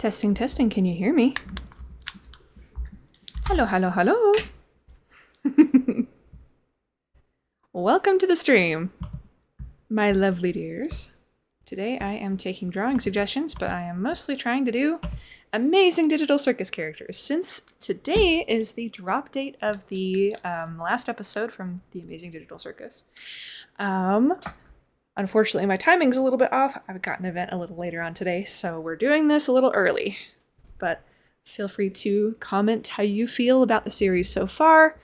Testing, testing, can you hear me? Hello, hello, hello. Welcome to the stream, my lovely dears. Today I am taking drawing suggestions, but I am mostly trying to do Amazing Digital Circus characters, since today is the drop date of the last episode from the Amazing Digital Circus. Unfortunately, my timing's a little bit off. I've got an event a little later on today, so we're doing this a little early. But feel free to comment how you feel about the series so far,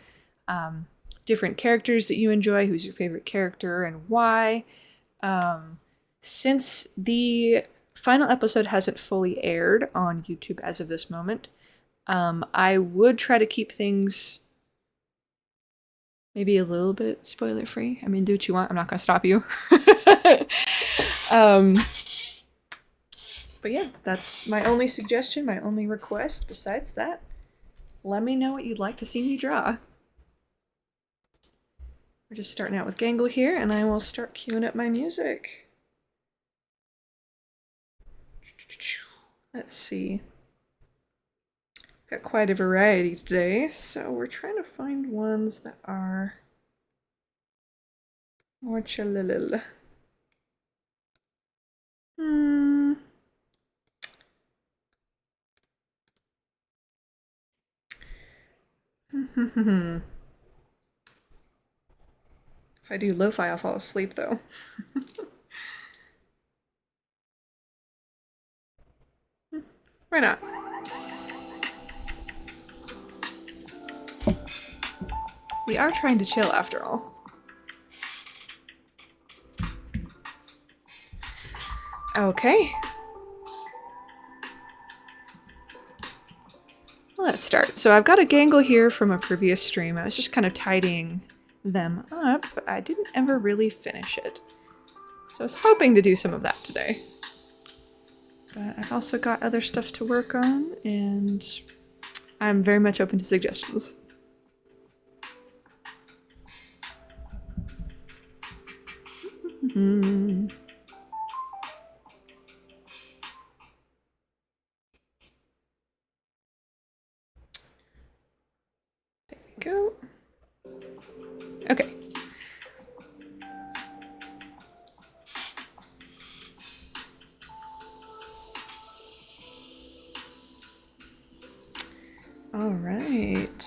different characters that you enjoy, who's your favorite character and why. Since the final episode hasn't fully aired on YouTube as of this moment, I would try to keep things maybe a little bit spoiler free. I mean, do what you want. I'm not going to stop you. But yeah, that's my only suggestion, my only request. Besides that, let me know what you'd like to see me draw. We're just starting out with Gangle here, and I will start queuing up my music. Let's see. Got quite a variety today, so we're trying to find ones that are more chillil. If I do lo-fi, I'll fall asleep, though. Why not? We are trying to chill, after all. Okay. Let's start. So I've got a Gangle here from a previous stream. I was just kind of tidying them up, but I didn't ever really finish it. So I was hoping to do some of that today. But I've also got other stuff to work on, and I'm very much open to suggestions. There we go. Okay. All right.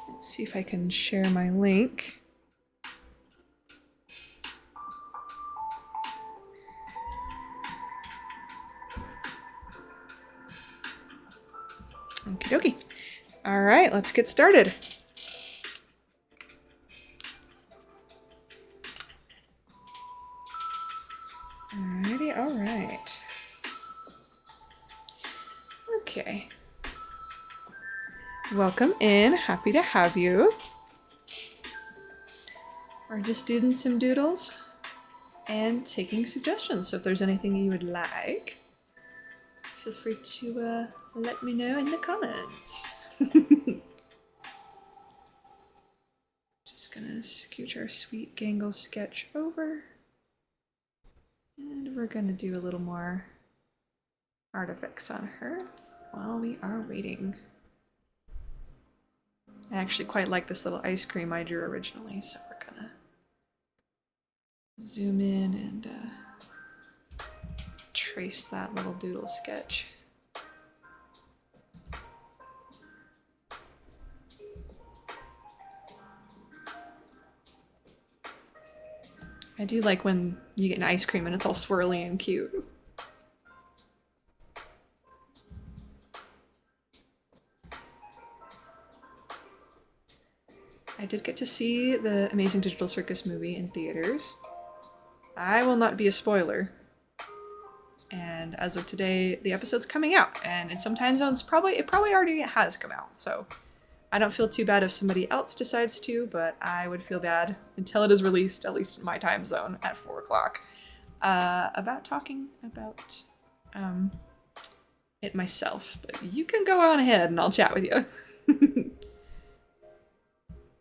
Let's see if I can share my link. Okie dokie. All right, let's get started. Alrighty, all right. Okay. Welcome in, happy to have you. We're just doing some doodles and taking suggestions. So if there's anything you would like, feel free to let me know in the comments. Just gonna scooch our sweet Gangle sketch over. And we're gonna do a little more artifacts on her while we are waiting. I actually quite like this little ice cream I drew originally, so we're gonna zoom in and trace that little doodle sketch. I do like when you get an ice cream and it's all swirly and cute. I did get to see the Amazing Digital Circus movie in theaters. I will not be a spoiler. And as of today, the episode's coming out, and in some time zones, it probably already has come out, so I don't feel too bad if somebody else decides to, but I would feel bad until it is released, at least in my time zone, at 4 o'clock, about talking about it myself. But you can go on ahead and I'll chat with you.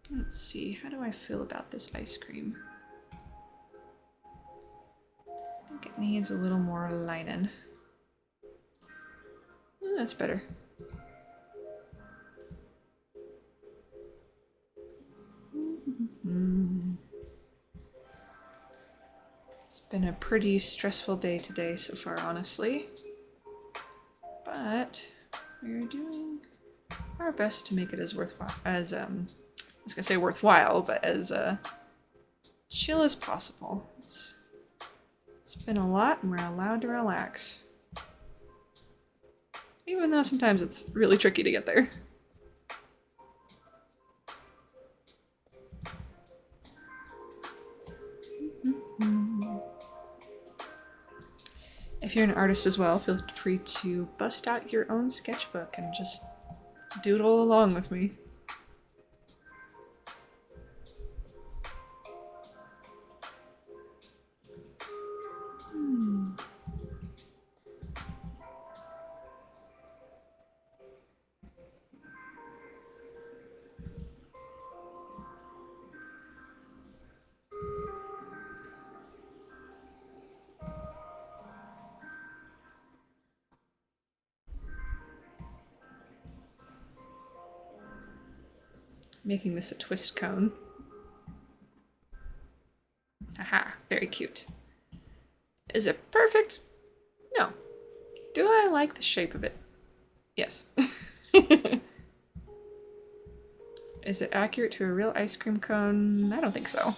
Let's see, how do I feel about this ice cream? I think it needs a little more lining. That's better. It's been a pretty stressful day today so far, honestly. But we're doing our best to make it as worthwhile as I was gonna say worthwhile, but as chill as possible. It's been a lot and we're allowed to relax. Even though sometimes it's really tricky to get there. If you're an artist as well, feel free to bust out your own sketchbook and just doodle along with me. Making this a twist cone. Haha, very cute. Is it perfect? No. Do I like the shape of it? Yes. Is it accurate to a real ice cream cone? I don't think so.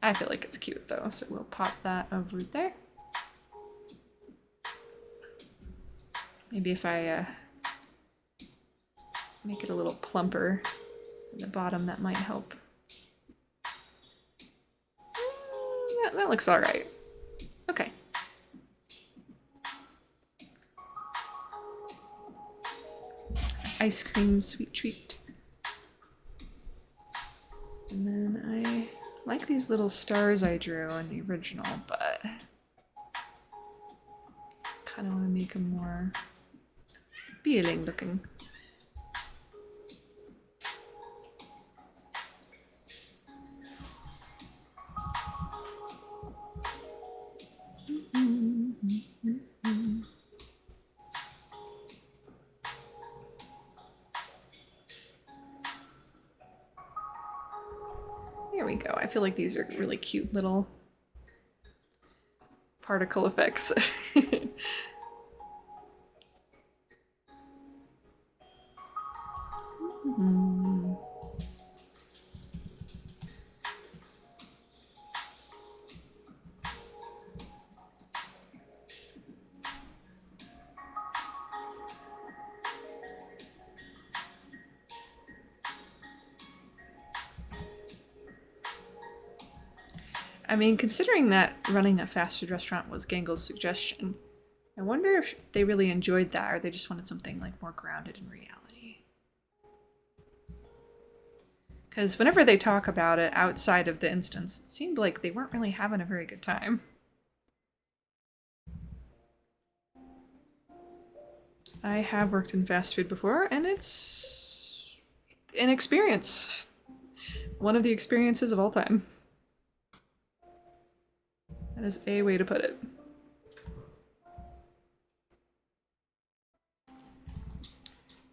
I feel like it's cute though, so we'll pop that over there. Maybe if I make it a little plumper at the bottom, that might help. That looks alright. Okay. Ice cream sweet treat. And then I like these little stars I drew in the original, but kind of want to make them more appealing looking. There we go. I feel like these are really cute little particle effects. I mean, considering that running a fast food restaurant was Gangle's suggestion, I wonder if they really enjoyed that or they just wanted something like more grounded in reality. Because whenever they talk about it outside of the instance, it seemed like they weren't really having a very good time. I have worked in fast food before, and it's an experience. One of the experiences of all time. That is a way to put it.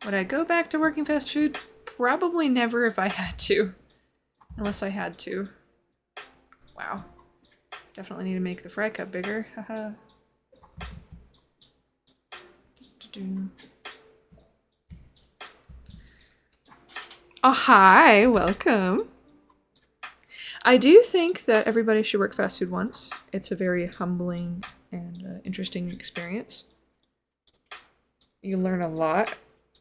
Would I go back to working fast food? Probably never if I had to. Unless I had to. Wow. Definitely need to make the fry cup bigger. Haha. Oh, hi. Welcome. I do think that everybody should work fast food once. It's a very humbling and interesting experience. You learn a lot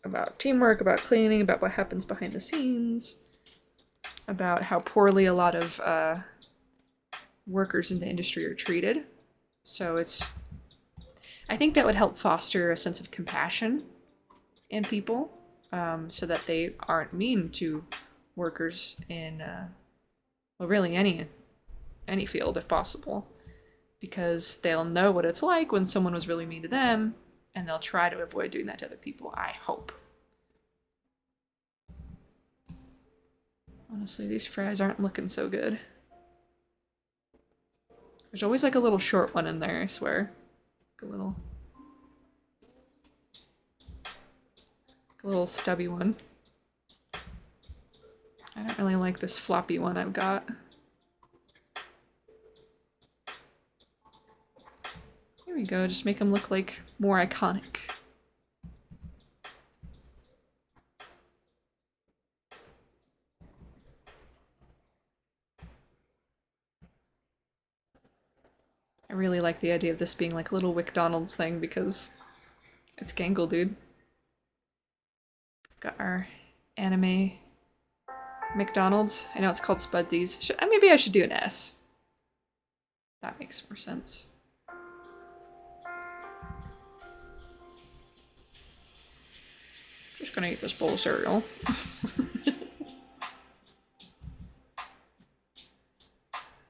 about teamwork, about cleaning, about what happens behind the scenes, about how poorly a lot of workers in the industry are treated. So I think that would help foster a sense of compassion in people, so that they aren't mean to workers in well, really any field if possible, because they'll know what it's like when someone was really mean to them, and they'll try to avoid doing that to other people, I hope. Honestly, these fries aren't looking so good. There's always like a little short one in there, I swear. The little stubby one. I don't really like this floppy one I've got. Here we go, just make them look like more iconic. I really like the idea of this being like a little McDonald's thing because it's Gangle, dude. Got our anime McDonald's. I know it's called Spudsies. Maybe I should do an S. That makes more sense. Just gonna eat this bowl of cereal.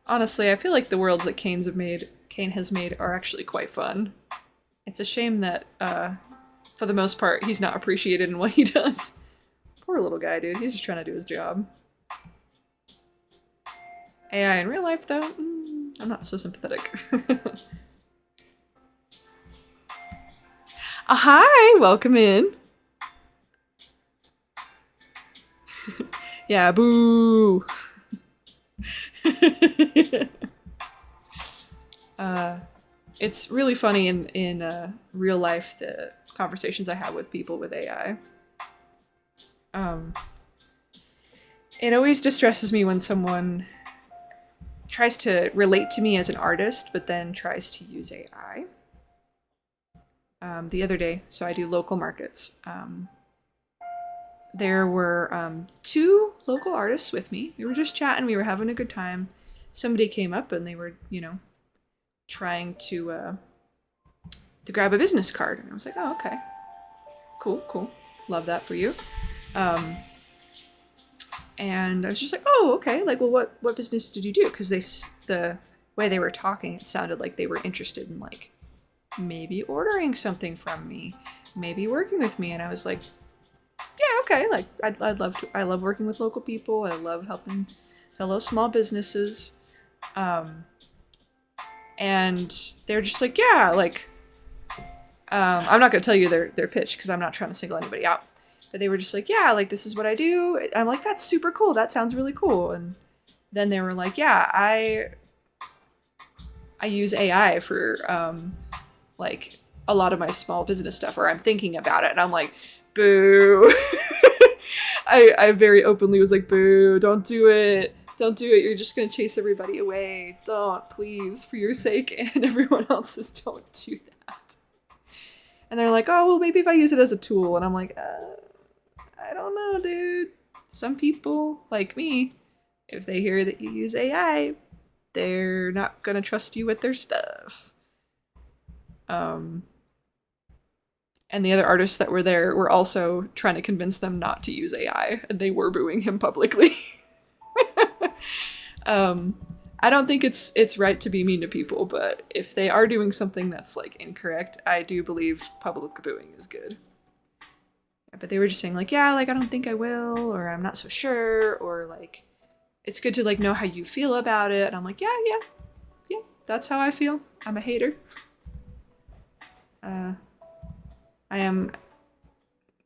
Honestly, I feel like the worlds that Kane has made are actually quite fun. It's a shame that, for the most part, he's not appreciated in what he does. Poor little guy, dude. He's just trying to do his job. AI in real life, though, I'm not so sympathetic. Hi! Welcome in! Yeah, boo! It's really funny in real life, the conversations I have with people with AI. It always distresses me when someone tries to relate to me as an artist, but then tries to use AI. The other day, so I do local markets. There were 2 local artists with me. We were just chatting, we were having a good time. Somebody came up and they were, you know, trying to grab a business card. And I was like, oh, okay. Cool, cool. Love that for you. And I was just like, oh, okay. Like, well, what business did you do? Because the way they were talking, it sounded like they were interested in, like, maybe ordering something from me, maybe working with me. And I was like, yeah, okay. Like, I'd love to. I love working with local people. I love helping fellow small businesses. And they're just like, yeah, like, I'm not going to tell you their pitch because I'm not trying to single anybody out. But they were just like, yeah, like, this is what I do. I'm like, that's super cool. That sounds really cool. And then they were like, yeah, I use AI for, like, a lot of my small business stuff, or I'm thinking about it. And I'm like, boo. I very openly was like, boo, don't do it. Don't do it. You're just going to chase everybody away. Don't, please, for your sake and everyone else's, don't do that. And they're like, oh, well, maybe if I use it as a tool. And I'm like, I don't know, dude. Some people, like me, if they hear that you use AI, they're not going to trust you with their stuff. And the other artists that were there were also trying to convince them not to use AI, and they were booing him publicly. I don't think it's right to be mean to people, but if they are doing something that's, like, incorrect, I do believe public booing is good. Yeah, but they were just saying, like, yeah, like, I don't think I will, or I'm not so sure, or, like, it's good to, like, know how you feel about it. And I'm like, yeah, that's how I feel. I'm a hater.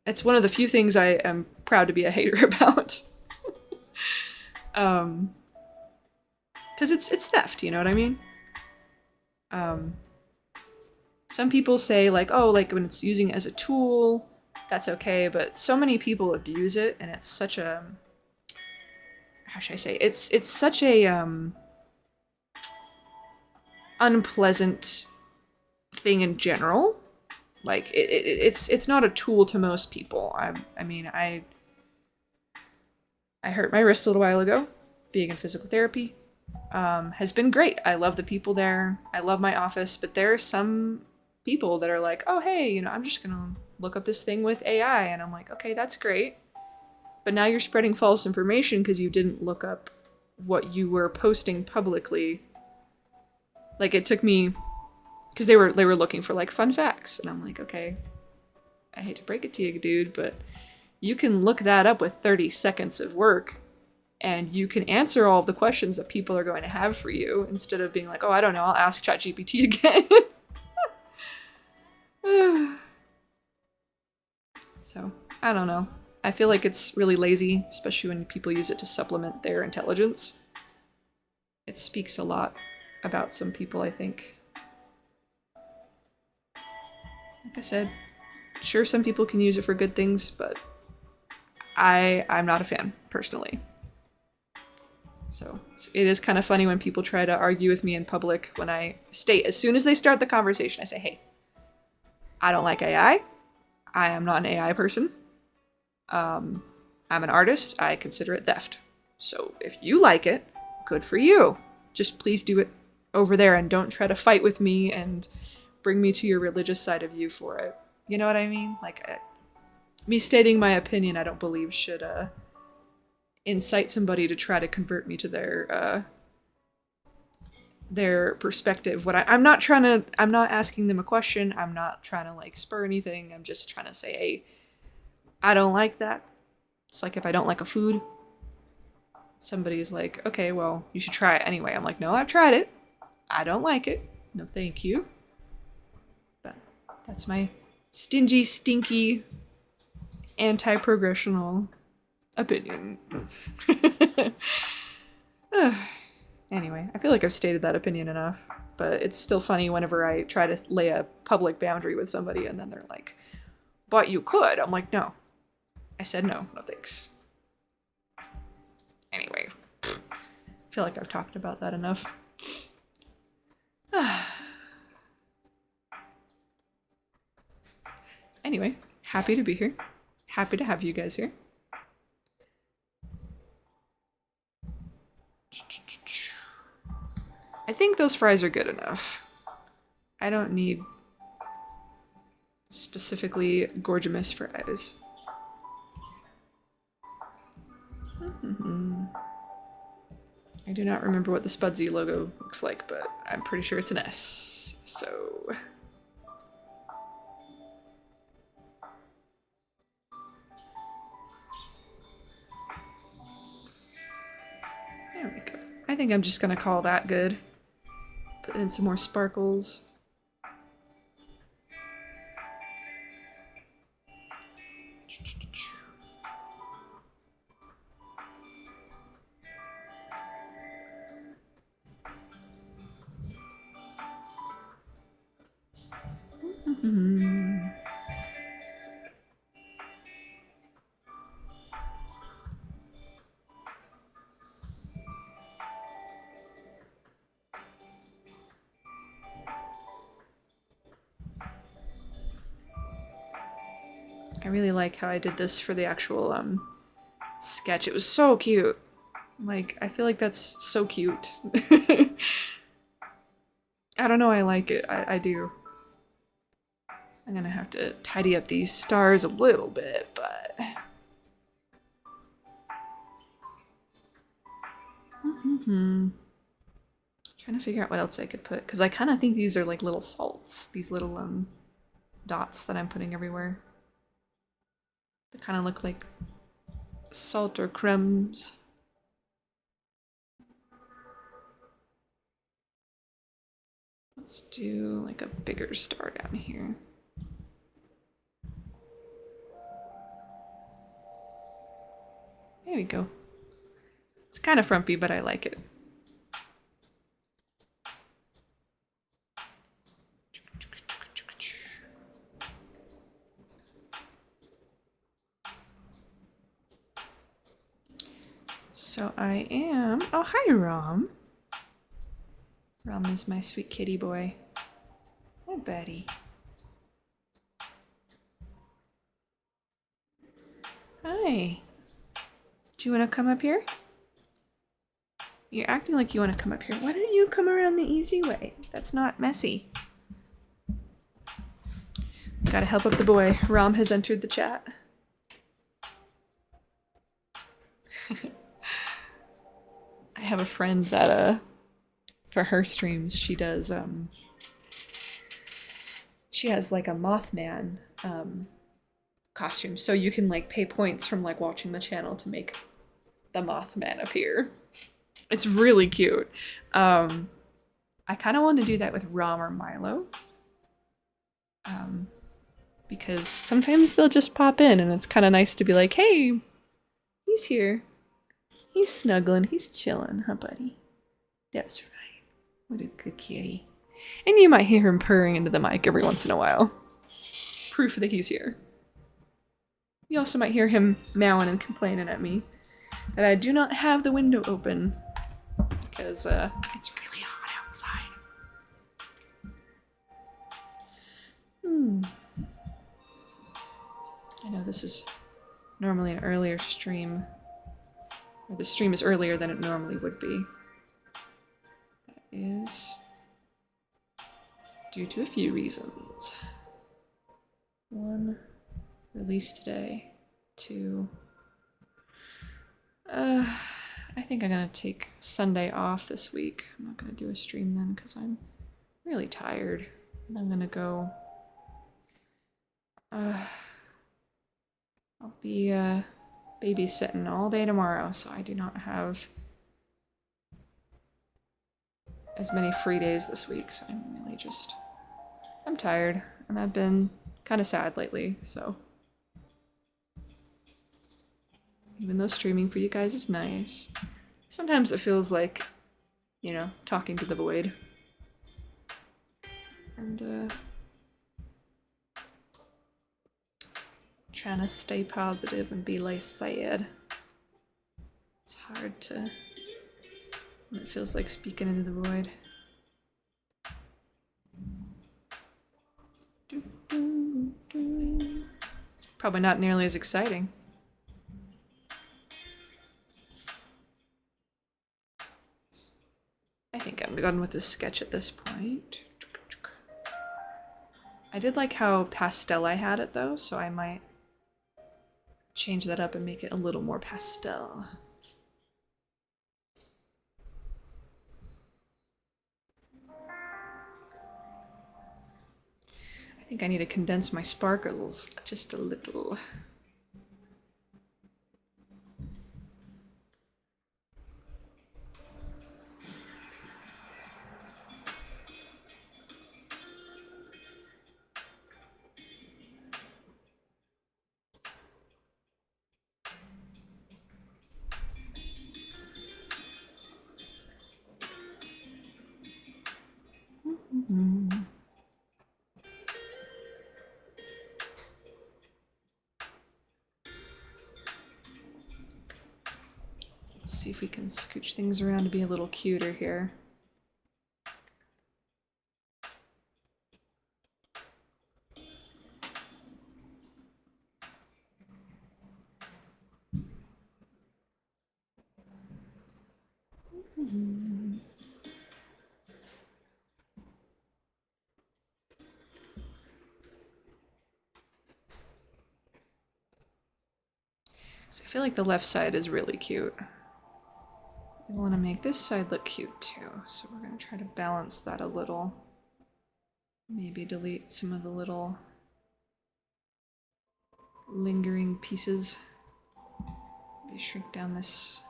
It's one of the few things I am proud to be a hater about. Because it's theft, you know what I mean? Some people say, like, oh, like, when it's using it as a tool, that's okay, but so many people abuse it, and it's such a, how should I say, it's such a unpleasant thing in general. Like, it's not a tool to most people. I mean, I hurt my wrist a little while ago. Being in physical therapy has been great. I love the people there. I love my office, but there are some people that are like, oh, hey, you know, I'm just gonna look up this thing with AI. And I'm like, okay, that's great. But now you're spreading false information because you didn't look up what you were posting publicly. Like, it took me, because they were looking for, like, fun facts. And I'm like, okay, I hate to break it to you, dude, but you can look that up with 30 seconds of work, and you can answer all of the questions that people are going to have for you instead of being like, oh, I don't know, I'll ask ChatGPT again. So, I don't know. I feel like it's really lazy, especially when people use it to supplement their intelligence. It speaks a lot about some people, I think. Like I said, sure, some people can use it for good things, but I'm not a fan, personally. So it is kind of funny when people try to argue with me in public when I state, as soon as they start the conversation, I say, hey, I don't like AI. I am not an AI person. I'm an artist. I consider it theft. So if you like it, good for you. Just please do it over there and don't try to fight with me and bring me to your religious side of you for it. You know what I mean? Like, me stating my opinion, I don't believe should incite somebody to try to convert me to their perspective. I'm not asking them a question. I'm not trying to like spur anything. I'm just trying to say, hey, I don't like that. It's like if I don't like a food, somebody's like, okay, well, you should try it anyway. I'm like, no, I've tried it. I don't like it. No, thank you. But that's my stingy, stinky, anti-progressional opinion. Anyway, I feel like I've stated that opinion enough, but it's still funny whenever I try to lay a public boundary with somebody and then they're like, but you could. I'm like, no. I said no thanks. Anyway, I feel like I've talked about that enough. Anyway, happy to be here. Happy to have you guys here. I think those fries are good enough. I don't need specifically gorgeous fries. I do not remember what the Spudsy logo looks like, but I'm pretty sure it's an S. So there we go. I think I'm just gonna call that good. Put in some more sparkles. I really like how I did this for the actual sketch. It was so cute. Like, I feel like that's so cute. I don't know, I like it. I do. I'm gonna have to tidy up these stars a little bit, but... Trying to figure out what else I could put, because I kind of think these are like little salts. These little dots that I'm putting everywhere. They kind of look like salt or crumbs. Let's do like a bigger star down here. There we go. It's kind of frumpy, but I like it. So I am... Oh, hi, Rom. Rom is my sweet kitty boy. Hi, buddy. Hi. Do you want to come up here? You're acting like you want to come up here. Why don't you come around the easy way? That's not messy. Gotta help up the boy. Rom has entered the chat. I have a friend that, for her streams, she does, she has like a Mothman, costume. So you can like pay points from like watching the channel to make the Mothman appear. It's really cute. I kind of want to do that with Rom or Milo. Because sometimes they'll just pop in and it's kind of nice to be like, hey, he's here. He's snuggling, he's chilling, huh, buddy? That's right. What a good kitty. And you might hear him purring into the mic every once in a while. Proof that he's here. You also might hear him meowing and complaining at me that I do not have the window open because it's really hot outside. I know this is normally an earlier stream, or the stream is earlier than it normally would be. That is due to a few reasons. 1, release today. 2, I think I'm gonna take Sunday off this week. I'm not gonna do a stream then because I'm really tired. And I'm gonna go. I'll be babysitting all day tomorrow, so I do not have as many free days this week. So I'm tired, and I've been kind of sad lately. So even though streaming for you guys is nice, sometimes it feels like, you know, talking to the void. And trying to stay positive and be less sad. It's hard to, when it feels like speaking into the void. It's probably not nearly as exciting. I think I'm done with this sketch at this point. I did like how pastel I had it though, so I might change that up and make it a little more pastel. I think I need to condense my sparkles just a little. Let's see if we can scooch things around to be a little cuter here. So I feel like the left side is really cute. We want to make this side look cute too, so we're going to try to balance that a little. Maybe delete some of the little lingering pieces. Maybe shrink down these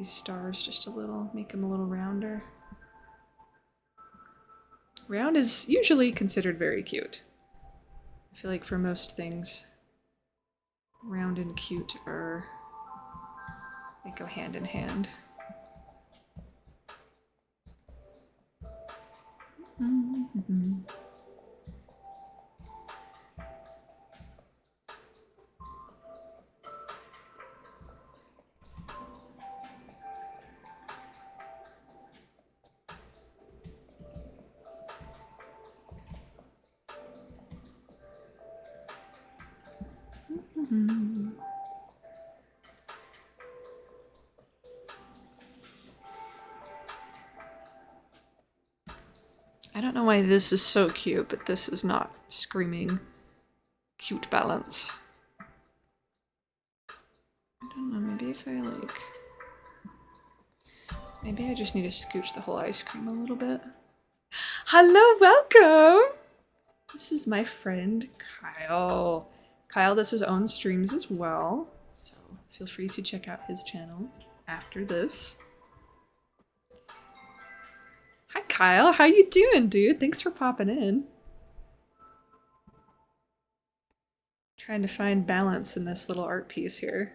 stars just a little, make them a little rounder. Round is usually considered very cute. I feel like for most things, round and cute they go hand in hand. I don't know why this is so cute, but this is not screaming cute balance. I don't know, maybe if I like... Maybe I just need to scooch the whole ice cream a little bit. Hello, welcome! This is my friend Kyle. Kyle does his own streams as well, so feel free to check out his channel after this. Hi Kyle, how you doing, dude? Thanks for popping in. Trying to find balance in this little art piece here.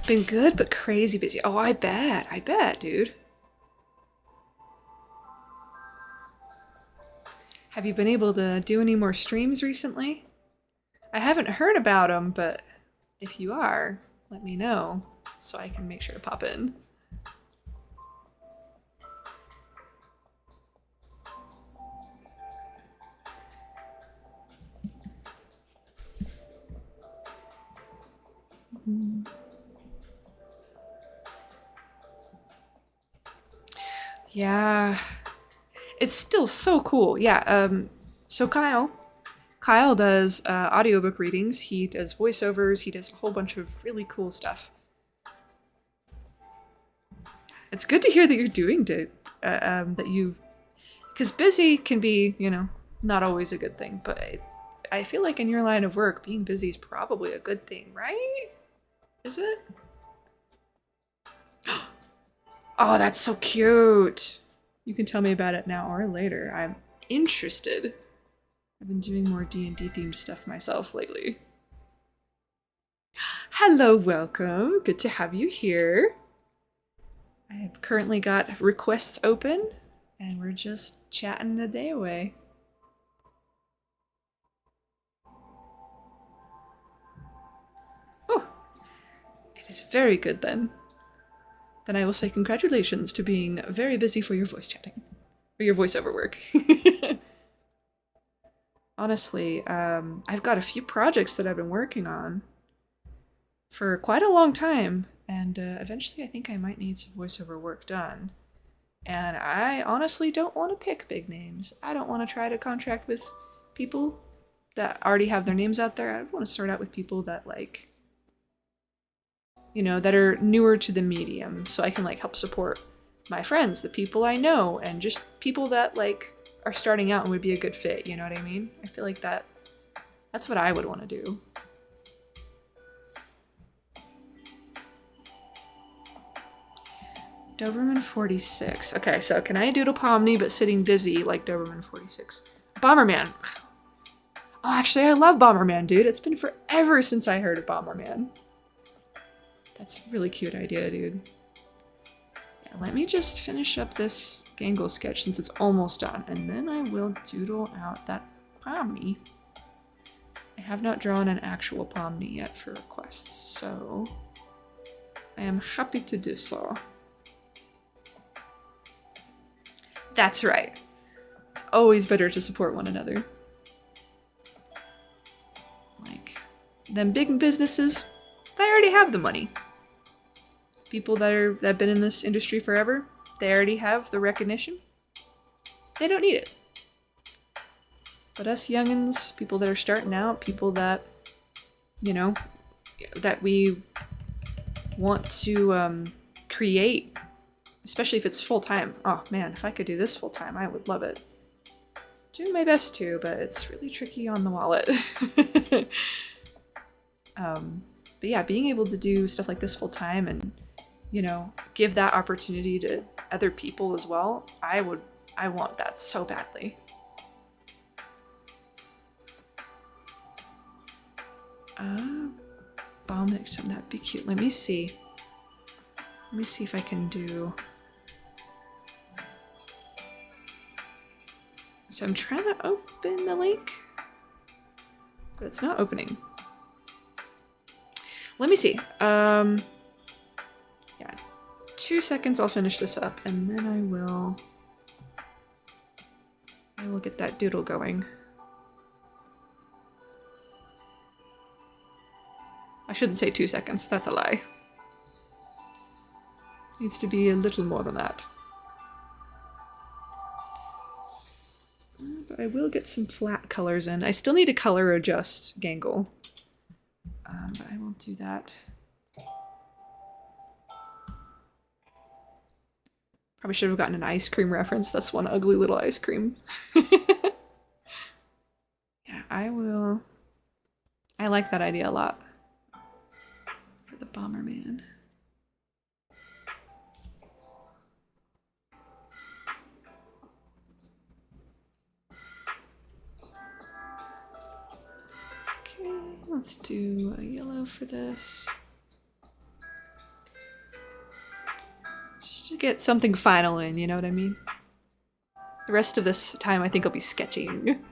Been good, but crazy busy. Oh, I bet, dude. Have you been able to do any more streams recently? I haven't heard about them, but if you are, let me know so I can make sure to pop in. Yeah, it's still so cool. Yeah, so Kyle does audiobook readings, he does voiceovers, he does a whole bunch of really cool stuff. It's good to hear that you're doing that you've, because busy can be, you know, not always a good thing, but I feel like in your line of work, being busy is probably a good thing, right? Is it? Oh, that's so cute. You can tell me about it now or later. I'm interested. I've been doing more D&D themed stuff myself lately. Hello, welcome. Good to have you here. I have currently got requests open and we're just chatting a day away. Oh, it is very good then. Then I will say congratulations to being very busy for your voice chatting. Or your voiceover work. Honestly, I've got a few projects that I've been working on for quite a long time, and eventually I think I might need some voiceover work done. And I honestly don't want to pick big names. I don't want to try to contract with people that already have their names out there. I want to start out with people that, like, you know, that are newer to the medium, so I can, like, help support my friends, the people I know, and just people that, like, are starting out and would be a good fit, you know what I mean? I feel like that's what I would want to do. Doberman 46. Okay, so can I doodle Pomni but sitting busy like Doberman 46? Bomberman. Oh, actually, I love Bomberman, dude. It's been forever since I heard of Bomberman. That's a really cute idea, dude. Yeah, let me just finish up this Gangle sketch since it's almost done, and then I will doodle out that Pomni. I have not drawn an actual Pomni yet for requests, so I am happy to do so. That's right. It's always better to support one another. Like, them big businesses, they already have the money. People that have been in this industry forever, they already have the recognition. They don't need it. But us youngins, people that are starting out, people that, you know, that we want to create, especially if it's full-time. Oh man, if I could do this full-time, I would love it. Doing my best to, but it's really tricky on the wallet. But yeah, being able to do stuff like this full-time and, you know, give that opportunity to other people as well, I want that so badly. Bomb next time, that'd be cute. Let me see. Let me see if I can do... So I'm trying to open the link, but it's not opening. Let me see. Yeah, 2 seconds, I'll finish this up, and then I will get that doodle going. I shouldn't say 2 seconds, that's a lie. Needs to be a little more than that. But I will get some flat colors in. I still need to color adjust Gangle. But I will do that. Probably should have gotten an ice cream reference. That's one ugly little ice cream. Yeah, I will I like that idea a lot for the Bomberman. Okay, let's do a yellow for this. Just to get something final in, you know what I mean? The rest of this time I think I'll be sketching.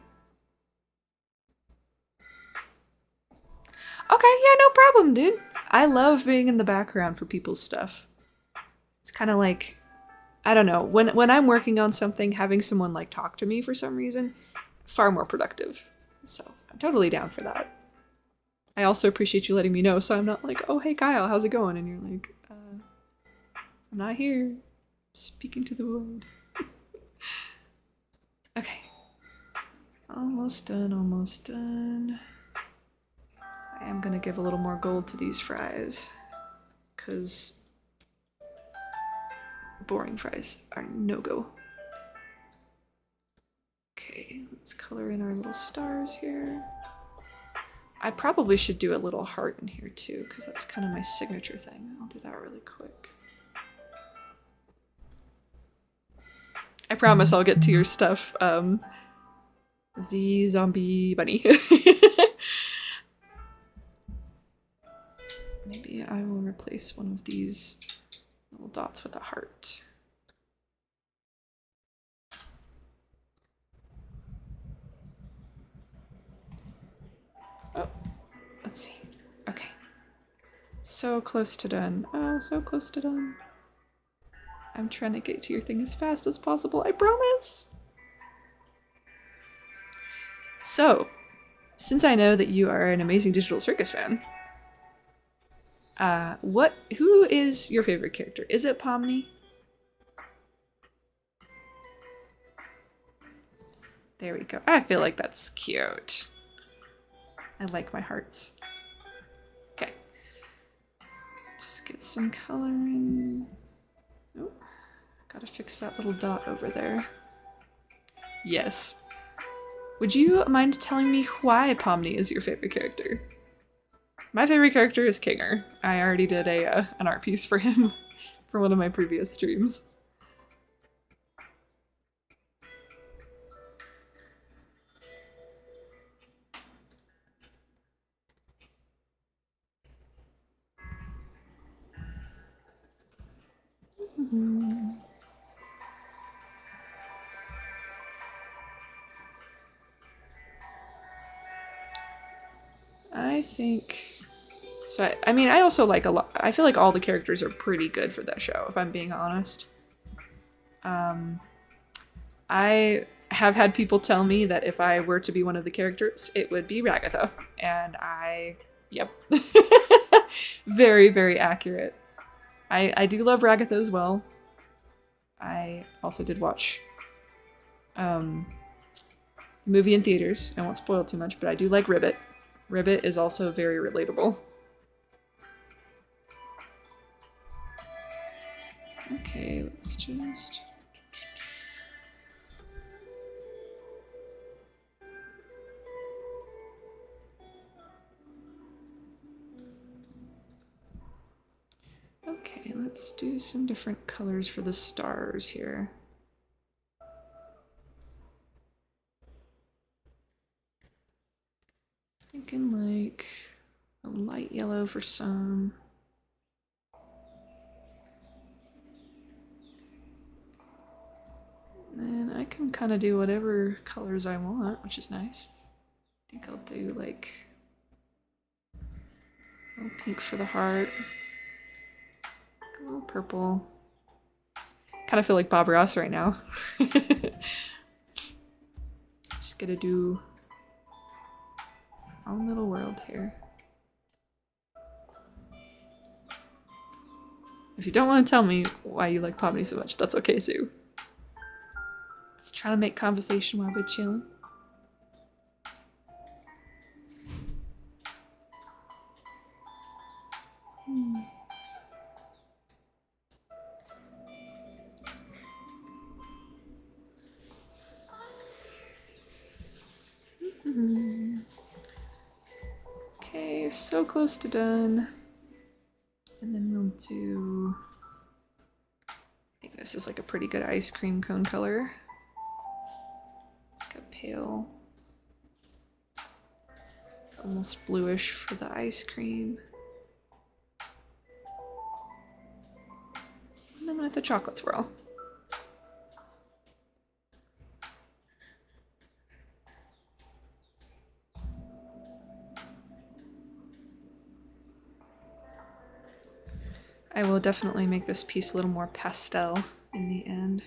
Okay, yeah, no problem, dude. I love being in the background for people's stuff. It's kind of like, I don't know, when I'm working on something, having someone like talk to me for some reason, far more productive. So I'm totally down for that. I also appreciate you letting me know, so I'm not like, oh, hey Kyle, how's it going? And you're like, I'm not here. I'm speaking to the void. Okay. Almost done, almost done. I am gonna give a little more gold to these fries, because boring fries are no-go. Okay, let's color in our little stars here. I probably should do a little heart in here too, because that's kind of my signature thing. I'll do that really quick. I promise I'll get to your stuff, Z Zombie Bunny. Maybe I will replace one of these little dots with a heart. Oh, let's see. Okay. So close to done. Oh, so close to done. I'm trying to get to your thing as fast as possible, I promise. So, since I know that you are an Amazing Digital Circus fan, who is your favorite character? Is it Pomni? There we go. I feel like that's cute. I like my hearts. Okay. Just get some coloring. Oh, gotta fix that little dot over there. Yes. Would you mind telling me why Pomni is your favorite character? My favorite character is Kinger. I already did an art piece for him for one of my previous streams. I think... So, I mean, I also like a lot... I feel like all the characters are pretty good for that show, if I'm being honest. I have had people tell me that if I were to be one of the characters, it would be Ragatha. And yep. Very, very accurate. I do love Ragatha as well. I also did watch the movie in theaters. I won't spoil too much, but I do like Ribbit. Ribbit is also very relatable. Okay, let's just... Okay, let's do some different colors for the stars here. Thinking like a light yellow for some. And then I can kind of do whatever colors I want, which is nice. I think I'll do like a little pink for the heart. A little purple. Kind of feel like Bob Ross right now. Just gonna do our own little world here. If you don't want to tell me why you like Pomni so much, that's okay too. Let's try to make conversation while we're chilling. Okay, so close to done. And then we'll do, I think this is like a pretty good ice cream cone color. Like a pale, almost bluish for the ice cream. And then with the chocolate swirl. I will definitely make this piece a little more pastel in the end.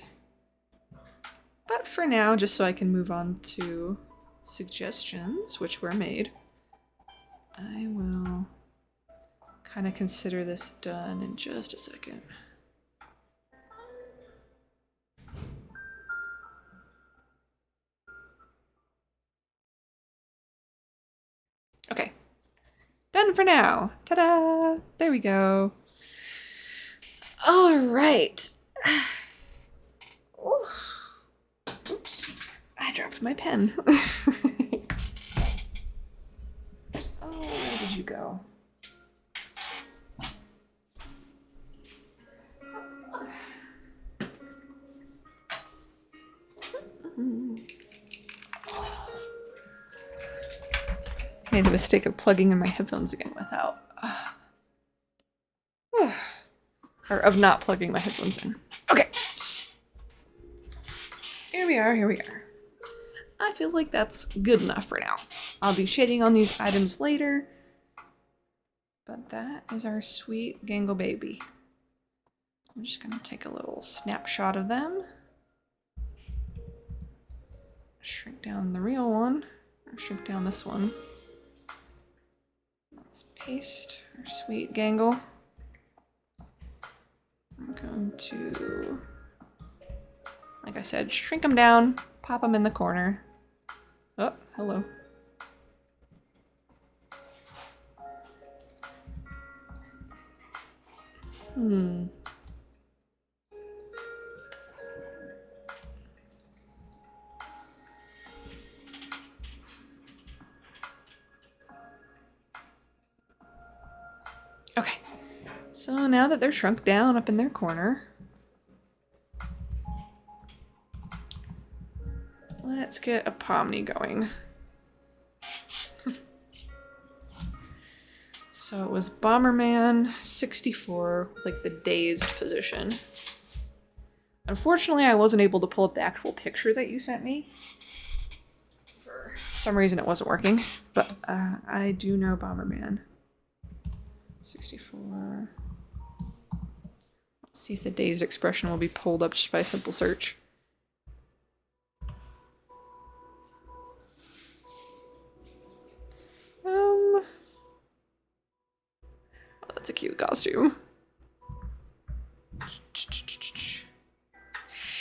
But for now, just so I can move on to suggestions, which were made, I will kind of consider this done in just a second. Okay, done for now. Ta-da! There we go. All right. Oops, I dropped my pen. Oh, where did you go? Made the mistake of plugging in my headphones again without... or of not plugging my headphones in. Okay. Here we are, here we are. I feel like that's good enough for now. I'll be shading on these items later. But that is our sweet Gangle baby. I'm just gonna take a little snapshot of them. Shrink down the real one, or shrink down this one. Let's paste our sweet Gangle. I'm going to, like I said, shrink them down, pop them in the corner. Oh, hello. Okay, so now that they're shrunk down up in their corner, let's get a Pomni going. So it was Bomberman 64, like the dazed position. Unfortunately, I wasn't able to pull up the actual picture that you sent me. For some reason it wasn't working, but I do know Bomberman 64. Let's see if the dazed expression will be pulled up just by a simple search. Oh, that's a cute costume.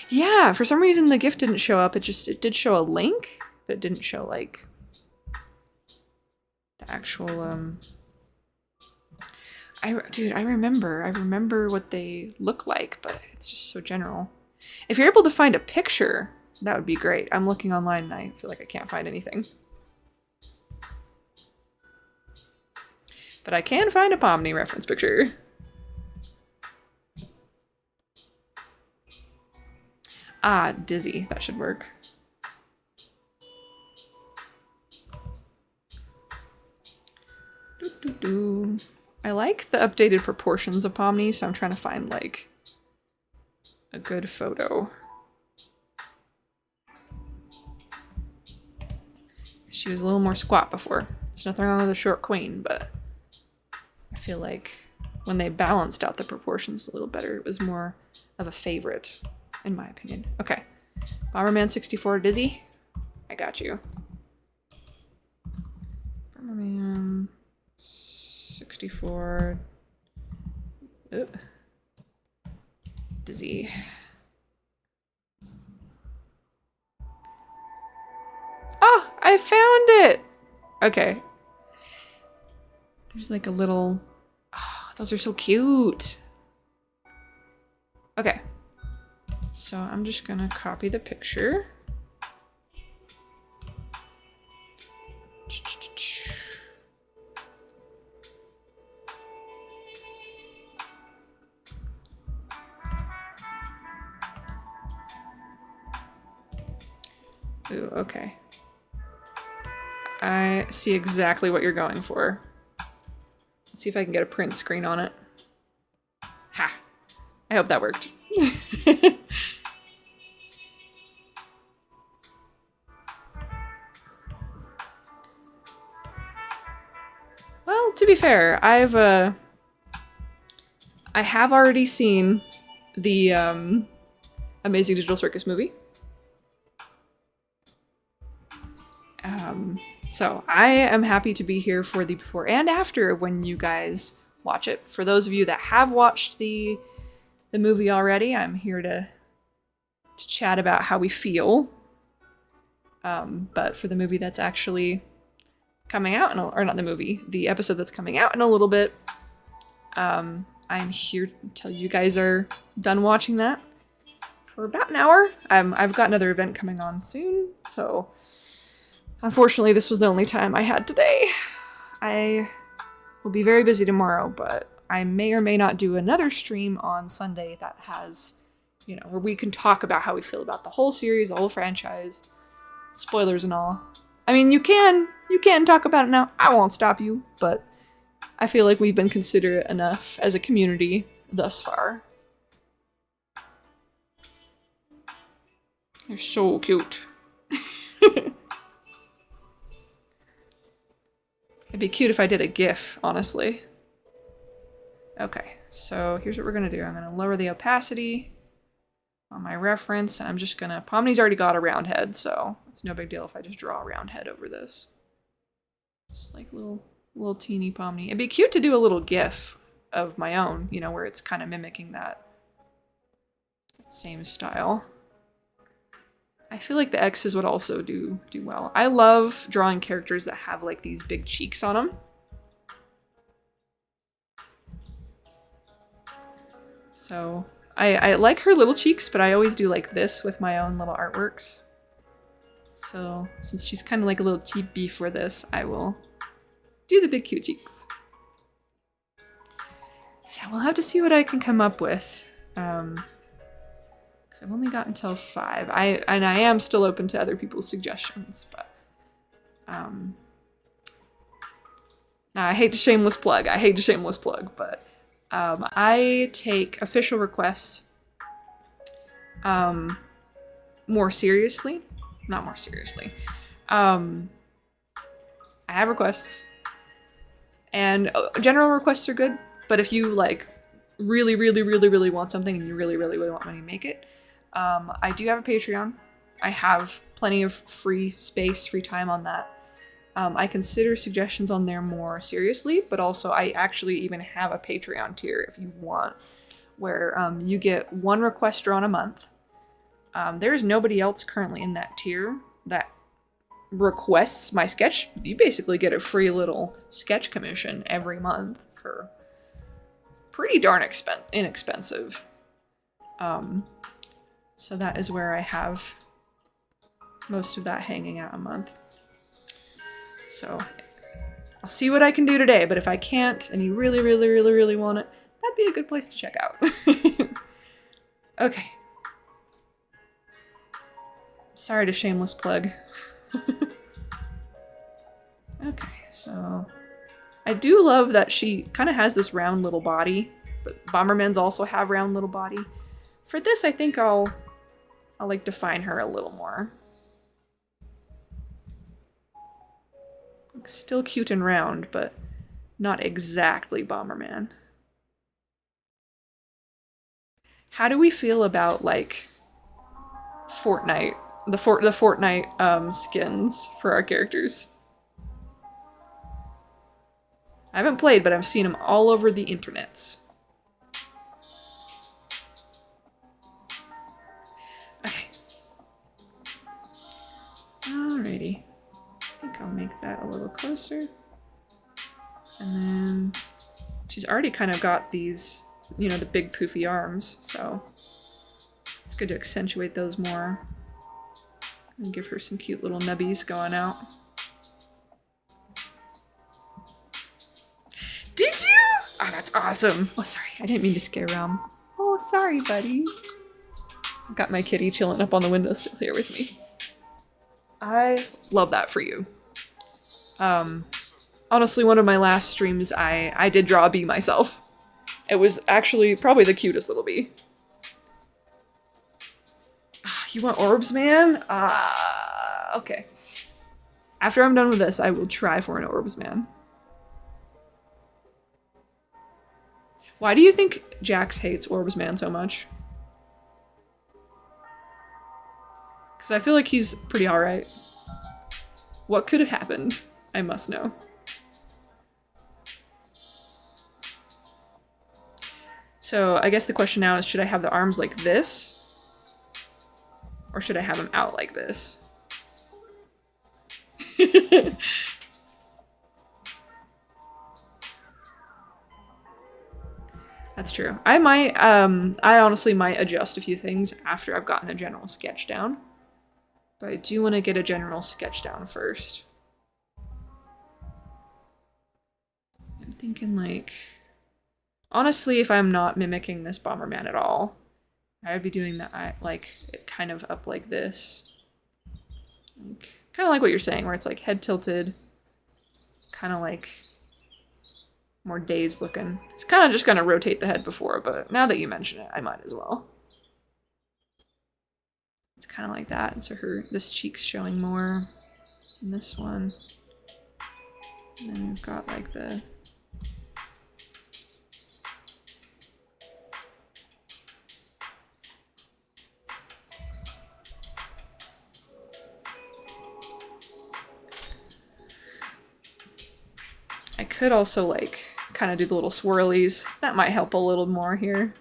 Yeah, for some reason the GIF didn't show up. It did show a link, but it didn't show like the actual Dude, I remember what they look like, but it's just so general. If you're able to find a picture, that would be great. I'm looking online and I feel like I can't find anything. But I can find a Pomni reference picture. Ah, Dizzy. That should work. I like the updated proportions of Pomni, so I'm trying to find, like, a good photo. She was a little more squat before. There's nothing wrong with the short queen, but I feel like when they balanced out the proportions a little better, it was more of a favorite, in my opinion. Okay. Bomberman 64 Dizzy. I got you. Bomberman 64. Oop. Dizzy. Oh, I found it! Okay. There's like a little... Oh, those are so cute. Okay. So I'm just gonna copy the picture. Ooh, okay. I see exactly what you're going for. Let's see if I can get a print screen on it. Ha! I hope that worked. Well, to be fair, I have already seen the Amazing Digital Circus movie. So I am happy to be here for the before and after when you guys watch it. For those of you that have watched the movie already, I'm here to chat about how we feel. But for the movie that's actually coming out, or not the movie, the episode that's coming out in a little bit, I'm here until you guys are done watching that for about an hour. I've got another event coming on soon, so unfortunately this was the only time I had today. I will be very busy tomorrow, but I may or may not do another stream on Sunday that has, you know, where we can talk about how we feel about the whole series, the whole franchise, spoilers and all. I mean, you can talk about it now. I won't stop you, but I feel like we've been considerate enough as a community thus far. They're so cute. It'd be cute if I did a GIF, honestly. Okay, so here's what we're gonna do. I'm gonna lower the opacity on my reference, and I'm just gonna... Pomni's already got a round head, so it's no big deal if I just draw a round head over this. Just like little teeny Pomni. It'd be cute to do a little GIF of my own, you know, where it's kind of mimicking that same style. I feel like the X's would also do well. I love drawing characters that have like these big cheeks on them. So I like her little cheeks, but I always do like this with my own little artworks. So since she's kind of like a little cheapy for this, I will do the big cute cheeks. Yeah, we'll have to see what I can come up with. Because I've only got until 5. I am still open to other people's suggestions, but now I hate to shameless plug. But I take official requests more seriously. Not more seriously. I have requests, and general requests are good, but if you like really want something and you really want me to make it, I do have a Patreon. I have plenty of free space, free time on that. I consider suggestions on there more seriously, but also I actually even have a Patreon tier if you want, where you get 1 request drawn a month. There is nobody else currently in that tier that requests my sketch. You basically get a free little sketch commission every month for pretty darn inexpensive. So that is where I have most of that hanging out a month. So I'll see what I can do today, but if I can't and you really want it, that'd be a good place to check out. Okay. Sorry to shameless plug. Okay, so I do love that she kind of has this round little body, but Bombermans also have round little body. For this, I think I'll like define her a little more. Still cute and round, but not exactly Bomberman. How do we feel about like Fortnite, the Fortnite skins for our characters? I haven't played, but I've seen them all over the internets. Okay. Alrighty. I think I'll make that a little closer. And then she's already kind of got these, you know, the big poofy arms, so it's good to accentuate those more and give her some cute little nubbies going out. Did you? Oh, that's awesome. Oh, sorry. I didn't mean to scare Rum. Oh, sorry, buddy. I've got my kitty chilling up on the windowsill here with me. I love that for you. Honestly, one of my last streams, I did draw a bee myself. It was actually probably the cutest little bee. You want Orbsman? Okay. After I'm done with this, I will try for an Orbsman. Why do you think Jax hates Orbsman so much? Because I feel like he's pretty alright. What could have happened? I must know. So I guess the question now is, should I have the arms like this? Or should I have them out like this? That's true. I might, I honestly might adjust a few things after I've gotten a general sketch down. But I do want to get a general sketch down first. I'm thinking like... Honestly, if I'm not mimicking this Bomberman at all, I would be doing that, like, it kind of up like this. Like, kind of like what you're saying, where it's like head tilted, kind of like more dazed looking. It's kind of just gonna rotate the head before, but now that you mention it, I might as well. It's kind of like that, and so this cheek's showing more in this one. And then we've got like the... I could also like kind of do the little swirlies. That might help a little more here.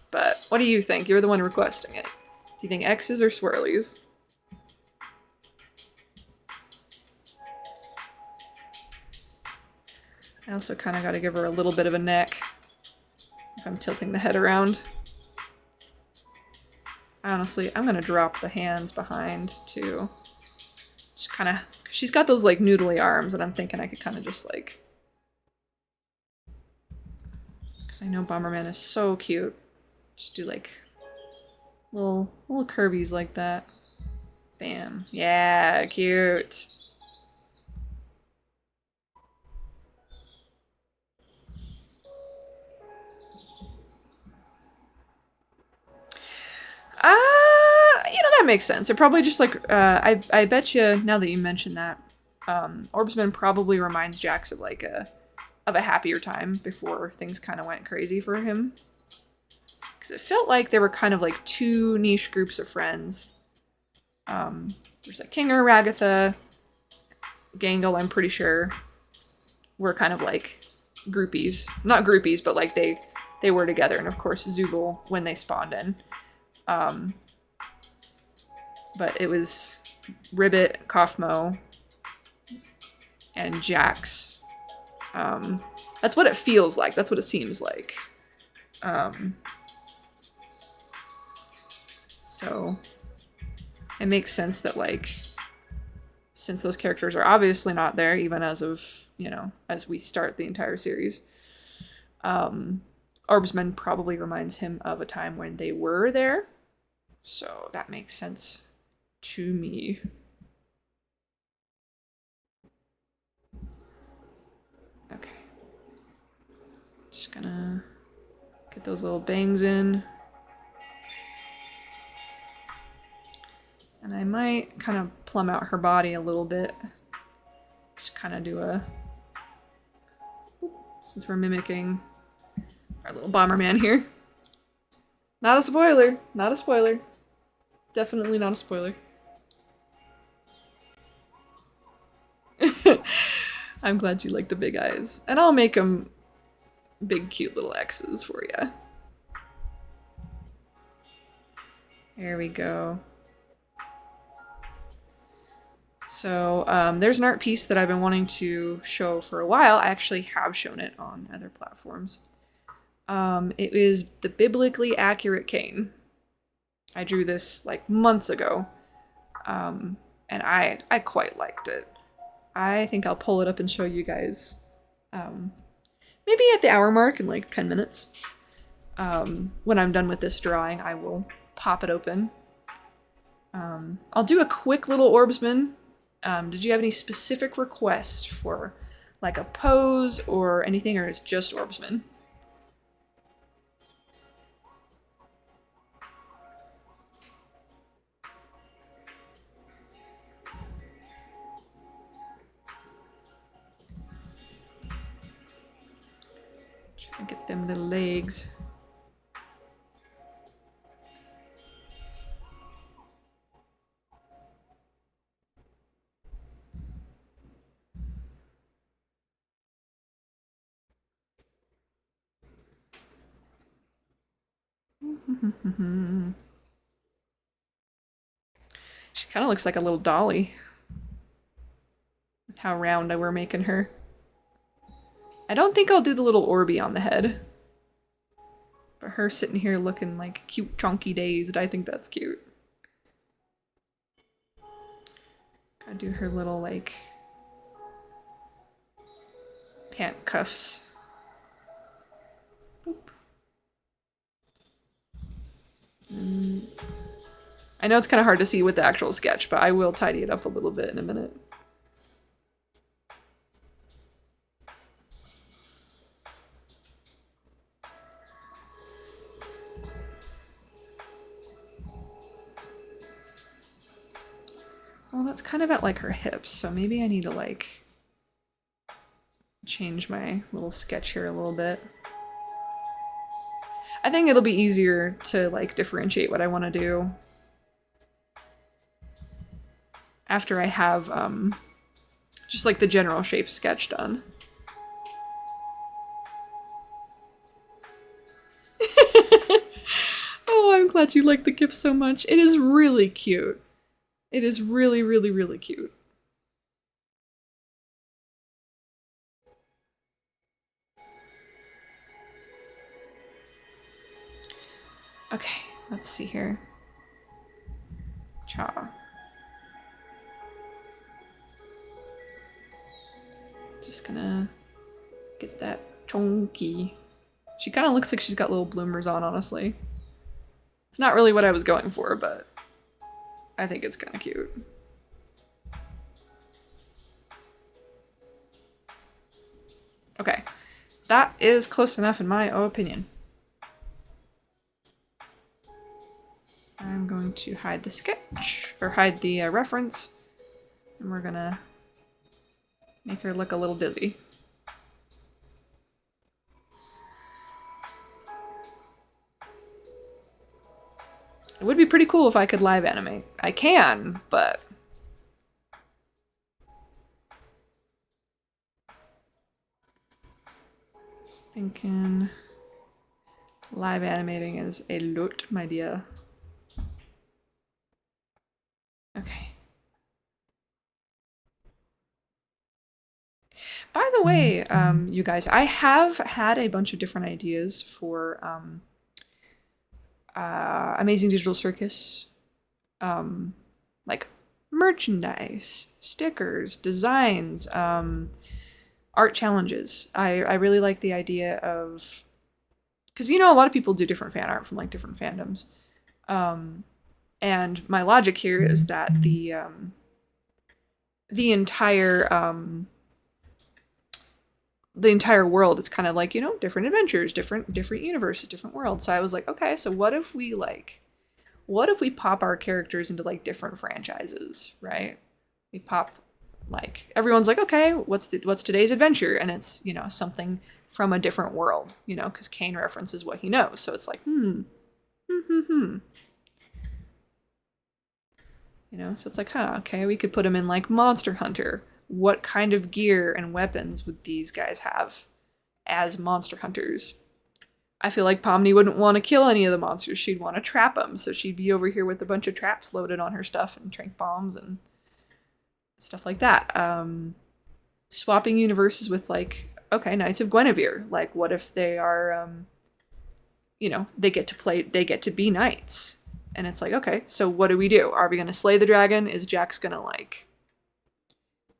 But what do you think? You're the one requesting it. Do you think X's or swirlies? I also kind of got to give her a little bit of a neck if I'm tilting the head around. Honestly, I'm going to drop the hands behind too. Just kind of, she's got those like noodly arms, and I'm thinking I could kind of just like, because I know Bomberman is so cute. Just do like little curvies like that. Bam. Yeah, cute. You know, that makes sense. It probably just like, I bet you, now that you mention that, Orbsman probably reminds Jax of like of a happier time before things kind of went crazy for him. Because it felt like there were kind of like two niche groups of friends. There's like Kinger, Ragatha, Gangle, I'm pretty sure, were kind of like groupies. Not groupies, but like they were together. And of course, Doodle when they spawned in. But it was Ribbit, Kaufmo, and Jax. That's what it feels like. That's what it seems like. So it makes sense that, like, since those characters are obviously not there, even as of, you know, as we start the entire series, Orbsman probably reminds him of a time when they were there. So that makes sense to me. Okay. Just gonna get those little bangs in. And I might kind of plumb out her body a little bit. Just kind of do a... Since we're mimicking our little Bomberman here. Not a spoiler. Not a spoiler. Definitely not a spoiler. I'm glad you like the big eyes. And I'll make them big, cute little X's for you. There we go. So there's an art piece that I've been wanting to show for a while. I actually have shown it on other platforms. It is the biblically accurate cane. I drew this like months ago, and I quite liked it. I think I'll pull it up and show you guys, maybe at the hour mark in like 10 minutes. When I'm done with this drawing, I will pop it open. I'll do a quick little Orbsman. Did you have any specific requests for like a pose or anything, or is it just Orbsman? Try to get them little legs. She kind of looks like a little dolly with how round we're making her. I don't think I'll do the little Orby on the head. But her sitting here looking like cute, chunky dazed, I think that's cute. Gotta do her little, like, pant cuffs. Boop. I know it's kind of hard to see with the actual sketch, but I will tidy it up a little bit in a minute. Well, that's kind of at like her hips, so maybe I need to like change my little sketch here a little bit. I think it'll be easier to like differentiate what I want to do after I have just like the general shape sketch done. Oh, I'm glad you like the GIF so much. It is really cute. It is really, really, really cute. Okay, let's see here. Cha. Just gonna get that chunky. She kind of looks like she's got little bloomers on, honestly. It's not really what I was going for, but I think it's kind of cute. Okay, that is close enough in my opinion. I'm going to hide the sketch, or hide the reference, and we're gonna make her look a little dizzy. It would be pretty cool if I could live animate. I can, but just thinking live animating is a lot, my dear. Okay. By the way, you guys, I have had a bunch of different ideas for Amazing Digital Circus, like merchandise, stickers, designs, art challenges. I really like the idea of, because you know a lot of people do different fan art from like different fandoms, and my logic here is that the entire world, it's kind of like, you know, different adventures, different universes, different worlds. So I was like, okay, so what if we pop our characters into like different franchises, right? We pop, like, everyone's like, okay, what's today's adventure? And it's, you know, something from a different world, you know, because Kane references what he knows. So it's like, You know, so it's like, okay, we could put him in like Monster Hunter. What kind of gear and weapons would these guys have as monster hunters? I feel like Pomni wouldn't want to kill any of the monsters. She'd want to trap them. So she'd be over here with a bunch of traps loaded on her stuff and trank bombs and stuff like that. Swapping universes with, like, okay, Knights of Guinevere. Like, what if they are, you know, they get to be knights. And it's like, okay, so what do we do? Are we going to slay the dragon? Is Jax going to, like,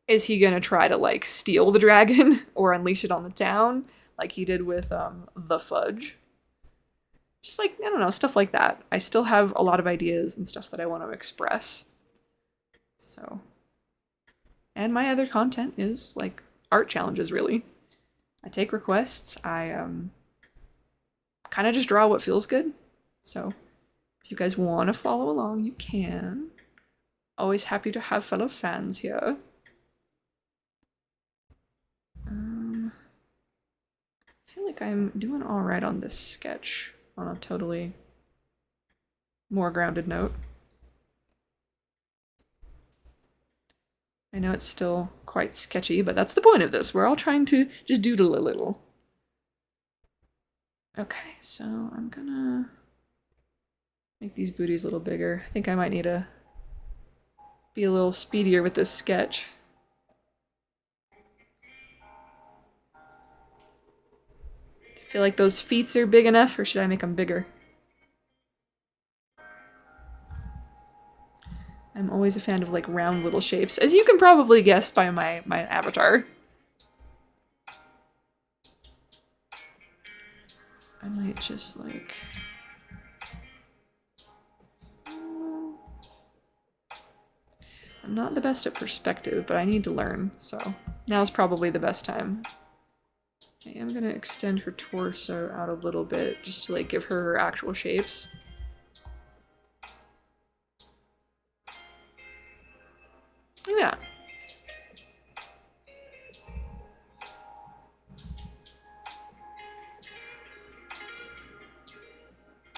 is he going to try to, like, steal the dragon or unleash it on the town like he did with the Fudge? Just like, I don't know, stuff like that. I still have a lot of ideas and stuff that I want to express. So, and my other content is like art challenges, really. I take requests. I kind of just draw what feels good. So if you guys want to follow along, you can. Always happy to have fellow fans here. I feel like I'm doing all right on this sketch on a totally more grounded note. I know it's still quite sketchy, but that's the point of this. We're all trying to just doodle a little. Okay, so I'm gonna make these booties a little bigger. I think I might need to be a little speedier with this sketch. Do you feel like those feet are big enough, or should I make them bigger? I'm always a fan of like round little shapes, as you can probably guess by my avatar. I might just like... I'm not the best at perspective, but I need to learn, so now's probably the best time. I am gonna extend her torso out a little bit just to like give her her actual shapes. Yeah.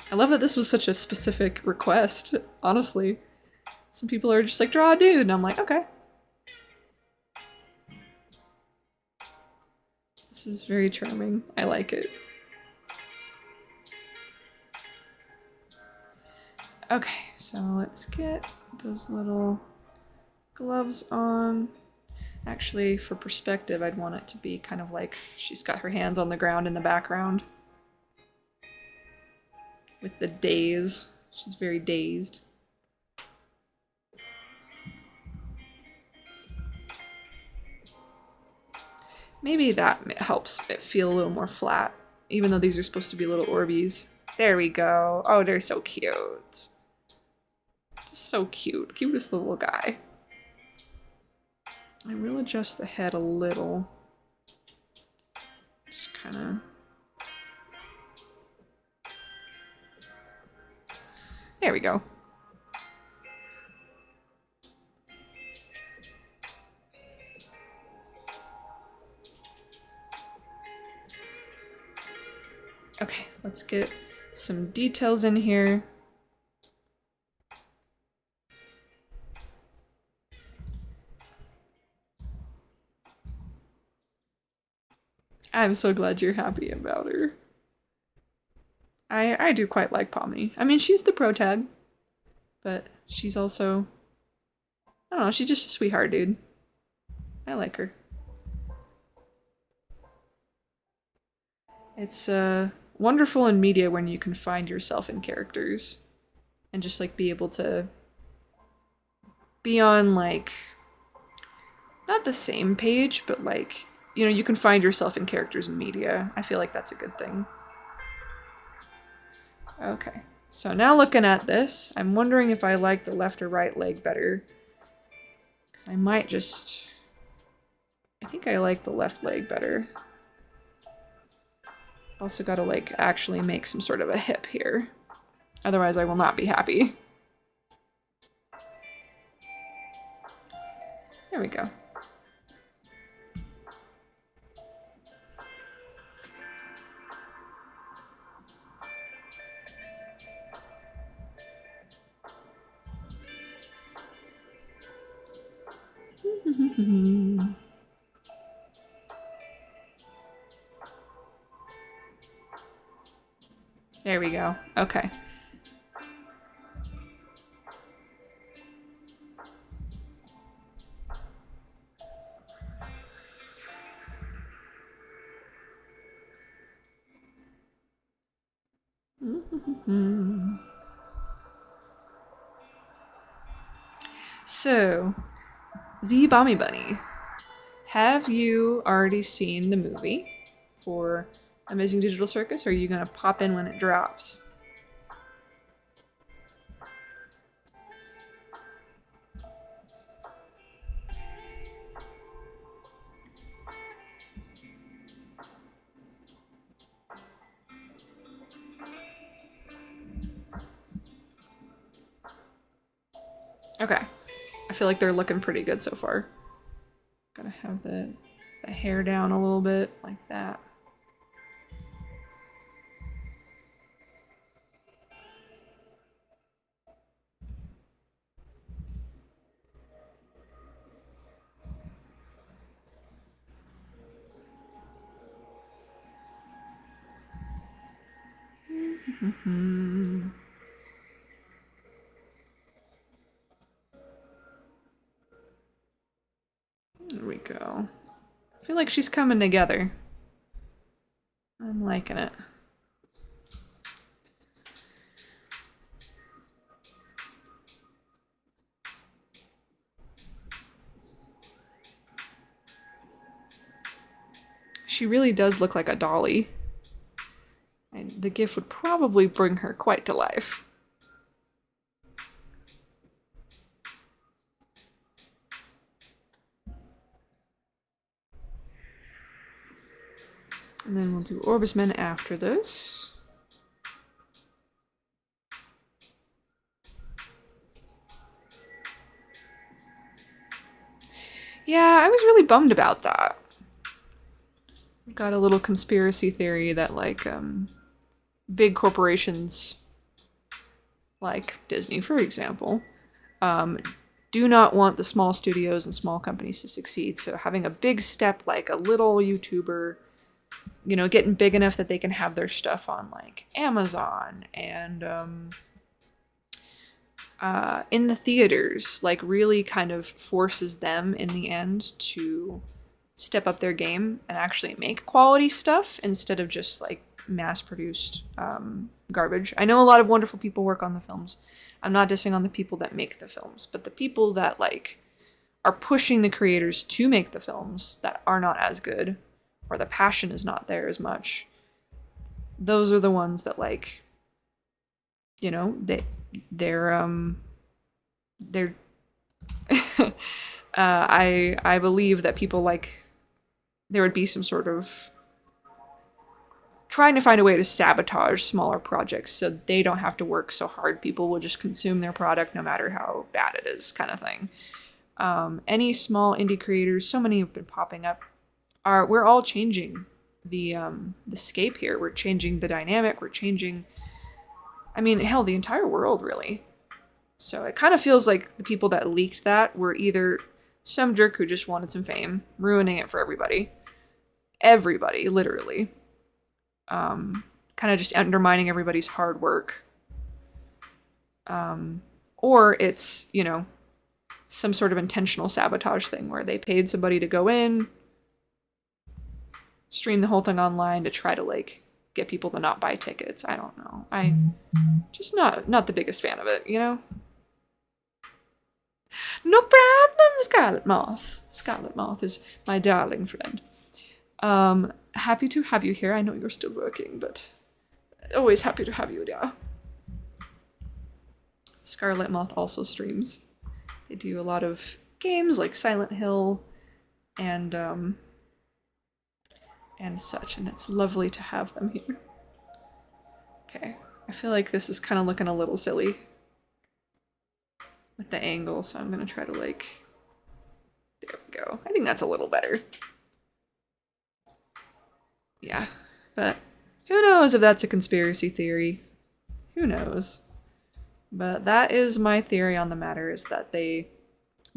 I love that this was such a specific request, honestly. Some people are just like, draw a dude, and I'm like, okay. This is very charming. I like it. Okay, so let's get those little gloves on. Actually, for perspective, I'd want it to be kind of like she's got her hands on the ground in the background. With the daze. She's very dazed. Maybe that helps it feel a little more flat, even though these are supposed to be little Orbeez. There we go. Oh, they're so cute. Just so cute. Cutest little guy. I will adjust the head a little. Just kind of... There we go. Okay, let's get some details in here. I'm so glad you're happy about her. I do quite like Pomni. I mean, she's the protag, but she's also... I don't know, she's just a sweetheart, dude. I like her. It's wonderful in media when you can find yourself in characters and just like be able to be on like not the same page, but like, you know, you can find yourself in characters in media. I feel like that's a good thing. Okay, so now looking at this, I'm wondering if I like the left or right leg better, because I might just... I think I like the left leg better. Also gotta like actually make some sort of a hip here. Otherwise I will not be happy. There we go. There we go. Okay. So, Z Bommy Bunny, have you already seen the movie for Amazing Digital Circus, or are you gonna pop in when it drops? Okay. I feel like they're looking pretty good so far. Gotta have the hair down a little bit, like that. There we go. I feel like she's coming together. I'm liking it. She really does look like a dolly. And the GIF would probably bring her quite to life. And then we'll do Orbsman after this. Yeah, I was really bummed about that. Got a little conspiracy theory that, like, big corporations, like Disney, for example, do not want the small studios and small companies to succeed. So having a big step like a little YouTuber, you know, getting big enough that they can have their stuff on, like, Amazon and in the theaters, like, really kind of forces them in the end to step up their game and actually make quality stuff instead of just, like, mass-produced garbage. I know a lot of wonderful people work on the films. I'm not dissing on the people that make the films, but the people that, like, are pushing the creators to make the films that are not as good, or the passion is not there as much, those are the ones that, like, you know, they're I believe that people, like, there would be some sort of trying to find a way to sabotage smaller projects so they don't have to work so hard. People will just consume their product no matter how bad it is, kind of thing. Any small indie creators, so many have been popping up, we're all changing the scape here. We're changing the dynamic. We're changing, I mean, hell, the entire world, really. So it kind of feels like the people that leaked that were either some jerk who just wanted some fame, ruining it for everybody. Everybody, literally. Kind of just undermining everybody's hard work. Or it's, you know, some sort of intentional sabotage thing where they paid somebody to go in, stream the whole thing online to try to, like, get people to not buy tickets. I don't know. I just not the biggest fan of it, you know? No problem, Scarlet Moth. Scarlet Moth is my darling friend. Happy to have you here. I know you're still working, but always happy to have you, dear. Scarlet Moth also streams. They do a lot of games like Silent Hill and such, and it's lovely to have them here. Okay, I feel like this is kind of looking a little silly with the angle, so I'm gonna try to, like, there we go. I think that's a little better. Yeah, but who knows if that's a conspiracy theory? Who knows? But that is my theory on the matter, is that they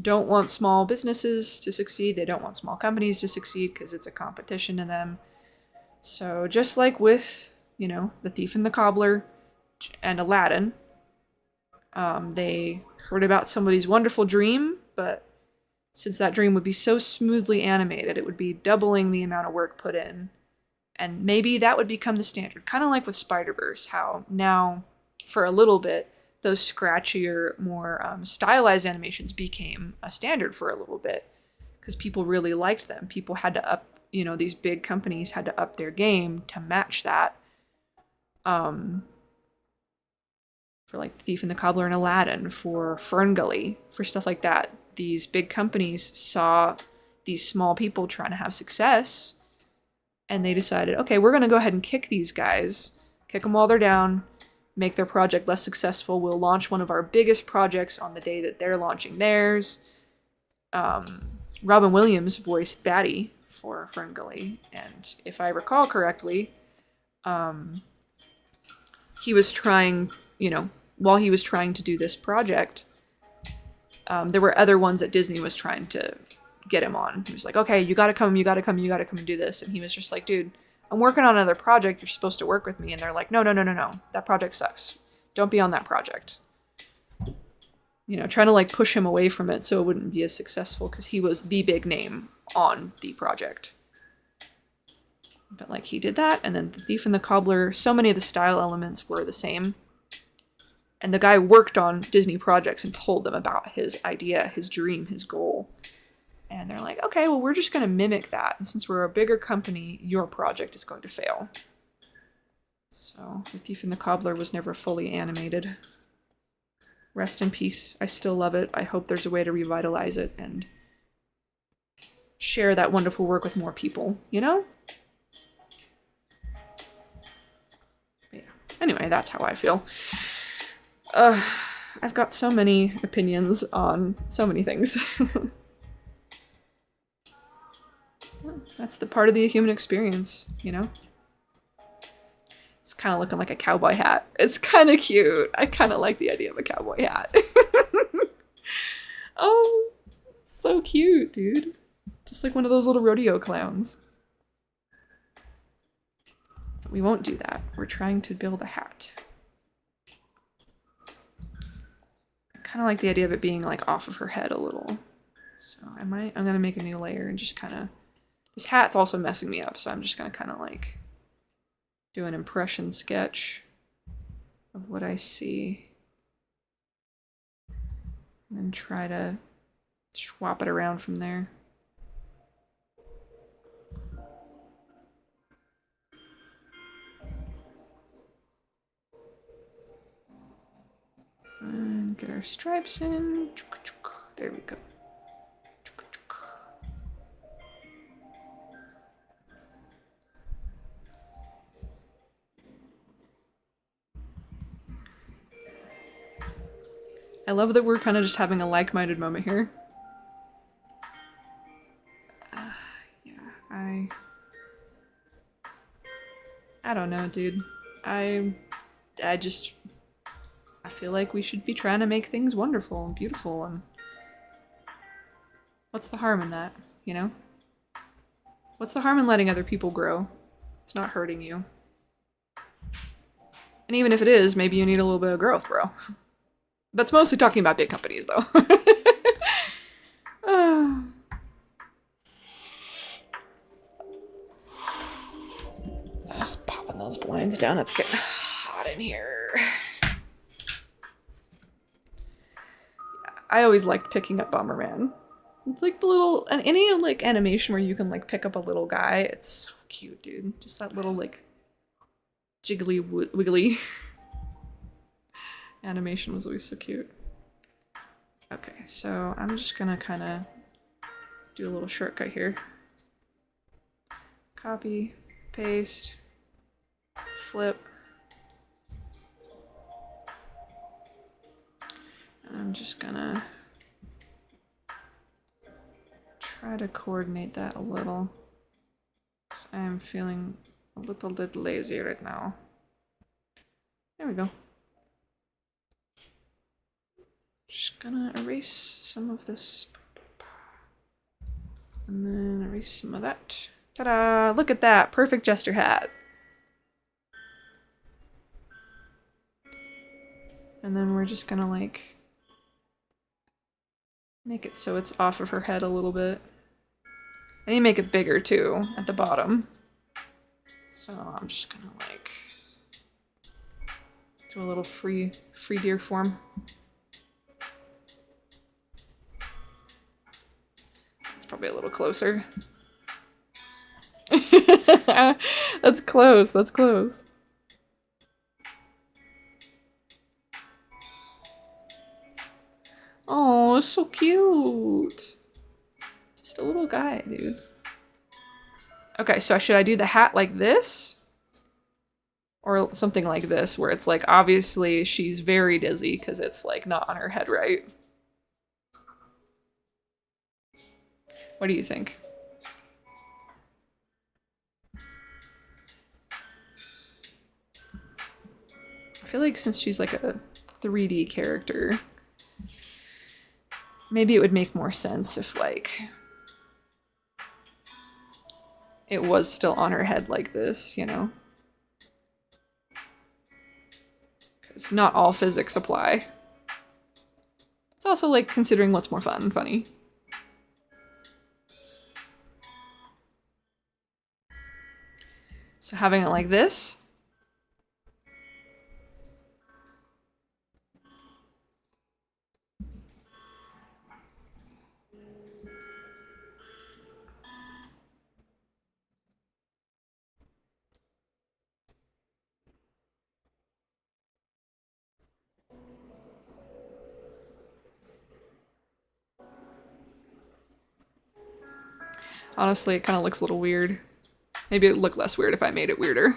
don't want small businesses to succeed. They don't want small companies to succeed because it's a competition to them. So just like with, you know, The Thief and the Cobbler and Aladdin, they heard about somebody's wonderful dream, but since that dream would be so smoothly animated, it would be doubling the amount of work put in. And maybe that would become the standard. Kind of like with Spider-Verse, how now, for a little bit, those scratchier, more stylized animations became a standard for a little bit. Because people really liked them. People had to up, you know, these big companies had to up their game to match that. For like Thief and the Cobbler and Aladdin, for Ferngully, for stuff like that. These big companies saw these small people trying to have success, and they decided, okay, we're going to go ahead and kick these guys, kick them while they're down, make their project less successful, we'll launch one of our biggest projects on the day that they're launching theirs. Robin Williams voiced Batty for Ferngully, and if I recall correctly, he was trying, while he was trying to do this project, there were other ones that Disney was trying to get him on. He was like, okay, you gotta come and do this. And he was just like, dude, I'm working on another project. You're supposed to work with me. And they're like, no. That project sucks. Don't be on that project. Trying to like push him away from it so it wouldn't be as successful because he was the big name on the project. But like he did that, and then The Thief and the Cobbler, so many of the style elements were the same. And the guy worked on Disney projects and told them about his idea, his dream, his goal. And they're like, okay, well, we're just going to mimic that. And since we're a bigger company, your project is going to fail. So The Thief and the Cobbler was never fully animated. Rest in peace. I still love it. I hope there's a way to revitalize it and share that wonderful work with more people, But yeah. Anyway, that's how I feel. I've got so many opinions on so many things. That's the part of the human experience, It's kind of looking like a cowboy hat. It's kind of cute. I kind of like the idea of a cowboy hat. Oh, so cute, dude. Just like one of those little rodeo clowns. But we won't do that. We're trying to build a hat. I kind of like the idea of it being like off of her head a little. So I'm gonna make a new layer and just kind of... This hat's also messing me up, so I'm just gonna kind of like do an impression sketch of what I see. And then try to swap it around from there. And get our stripes in. There we go. I love that we're kind of just having a like-minded moment here. Yeah, I don't know, dude. I feel like we should be trying to make things wonderful and beautiful, and what's the harm in that, What's the harm in letting other people grow? It's not hurting you. And even if it is, maybe you need a little bit of growth, bro. That's mostly talking about big companies, though. Just popping those blinds down. It's getting hot in here. I always liked picking up Bomberman. Like the little... Any, like, animation where you can, like, pick up a little guy. It's so cute, dude. Just that little, like, jiggly wiggly... animation was always so cute. Okay, so I'm just gonna kind of do a little shortcut here. Copy, paste, flip. And I'm just gonna try to coordinate that a little, because I am feeling a little bit lazy right now. There we go. Just gonna erase some of this. And then erase some of that. Ta-da! Look at that! Perfect jester hat! And then we're just gonna, like, make it so it's off of her head a little bit. I need to make it bigger, too, at the bottom. So I'm just gonna, like, do a little free deer form. Probably a little closer. That's close, that's close. Oh, so cute. Just a little guy, dude. Okay, so should I do the hat like this? Or something like this, where it's like, obviously she's very dizzy because it's like not on her head right. What do you think? I feel like since she's like a 3D character, maybe it would make more sense if like it was still on her head like this, you know? Because not all physics apply. It's also like considering what's more fun and funny. So having it like this. Honestly, it kind of looks a little weird. Maybe it would look less weird if I made it weirder.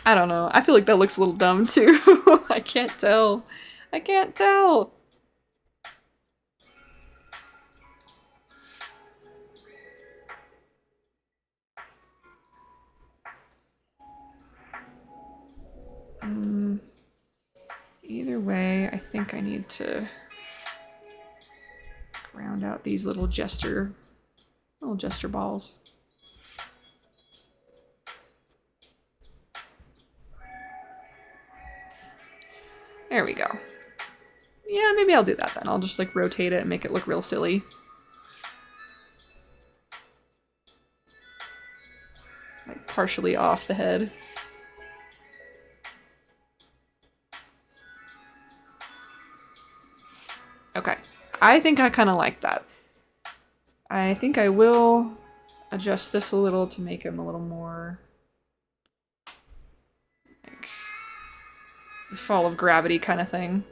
I don't know. I feel like that looks a little dumb too. I can't tell. I can't tell. Either way, I think I need to round out these little jester balls. There we go. Yeah, maybe I'll do that then. I'll just like rotate it and make it look real silly. Like partially off the head. Okay. I think I kind of like that. I think I will adjust this a little to make him a little more like the fall of gravity kind of thing.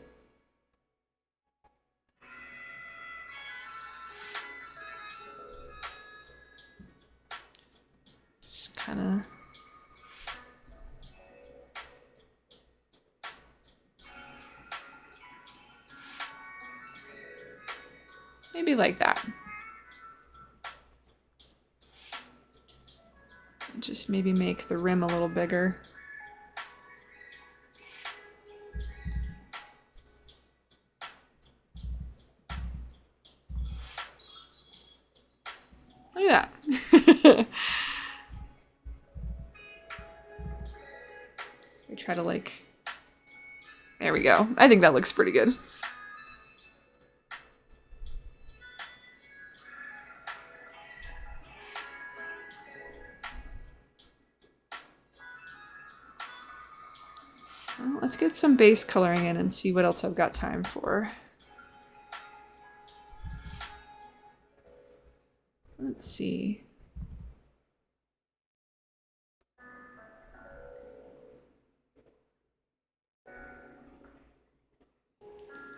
Just kind of maybe like that. Just maybe make the rim a little bigger. Look at that. We try to like... There we go. I think that looks pretty good. Well, let's get some base coloring in and see what else I've got time for. Let's see.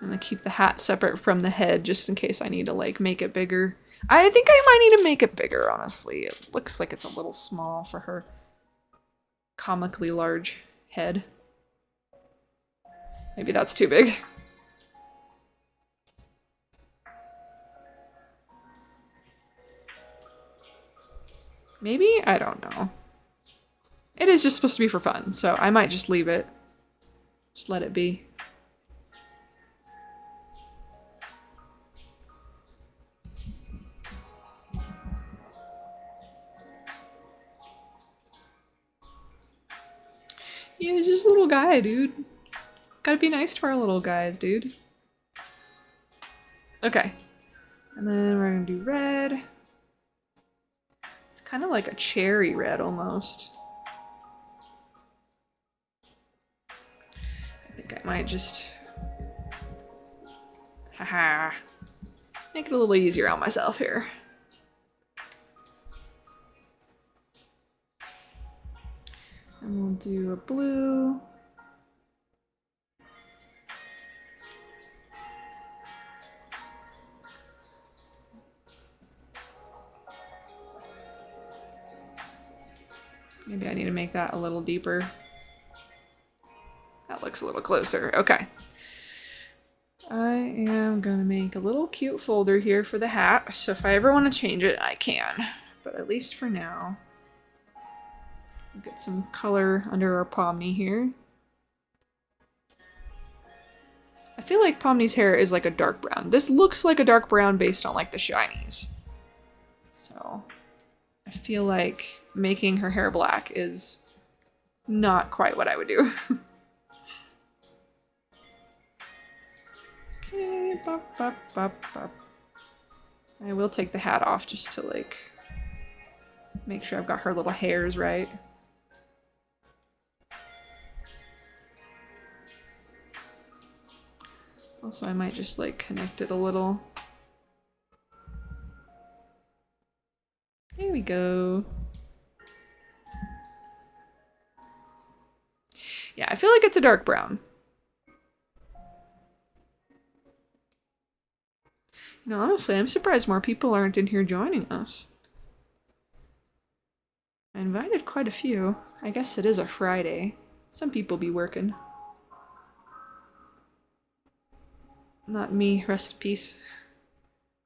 I'm gonna keep the hat separate from the head just in case I need to like make it bigger. I think I might need to make it bigger, honestly. It looks like it's a little small for her comically large head. Maybe that's too big. Maybe? I don't know. It is just supposed to be for fun, so I might just leave it. Just let it be. Yeah, he's just a little guy, dude. Gotta be nice to our little guys, dude. Okay. And then we're gonna do red. It's kind of like a cherry red almost. I think I might just... Haha. Make it a little easier on myself here. And we'll do a blue. need to make that a little deeper. That looks a little closer. Okay. I am gonna make a little cute folder here for the hat, so if I ever want to change it, I can. But at least for now, get some color under our Pomni here. I feel like Pomni's hair is like a dark brown. This looks like a dark brown based on like the shinies. So I feel like making her hair black is not quite what I would do. Okay, bop, bop, bop, bop. I will take the hat off just to like make sure I've got her little hairs right. Also, I might just like connect it a little. There we go. Yeah, I feel like it's a dark brown. You know, honestly, I'm surprised more people aren't in here joining us. I invited quite a few. I guess it is a Friday. Some people be working. Not me, rest in peace.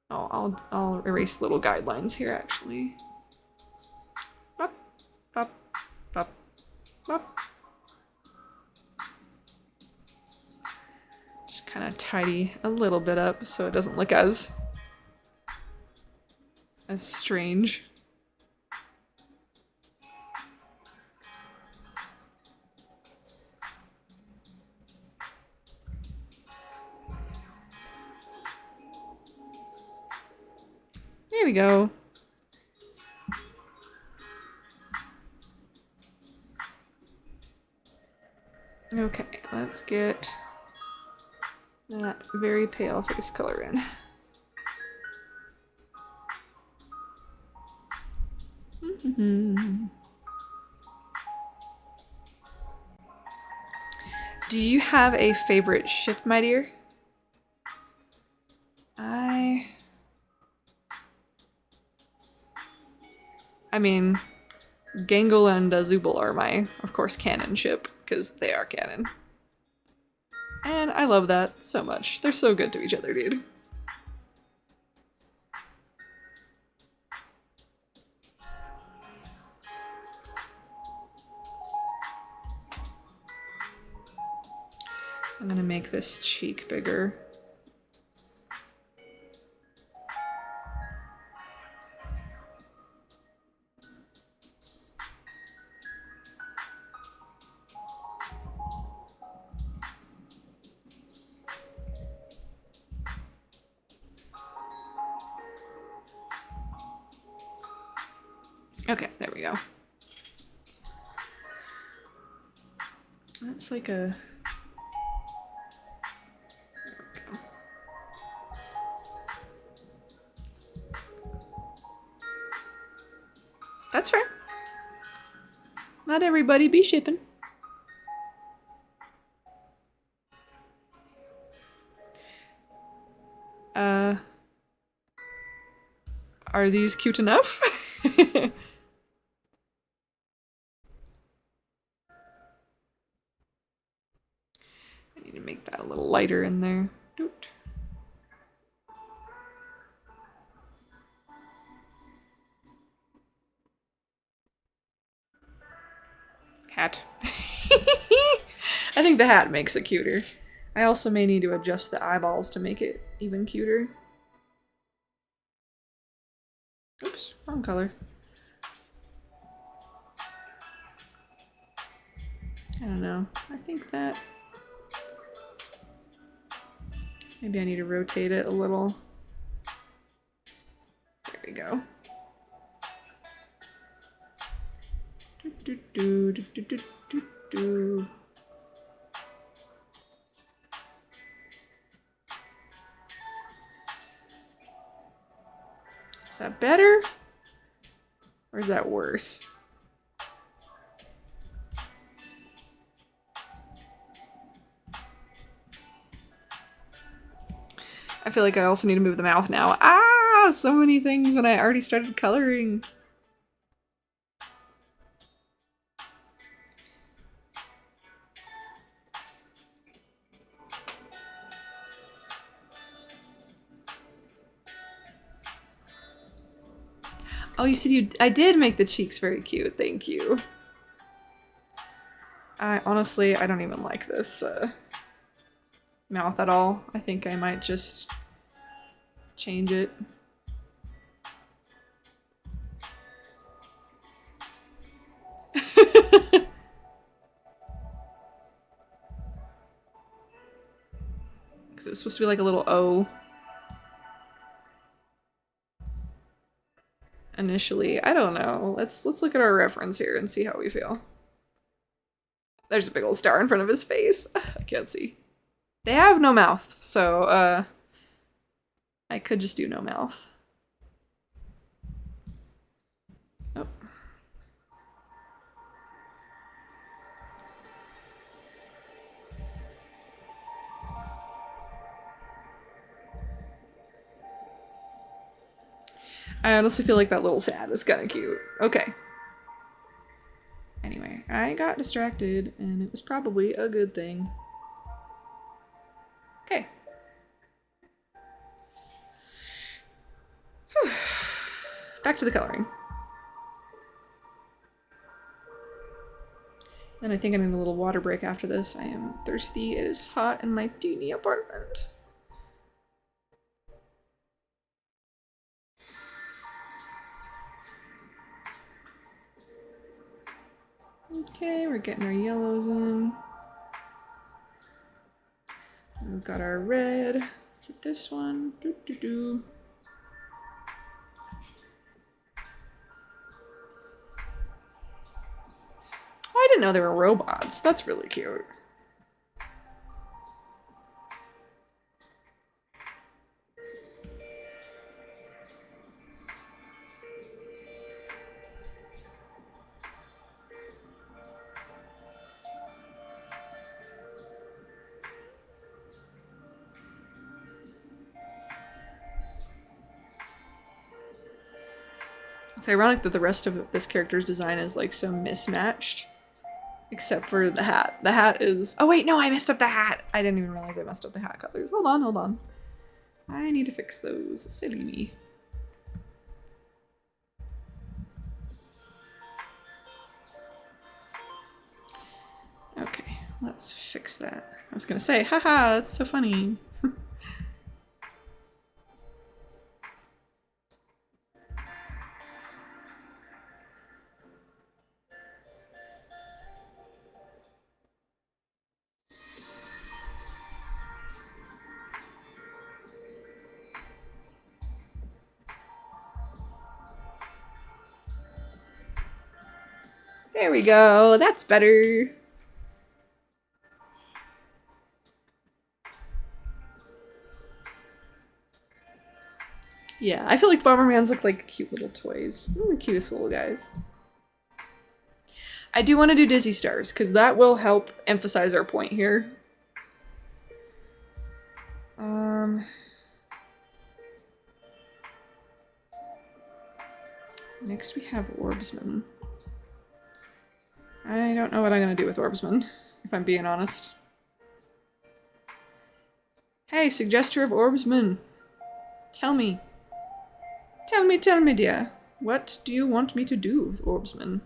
Oh, I'll erase little guidelines here, actually. Bop, bop, bop, bop. Just kind of tidy a little bit up so it doesn't look as strange. There we go. Okay, let's get that very pale face color in. Do you have a favorite ship, my dear? I mean, Gangle and Doodle are my, of course, canon ship, because they are canon. And I love that so much. They're so good to each other, dude. I'm gonna make this cheek bigger. Okay, there we go. That's like a... There we go. That's fair. Not everybody be shipping. Are these cute enough? I need to make that a little lighter in there. Doot. Hat. I think the hat makes it cuter. I also may need to adjust the eyeballs to make it even cuter. Oops, wrong color. I don't know. I think that... Maybe I need to rotate it a little. There we go. Do, do, do, do, do, do, do. Is that better? Or is that worse? I feel like I also need to move the mouth now. Ah, so many things when I already started coloring. Oh, you said I did make the cheeks very cute. Thank you. Honestly, I don't even like this mouth at all. I think I might just change it. Because it's supposed to be like a little O. Initially, I don't know. Let's look at our reference here and see how we feel. There's a big old star in front of his face. I can't see. They have no mouth, so I could just do no mouth. Oh. I honestly feel like that little sad is kind of cute. Okay. Anyway, I got distracted, and it was probably a good thing. Okay. Back to the coloring. Then I think I need a little water break after this. I am thirsty. It is hot in my teeny apartment. Okay, we're getting our yellows in. And we've got our red for this one. Doo-doo-doo. Oh, I didn't know they were robots. That's really cute. It's ironic that the rest of this character's design is like so mismatched. Except for the hat. The hat is... Oh wait, no, I messed up the hat! I didn't even realize I messed up the hat colors. Hold on, hold on. I need to fix those. Silly me. Okay, let's fix that. I was gonna say, haha, that's so funny. There we go, that's better. Yeah, I feel like Bombermans look like cute little toys. They're the cutest little guys. I do want to do Dizzy Stars, because that will help emphasize our point here. Next we have Orbsman. I don't know what I'm going to do with Orbsman, if I'm being honest. Hey, suggester of Orbsman. Tell me. Tell me, dear. What do you want me to do with Orbsman?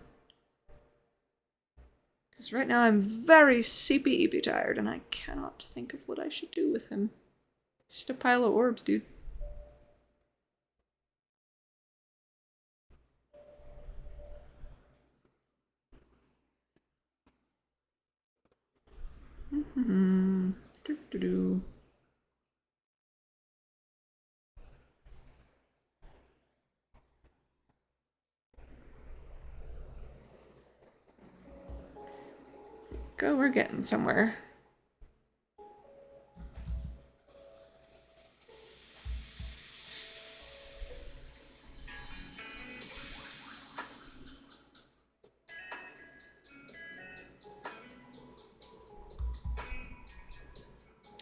Because right now I'm very sleepy tired and I cannot think of what I should do with him. Just a pile of orbs, dude. Doo-doo-doo. Go, we're getting somewhere.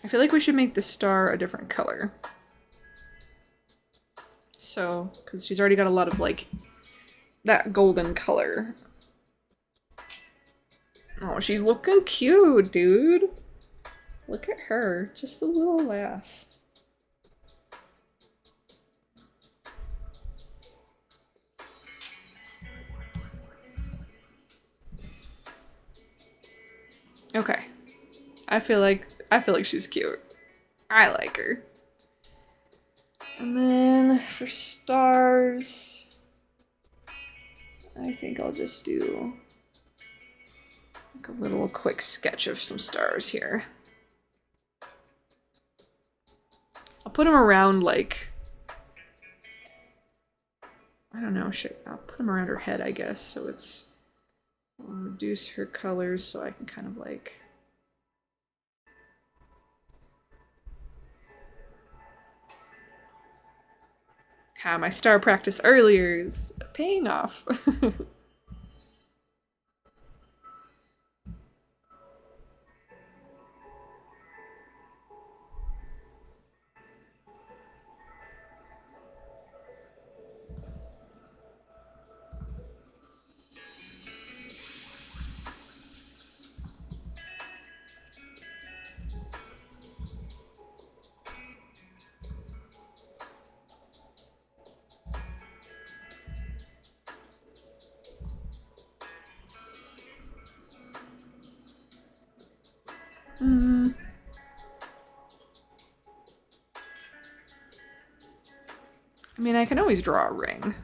I feel like we should make the star a different color. So, because she's already got a lot of, like, that golden color. Oh, she's looking cute, dude. Look at her. Just a little lass. Okay. I feel like she's cute. I like her. And then for stars, I think I'll just do like a little quick sketch of some stars here. I'll put them around like, I don't know, I'll put them around her head, I guess, so it's, I'll reduce her colors so I can kind of like, my star practice earlier is paying off. I mean, I can always draw a ring.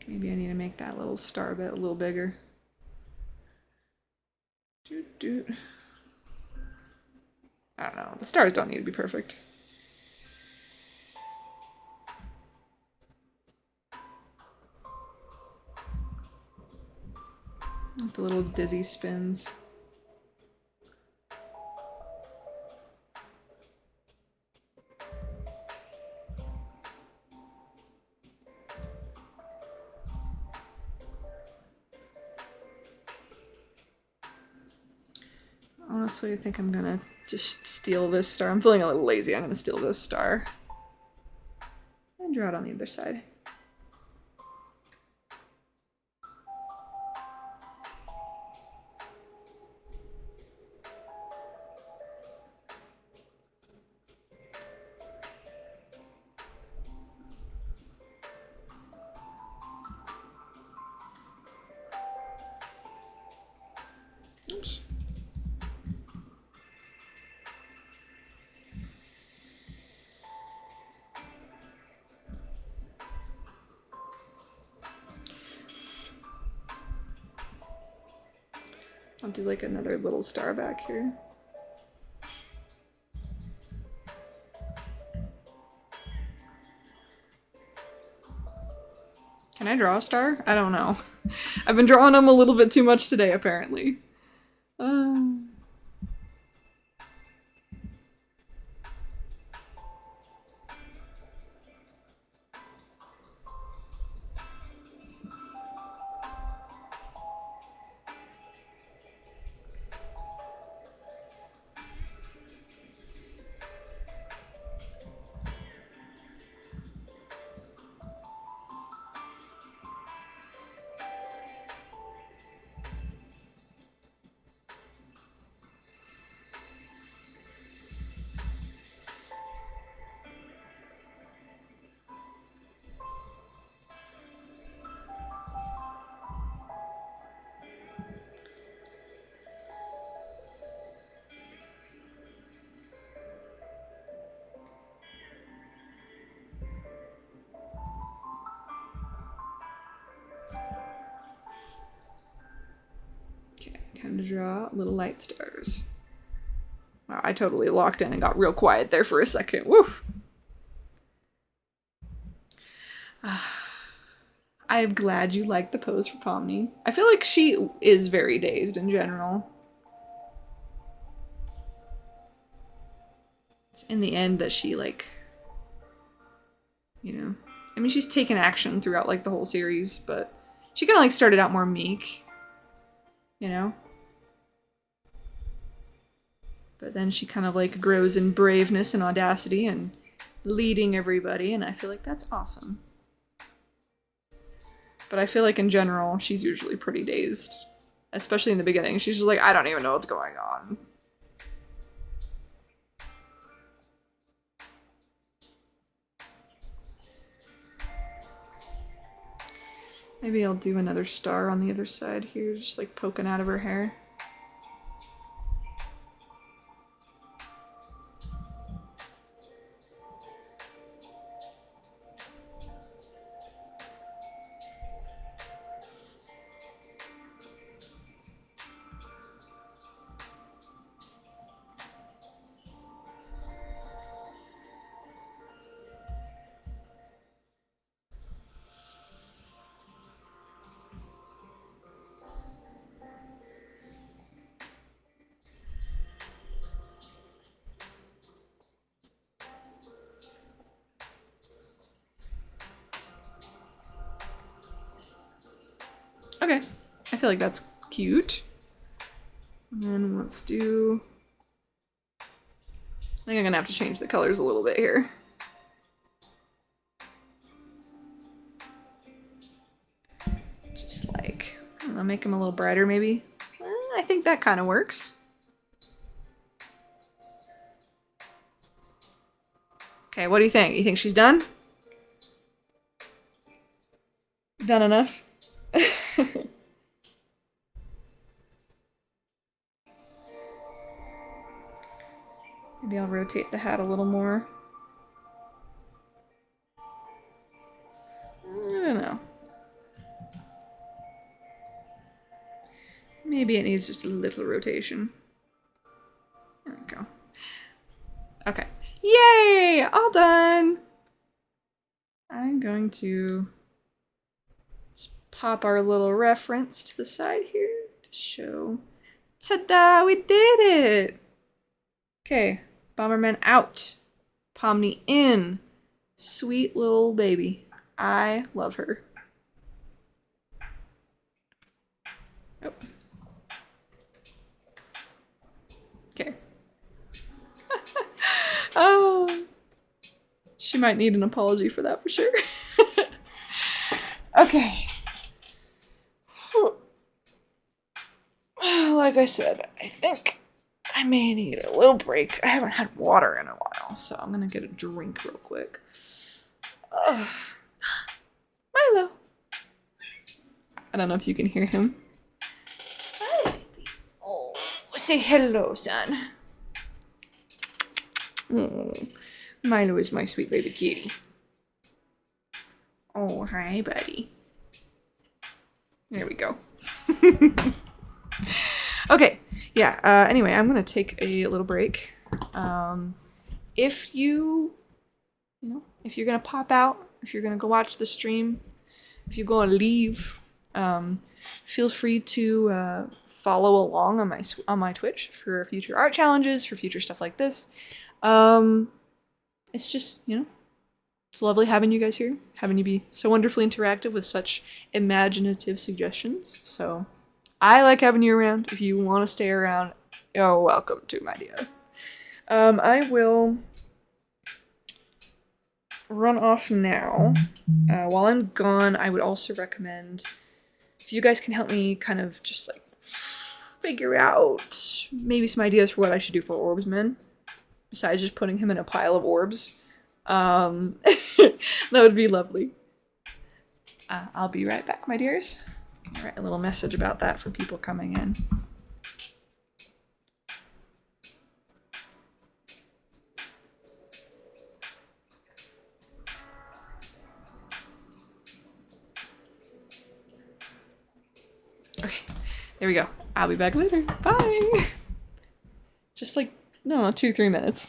Maybe I need to make that little star bit a little bigger. Doot doot. I don't know. The stars don't need to be perfect. The little dizzy spins. Honestly, I think I'm gonna just steal this star. I'm feeling a little lazy. I'm gonna steal this star. And draw it on the other side. Oops. I'll do like another little star back here. Can I draw a star? I don't know. I've been drawing them a little bit too much today, apparently. Time to draw little light stars. Wow, I totally locked in and got real quiet there for a second. Woo! I'm glad you liked the pose for Pomni. I feel like she is very dazed in general. It's in the end that she, like, you know, I mean, she's taken action throughout, like, the whole series, but she kind of, like, started out more meek, you know? But then she kind of like grows in braveness and audacity and leading everybody, and I feel like that's awesome. But I feel like in general, she's usually pretty dazed. Especially in the beginning. She's just like, I don't even know what's going on. Maybe I'll do another star on the other side here, just like poking out of her hair. Okay, I feel like that's cute. And then let's do... I think I'm gonna have to change the colors a little bit here. Just like, I don't know, make them a little brighter maybe. I think that kind of works. Okay, what do you think? You think she's done? Done enough? Maybe I'll rotate the hat a little more. I don't know. Maybe it needs just a little rotation. There we go. Okay. Yay! All done! I'm going to just pop our little reference to the side here to show. Ta-da! We did it! Okay. Bomberman out. Pomni in. Sweet little baby. I love her. Oh. Okay. Oh. She might need an apology for that for sure. Okay. Like I said, I think I may need a little break. I haven't had water in a while, so I'm gonna get a drink real quick. Milo! I don't know if you can hear him. Hi, baby. Oh, say hello, son. Oh, Milo is my sweet baby kitty. Oh, hi, buddy. There we go. Okay, yeah, anyway, I'm gonna take a little break. If you're gonna pop out, if you're gonna go watch the stream, if you're gonna leave, feel free to follow along on my Twitch for future art challenges, for future stuff like this. It's just, it's lovely having you guys here, having you be so wonderfully interactive with such imaginative suggestions. So I like having you around. If you want to stay around, you're welcome to, my dear. I will run off now. While I'm gone, I would also recommend if you guys can help me kind of just like figure out maybe some ideas for what I should do for Orbsman, besides just putting him in a pile of orbs. That would be lovely. I'll be right back, my dears. I'll write a little message about that for people coming in. Okay, there we go. I'll be back later. Bye! Just like, no, 2-3 minutes.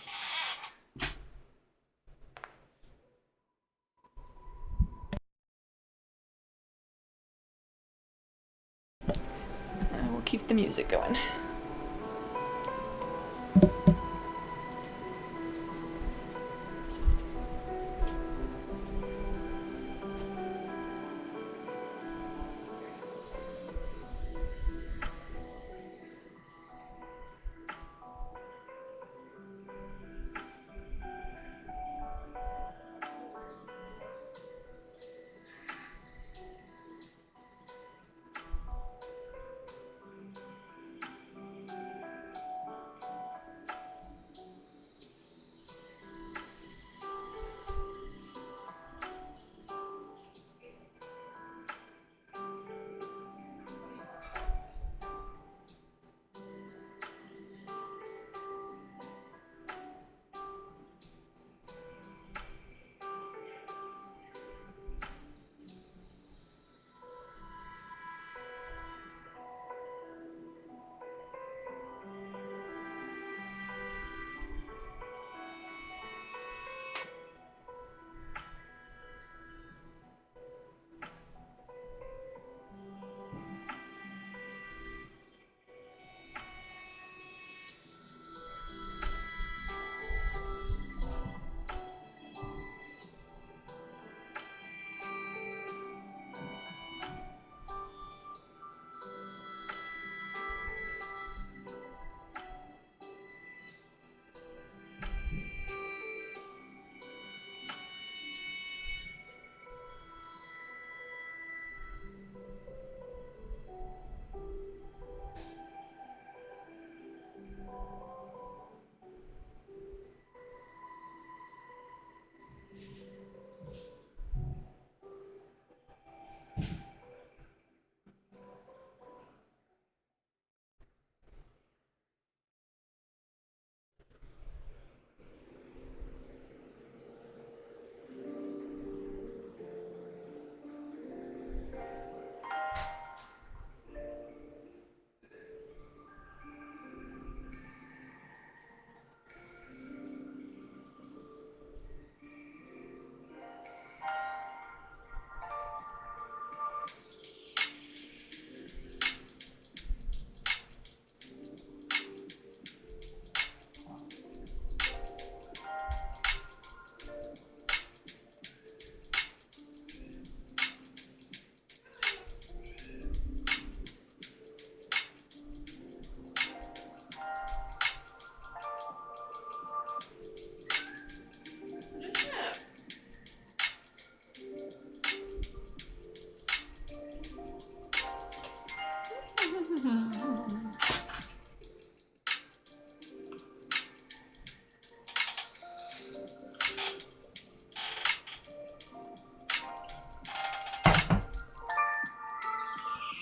We'll keep the music going.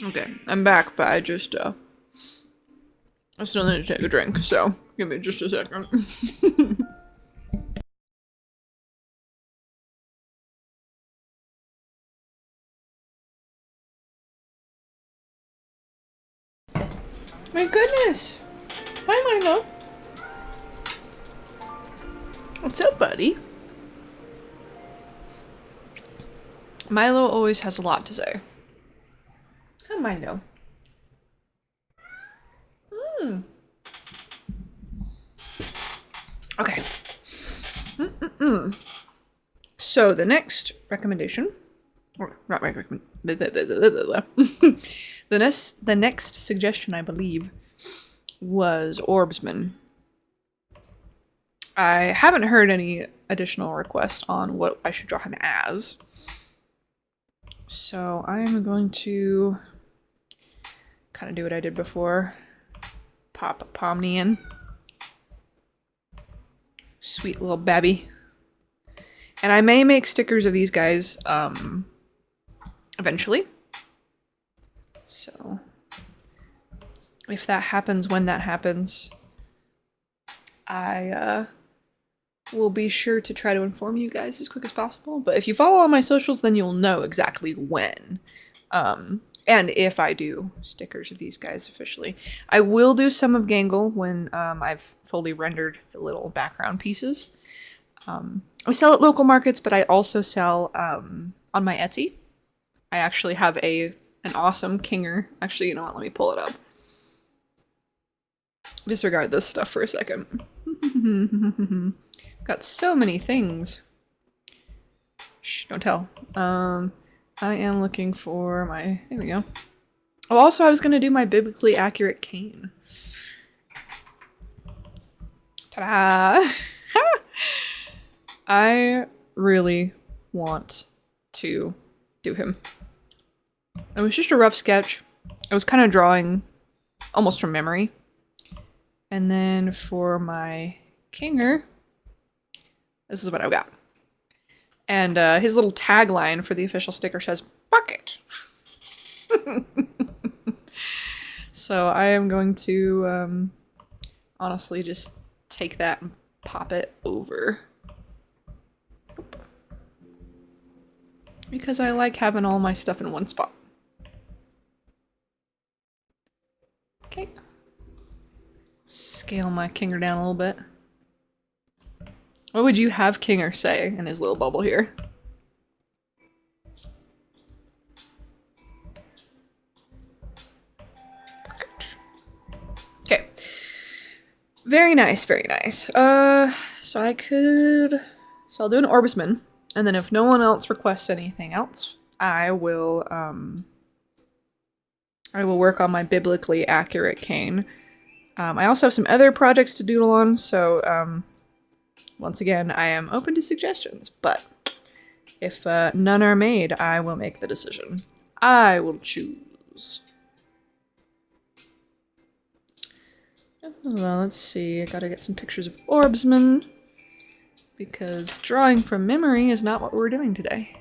Okay, I'm back, but I still need to take a drink, so give me just a second. My goodness! Hi, Milo! What's up, buddy? Milo always has a lot to say. Hi, Milo. Okay. So the next recommendation, or not recommend, the next suggestion, I believe, was Orbsman. I haven't heard any additional requests on what I should draw him as. So I'm going to kind of do what I did before. Pop Pomni in. Sweet little babby. And I may make stickers of these guys eventually. So if that happens, when that happens, I will be sure to try to inform you guys as quick as possible. But if you follow all my socials, then you'll know exactly when. And if I do stickers of these guys officially. I will do some of Gangle when I've fully rendered the little background pieces. I sell at local markets, but I also sell on my Etsy. I actually have an awesome Kinger. Actually, you know what? Let me pull it up. Disregard this stuff for a second. Got so many things. Shh, don't tell. I am looking for my... There we go. Oh, also, I was going to do my biblically accurate cane. Ta-da! I really want to do him. It was just a rough sketch. I was kind of drawing almost from memory. And then for my Kinger, this is what I got. And his little tagline for the official sticker says, "Bucket." So I am going to honestly just take that and pop it over. Because I like having all my stuff in one spot. Okay. Scale my Kinger down a little bit. What would you have Kinger say in his little bubble here? Okay. Very nice, very nice. So I'll do an Orbsman, and then if no one else requests anything else, I will work on my biblically accurate cane. I also have some other projects to doodle on, so once again, I am open to suggestions, but if none are made, I will make the decision. I will choose. Well, let's see. I gotta get some pictures of Orbsman, because drawing from memory is not what we're doing today.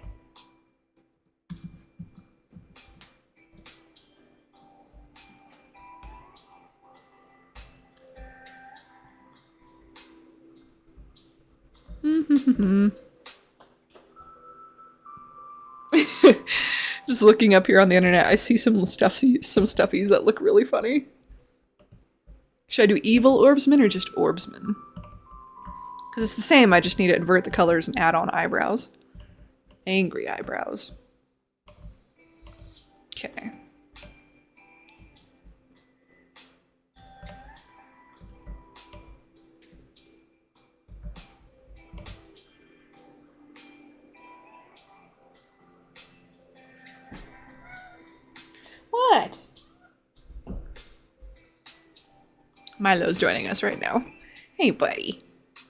Just looking up here on the internet, I see some stuffies that look really funny. Should I do evil Orbsman or just Orbsman? Because it's the same, I just need to invert the colors and add on eyebrows. Angry eyebrows. Okay. What? Milo's joining us right now. Hey, buddy.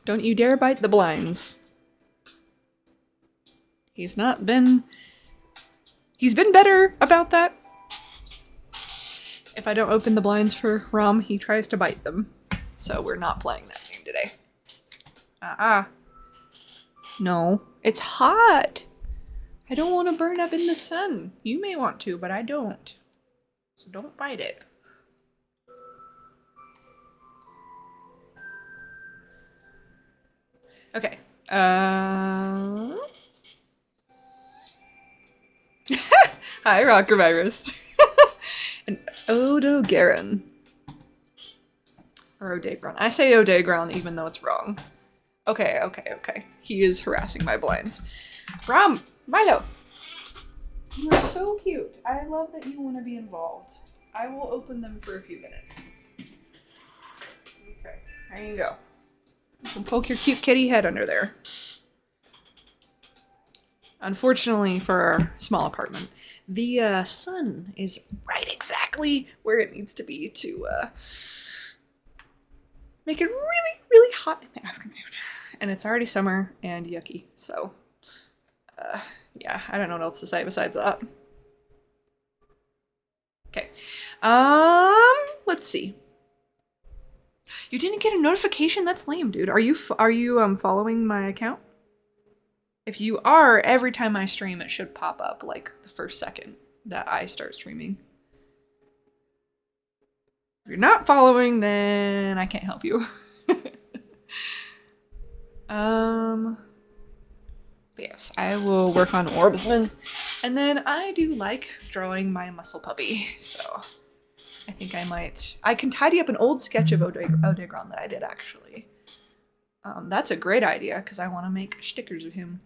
Don't you dare bite the blinds. He's been better about that. If I don't open the blinds for Rom, he tries to bite them. So we're not playing that game today. No, it's hot. I don't want to burn up in the sun. You may want to, but I don't. So don't bite it. Okay. Hi, Rocker Virus. An Odogaron. Or Odagron. I say Odagron even though it's wrong. Okay. He is harassing my blinds. Rom! Milo! You are so cute. I love that you want to be involved. I will open them for a few minutes. Okay, there you go. You can poke your cute kitty head under there. Unfortunately for our small apartment, the sun is right exactly where it needs to be to make it really, really hot in the afternoon. And it's already summer and yucky, so yeah, I don't know what else to say besides that. Okay, let's see. You didn't get a notification? That's lame, dude. Are you following my account? If you are, every time I stream, it should pop up like the first second that I start streaming. If you're not following, then I can't help you. But yes, I will work on Orbsman. And then I do like drawing my muscle puppy, so I think I can tidy up an old sketch of Odagron that I did, actually. That's a great idea, because I want to make stickers of him.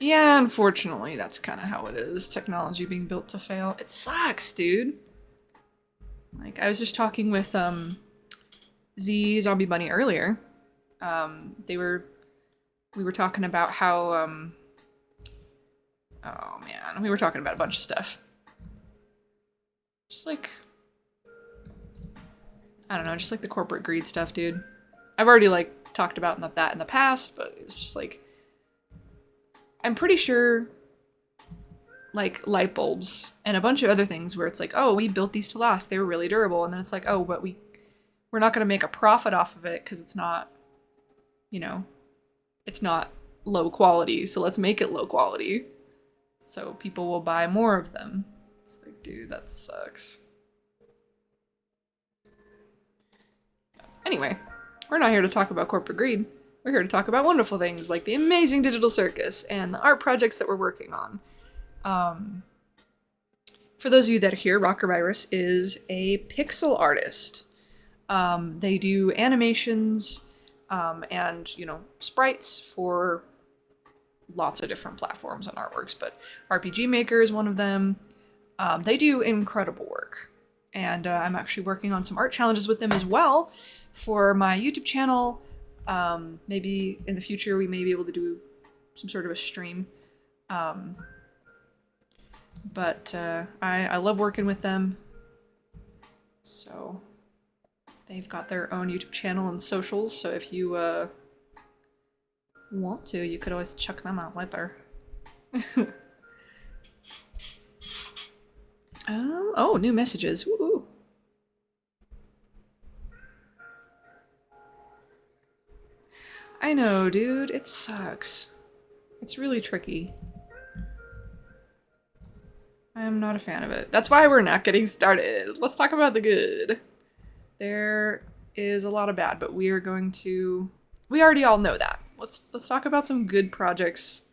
Yeah, unfortunately, that's kind of how it is. Technology being built to fail. It sucks, dude. Like, I was just talking with, Z Zombie Bunny earlier. We were talking about how, oh man, we were talking about a bunch of stuff. Just like, I don't know, just like the corporate greed stuff, dude. I've already like talked about that in the past, but it was just like, I'm pretty sure like light bulbs and a bunch of other things where it's like, oh, we built these to last, they were really durable, and then it's like, oh, but we're not going to make a profit off of it because it's not, you know, it's not low quality, so let's make it low quality so people will buy more of them. It's like, dude, that sucks. Anyway, we're not here to talk about corporate greed. We're here to talk about wonderful things like the Amazing Digital Circus and the art projects that we're working on. For those of you that are here, Rocker Virus is a pixel artist. They do animations and, you know, sprites for lots of different platforms and artworks, but RPG Maker is one of them. They do incredible work. And I'm actually working on some art challenges with them as well for my YouTube channel. Maybe in the future we may be able to do some sort of a stream. But I love working with them. So they've got their own YouTube channel and socials, so if you want to, you could always check them out later. Oh, new messages. Woo! I know, dude. It sucks. It's really tricky. I'm not a fan of it. That's why we're not getting started. Let's talk about the good. There is a lot of bad, but we are going to... We already all know that. Let's talk about some good projects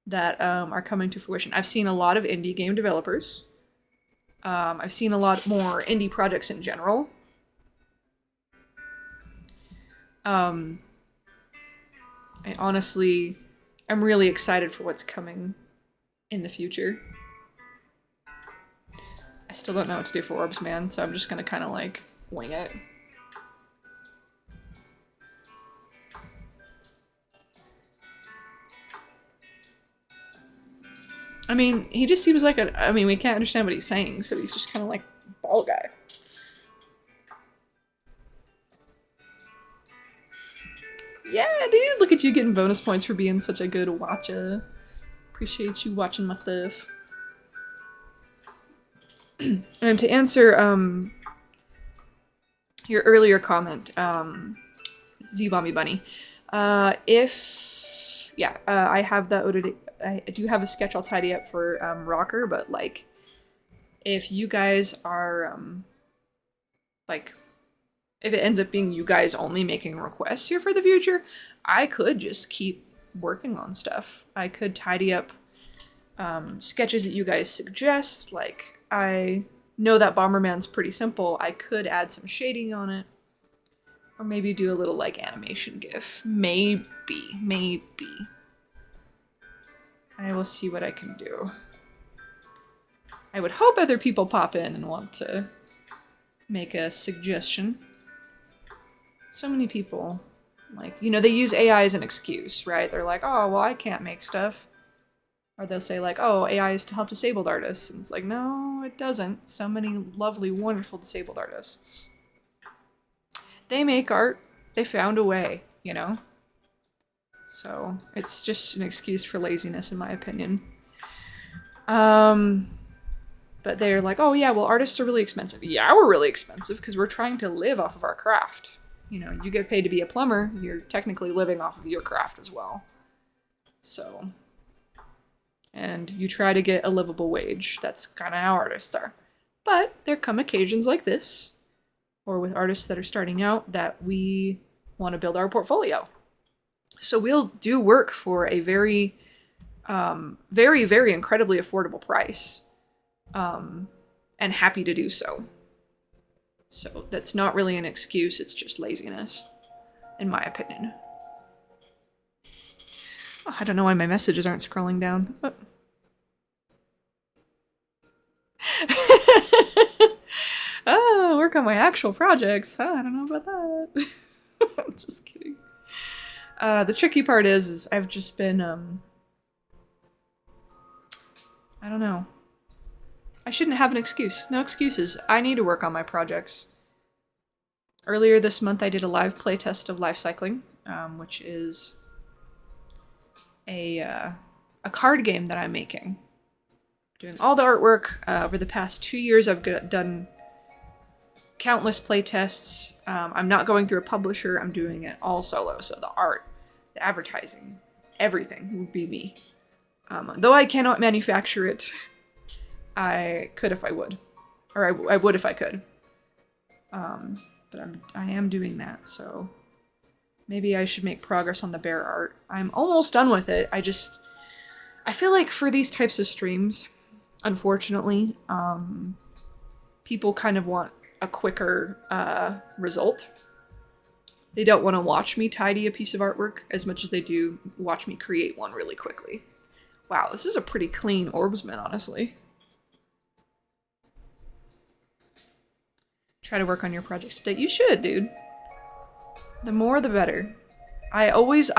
that are coming to fruition. I've seen a lot of indie game developers. I've seen a lot more indie projects in general. I honestly am really excited for what's coming in the future. I still don't know what to do for Orbsman, so I'm just gonna kind of like wing it. I mean, he just seems like I mean, we can't understand what he's saying, so he's just kind of like ball guy. Yeah, dude, look at you getting bonus points for being such a good watcher. Appreciate you watching my stuff. And to answer your earlier comment, Z-Bomby Bunny, I have the I do have a sketch I'll tidy up for Rocker, but like, if you guys are like, if it ends up being you guys only making requests here for the future, I could just keep working on stuff. I could tidy up sketches that you guys suggest. Like, I know that Bomberman's pretty simple. I could add some shading on it. Or maybe do a little, like, animation gif. Maybe. I will see what I can do. I would hope other people pop in and want to make a suggestion. So many people, like, you know, they use AI as an excuse, right? They're like, oh, well, I can't make stuff. Or they'll say, like, oh, AI is to help disabled artists. And it's like, no, it doesn't. So many lovely, wonderful disabled artists. They make art. They found a way, you know? So it's just an excuse for laziness, in my opinion. But they're like, oh yeah, well, artists are really expensive. Yeah, we're really expensive because we're trying to live off of our craft. You know, you get paid to be a plumber, you're technically living off of your craft as well. So, and you try to get a livable wage. That's kind of how artists are. But there come occasions like this, or with artists that are starting out, that we want to build our portfolio. So we'll do work for a very, very, very incredibly affordable price. And happy to do so. So that's not really an excuse, it's just laziness, in my opinion. Oh, I don't know why my messages aren't scrolling down. Oh, work on my actual projects. Oh, I don't know about that. I'm just kidding. The tricky part is I've just been, I don't know. I shouldn't have an excuse. No excuses. I need to work on my projects. Earlier this month, I did a live playtest of Life Cycling, which is a card game that I'm making. Doing all the artwork. Over the past 2 years, I've done countless playtests. I'm not going through a publisher. I'm doing it all solo. So the art, the advertising, everything would be me. Though I cannot manufacture it, I could if I would. Or I would if I could. But I am doing that, so maybe I should make progress on the bear art. I'm almost done with it. I feel like for these types of streams, unfortunately, people kind of want a quicker result. They don't want to watch me tidy a piece of artwork as much as they do watch me create one really quickly. Wow, this is a pretty clean Orbsman, honestly. Try to work on your projects today. You should, dude. The more, the better. I always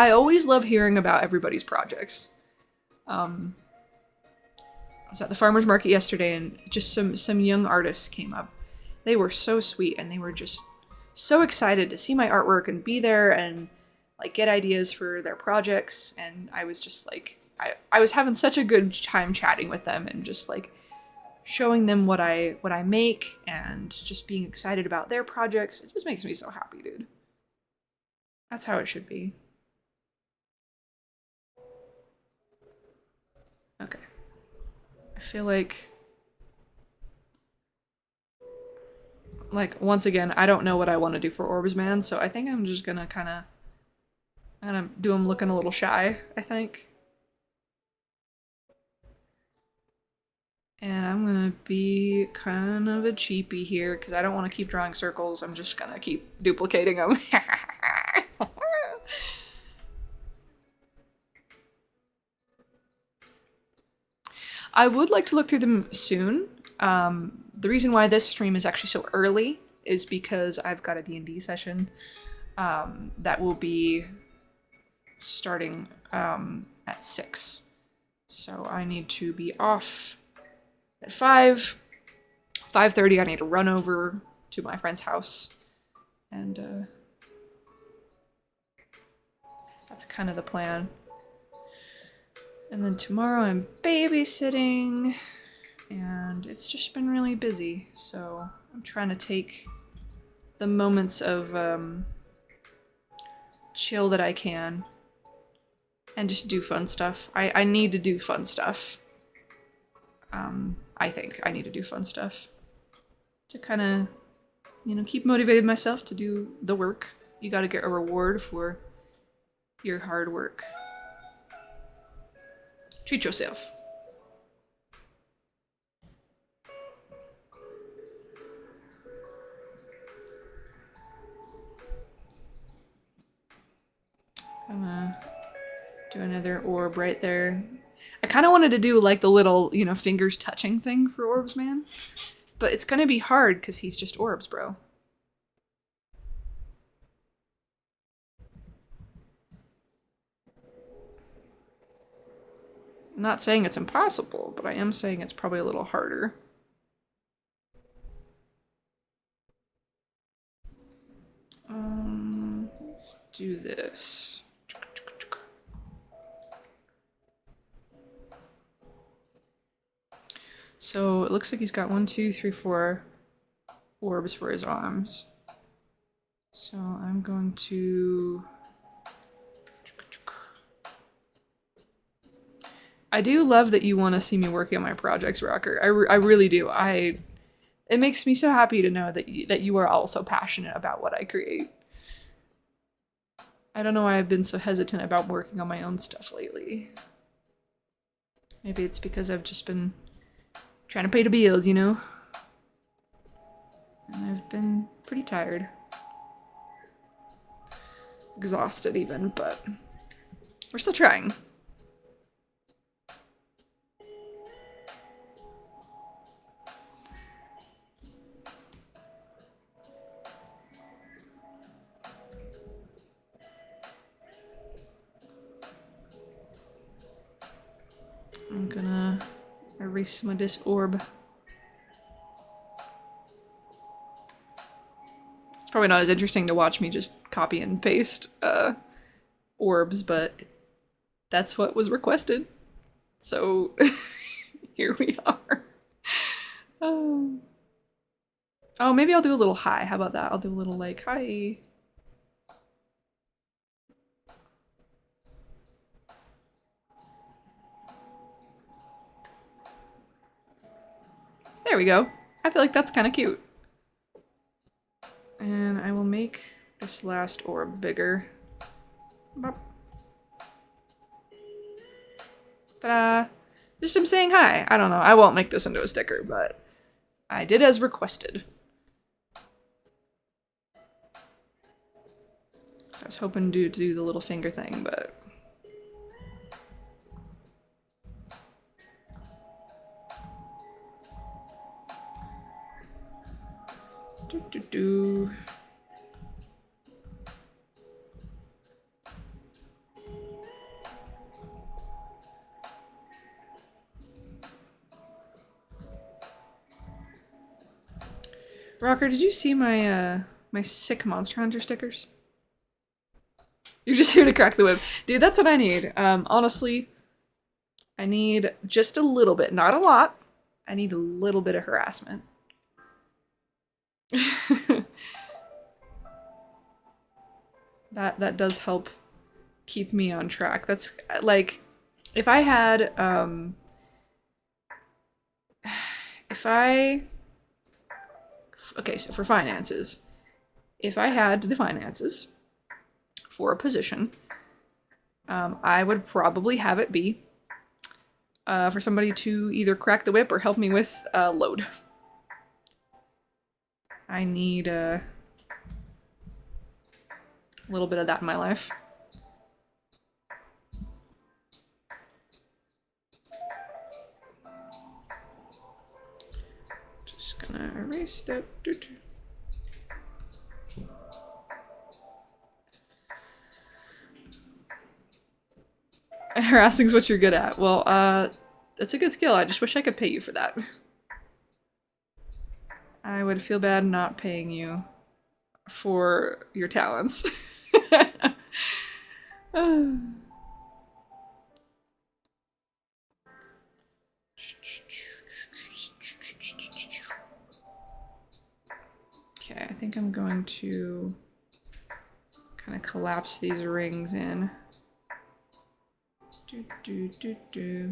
love hearing about everybody's projects. I was at the farmer's market yesterday, and just some young artists came up. They were so sweet, and they were just so excited to see my artwork and be there and like get ideas for their projects. And I was just like, I was having such a good time chatting with them and just like showing them what I make and just being excited about their projects. It just makes me so happy, dude. That's how it should be. Okay. I feel like once again, I don't know what I want to do for Orbsman, so I think I'm just gonna I'm gonna do him looking a little shy, I think. And I'm gonna be kind of a cheapie here because I don't want to keep drawing circles. I'm just gonna keep duplicating them. I would like to look through them soon. The reason why this stream is actually so early is because I've got a D&D session that will be starting at 6. So I need to be off at 5:30, I need to run over to my friend's house, and that's kind of the plan. And then tomorrow I'm babysitting, and it's just been really busy, so I'm trying to take the moments of chill that I can. And just do fun stuff. I need to do fun stuff. I think I need to do fun stuff. To kind of, you know, keep motivated myself to do the work. You gotta get a reward for your hard work. Treat yourself. I'm gonna do another orb right there. I kind of wanted to do like the little, you know, fingers touching thing for Orbsman. But it's gonna be hard because he's just orbs, bro. I'm not saying it's impossible, but I am saying it's probably a little harder. Let's do this. So it looks like he's got 1, 2, 3, 4 orbs for his arms. So I'm going to... I do love that you want to see me working on my projects, Rocker. I really do. It makes me so happy to know that you are also passionate about what I create. I don't know why I've been so hesitant about working on my own stuff lately. Maybe it's because I've just been trying to pay the bills, you know? And I've been pretty tired. Exhausted even, but we're still trying. I'm gonna erase some of this orb. It's probably not as interesting to watch me just copy and paste orbs, but that's what was requested. So here we are. Oh, maybe I'll do a little hi. How about that? I'll do a little like hi. There we go. I feel like that's kind of cute. And I will make this last orb bigger. Ta-da! Just him saying hi. I don't know. I won't make this into a sticker, but I did as requested. So I was hoping to do the little finger thing, but... Do. Rocker, did you see my my sick Monster Hunter stickers? You're just here to crack the whip. Dude, that's what I need. Honestly, I need just a little bit, not a lot. I need a little bit of harassment. That does help keep me on track. That's like, if I had okay, so for finances, if I had the finances for a position, I would probably have it be for somebody to either crack the whip or help me with load. I need a little bit of that in my life. Just gonna erase that. Harassing's what you're good at. Well, that's a good skill. I just wish I could pay you for that. I would feel bad not paying you for your talents. Okay, I think I'm going to kind of collapse these rings in. Do, do, do, do.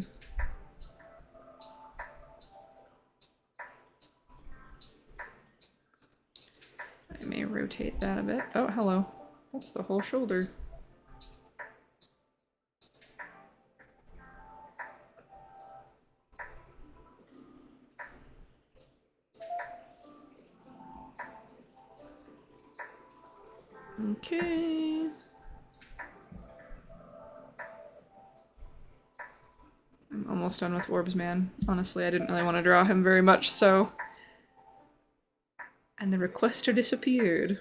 I may rotate that a bit. Oh, hello. That's the whole shoulder. Okay. I'm almost done with Orbsman. Honestly, I didn't really want to draw him very much, so... And the requester disappeared.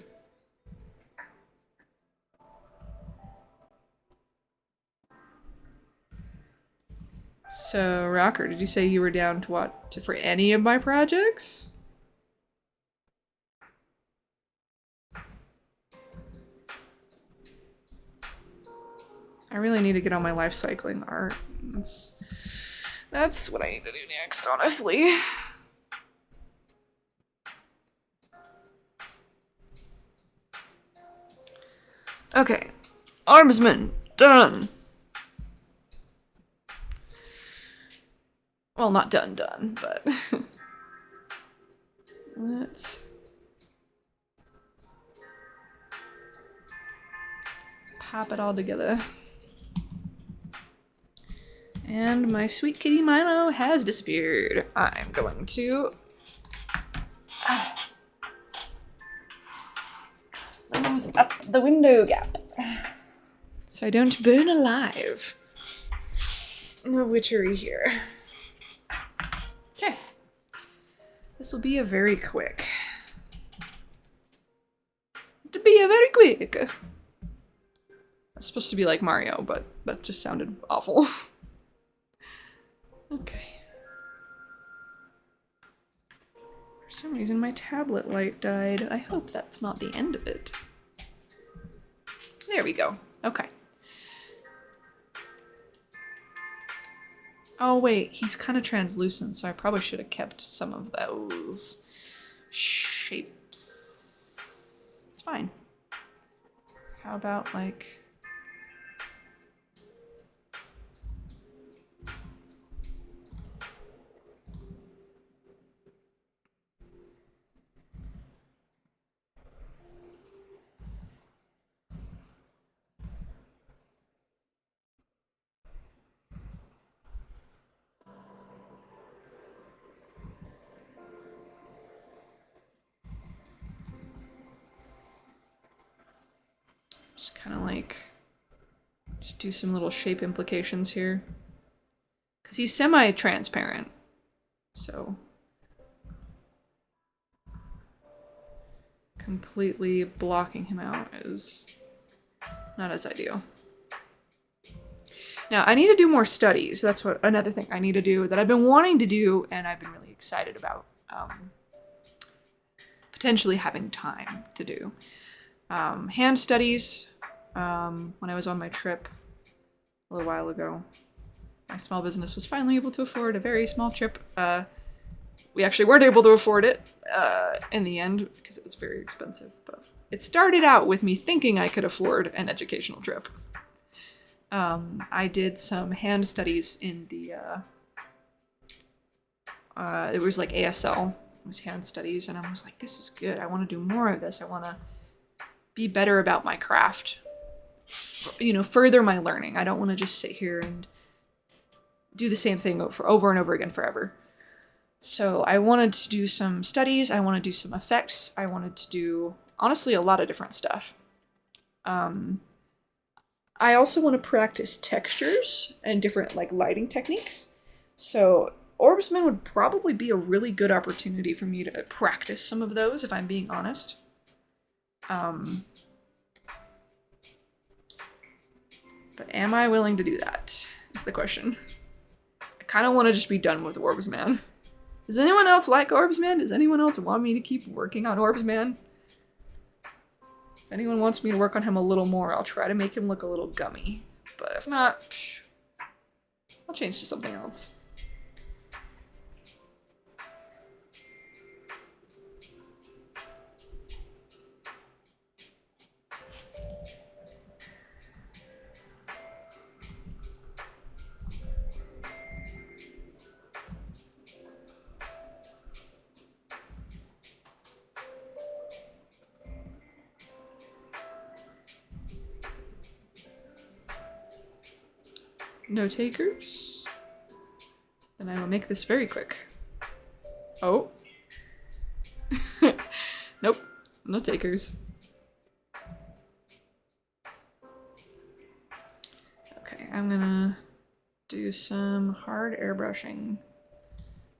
So, Rocker, did you say you were down to what? For any of my projects? I really need to get on my life cycling art. That's what I need to do next, honestly. Okay. Orbsman, done. Well, not done, but... Let's... pop it all together. And my sweet kitty Milo has disappeared. I'm going to... close up the window gap. So I don't burn alive. No witchery here. Okay. This will be a very quick. It's supposed to be like Mario, but that just sounded awful. Okay. For some reason my tablet light died. I hope that's not the end of it. There we go. Okay. Oh wait, he's kind of translucent, so I probably should have kept some of those shapes. It's fine. How about like... just kind of like, just do some little shape implications here. Because he's semi-transparent, so. Completely blocking him out is not as ideal. Now, I need to do more studies. That's what another thing I need to do that I've been wanting to do and I've been really excited about. Potentially having time to do. Hand studies, when I was on my trip a little while ago. My small business was finally able to afford a very small trip. We actually weren't able to afford it in the end because it was very expensive. But it started out with me thinking I could afford an educational trip. I did some hand studies in the... it was like ASL. It was hand studies, and I was like, this is good. I want to do more of this. I want to be better about my craft. You know, further my learning. I don't want to just sit here and do the same thing over and over again forever. So I wanted to do some studies. I want to do some effects. I wanted to do, honestly, a lot of different stuff. I also want to practice textures and different like lighting techniques. So Orbsman would probably be a really good opportunity for me to practice some of those, if I'm being honest. But am I willing to do that, is the question. I kind of want to just be done with Orbsman. Does anyone else like Orbsman? Does anyone else want me to keep working on Orbsman? If anyone wants me to work on him a little more, I'll try to make him look a little gummy. But if not, I'll change to something else. No takers? Then I will make this very quick. Oh. Nope. No takers. Okay, I'm gonna do some hard airbrushing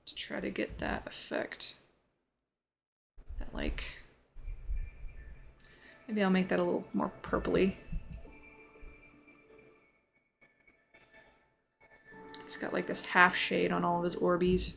to try to get that effect. That, like... Maybe I'll make that a little more purpley. He's got like this half shade on all of his Orbeez.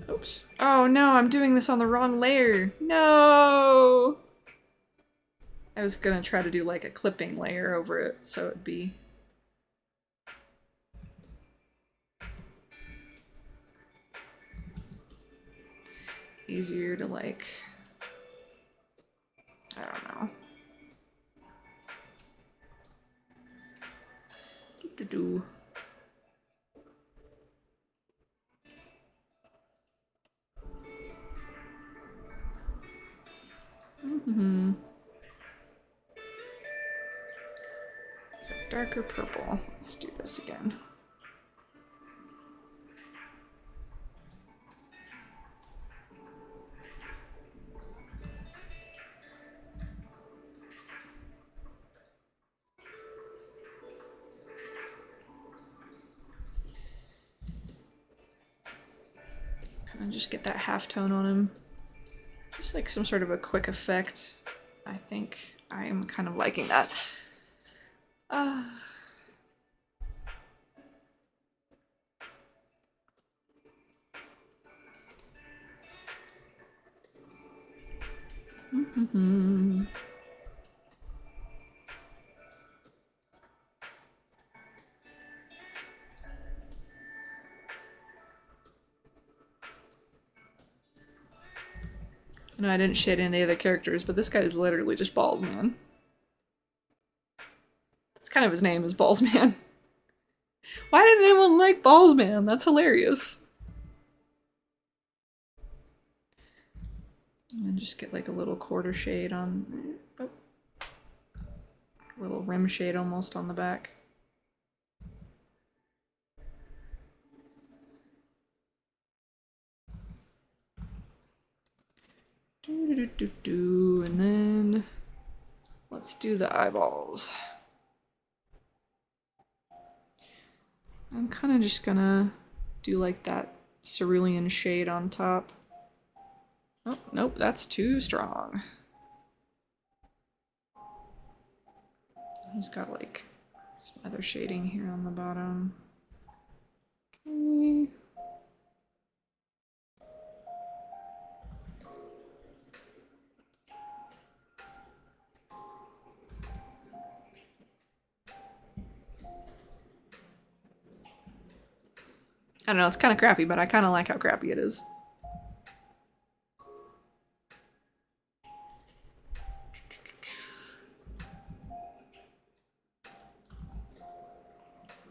Oops. Oh no, I'm doing this on the wrong layer. No! I was gonna try to do like a clipping layer over it so it'd be... easier to like... I don't know. Do-do-do. So darker purple. Let's do this again. Kind of just get that half tone on him. Just like some sort of a quick effect. I think I'm kind of liking that. No, I didn't shade any of the characters, but this guy is literally just Ballsman. That's kind of his name, is Ballsman. Why didn't anyone like Ballsman? That's hilarious. And then just get like a little quarter shade on... Oh. A little rim shade almost on the back. And then let's do the eyeballs. I'm kind of just gonna do like that cerulean shade on top. Oh, nope, that's too strong. He's got like some other shading here on the bottom. Okay. I don't know, it's kind of crappy, but I kind of like how crappy it is.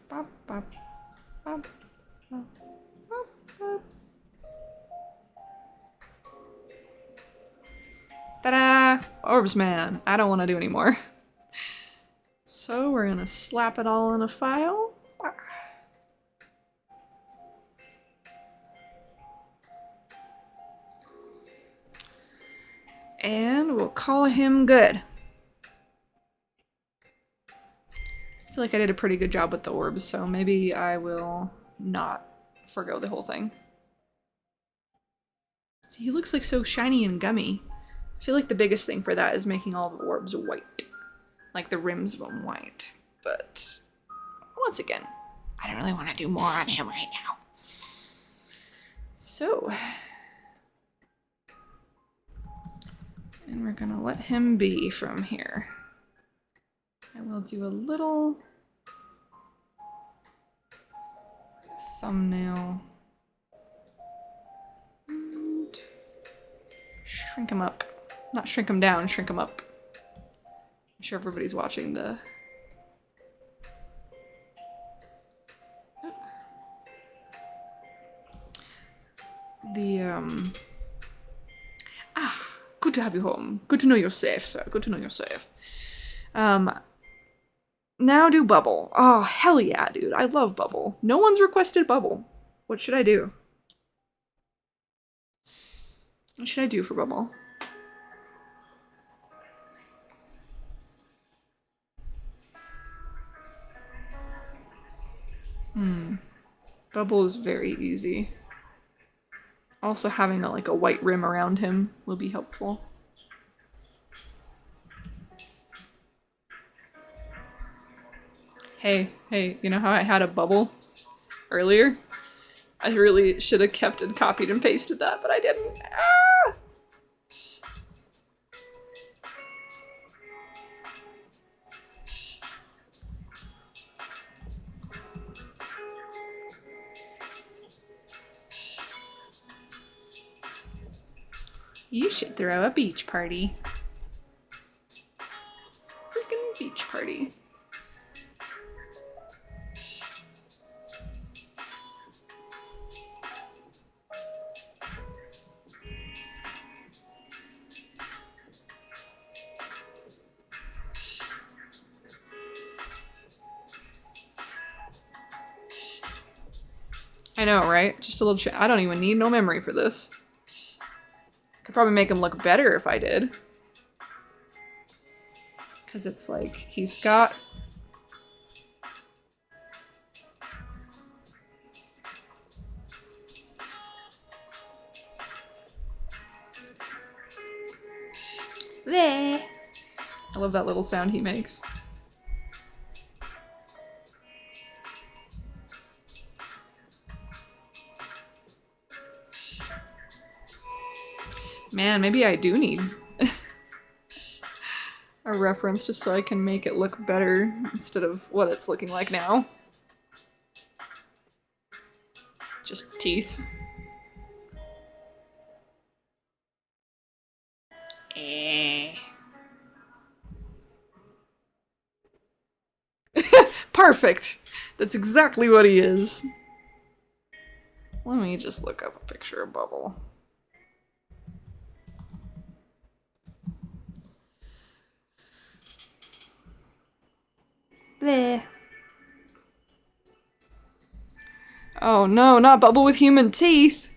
Bop, bop, bop, bop, bop, bop. Ta-da! Orbsman. I don't want to do anymore. So we're gonna slap it all in a file. And we'll call him good. I feel like I did a pretty good job with the orbs, so maybe I will not forgo the whole thing. See, he looks like so shiny and gummy. I feel like the biggest thing for that is making all the orbs white. Like the rims of them white. But once again, I don't really want to do more on him right now. So... and we're gonna let him be from here. I will do a little thumbnail and shrink him up. Not shrink him down, shrink him up. sure everybody's watching the... Good to have you home. Good to know you're safe, sir. Good to know you're safe. Now do Bubble. Oh, hell yeah, dude. I love Bubble. No one's requested Bubble. What should I do? What should I do for Bubble? Bubble is very easy. Also having like a white rim around him will be helpful. Hey, you know how I had a bubble earlier? I really should have kept and copied and pasted that, but I didn't. Ah! You should throw a beach party. Freaking beach party. I know, right? Just a little I don't even need no memory for this. Could probably make him look better if I did. Because it's like, he's got... Bleh. I love that little sound he makes. Man, maybe I do need a reference just so I can make it look better instead of what it's looking like now. Just teeth. Perfect! That's exactly what he is. Let me just look up a picture of Bubble. Bleh. Oh no, not Bubble with human teeth!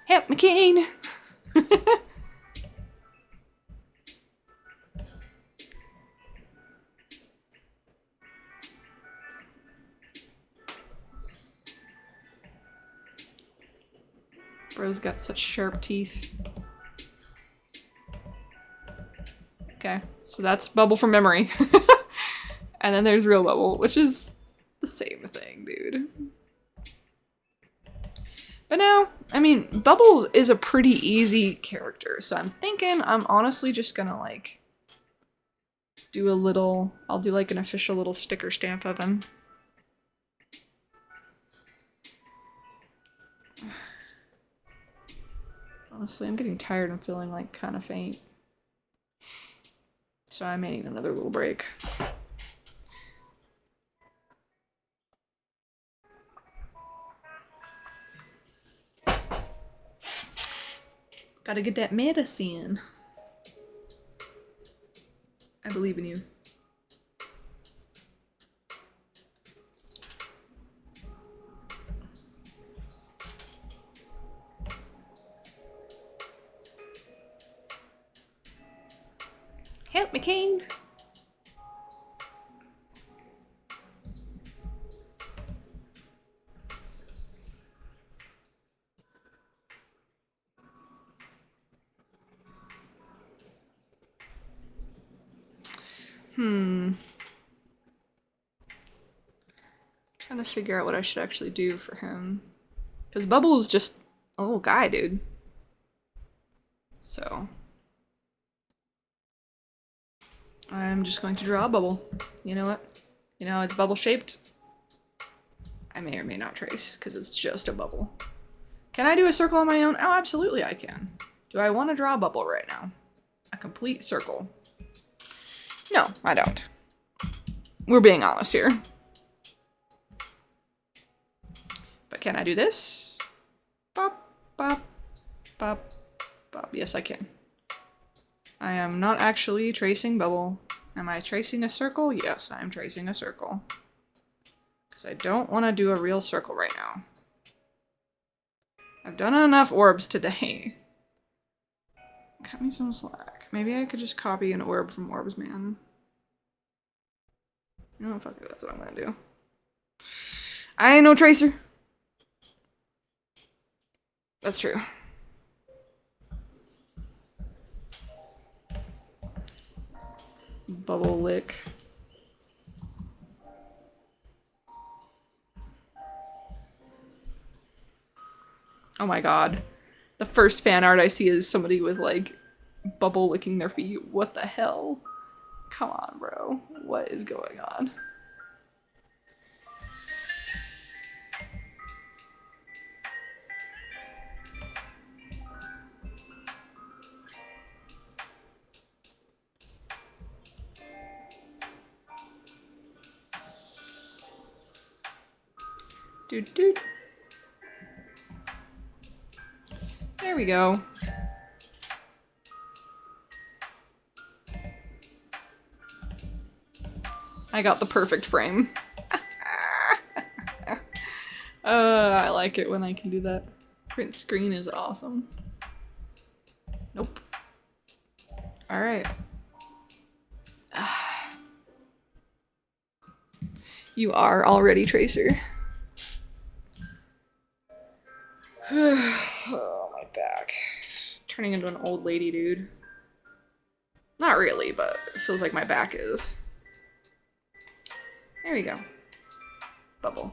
Help me, Kane! Bro's got such sharp teeth. Okay, so that's Bubble from memory. And then there's real Bubble, which is the same thing, dude. But now, I mean, Bubbles is a pretty easy character, so I'm thinking I'm honestly just gonna, like, do a little... I'll do, like, an official little sticker stamp of him. Honestly, I'm getting tired and feeling, like, kind of faint. So I may need another little break. Gotta get that medicine. I believe in you. Help me, Kane. Trying to figure out what I should actually do for him. Because Bubble is just a little guy, dude. So I'm just going to draw a bubble. You know what? You know how it's bubble shaped? I may or may not trace, because it's just a bubble. Can I do a circle on my own? Oh, absolutely I can. Do I want to draw a bubble right now? A complete circle? No, I don't. We're being honest here. But can I do this? Bop, bop, bop, bop. Yes, I can. I am not actually tracing bubble. Am I tracing a circle? Yes, I'm tracing a circle. Because I don't want to do a real circle right now. I've done enough orbs today. Cut me some slack. Maybe I could just copy an orb from Orbsman. Oh, fuck it, that's what I'm gonna do. I ain't no tracer. That's true. Bubble lick. Oh my god. The first fan art I see is somebody with, like, bubble licking their feet. What the hell? Come on, bro. What is going on? Dude, dude. There we go. I got the perfect frame. I like it when I can do that. Print screen is awesome. Nope. Alright. You are already Tracer. Oh, my back. Turning into an old lady, dude. Not really, but it feels like my back is. There we go. Bubble.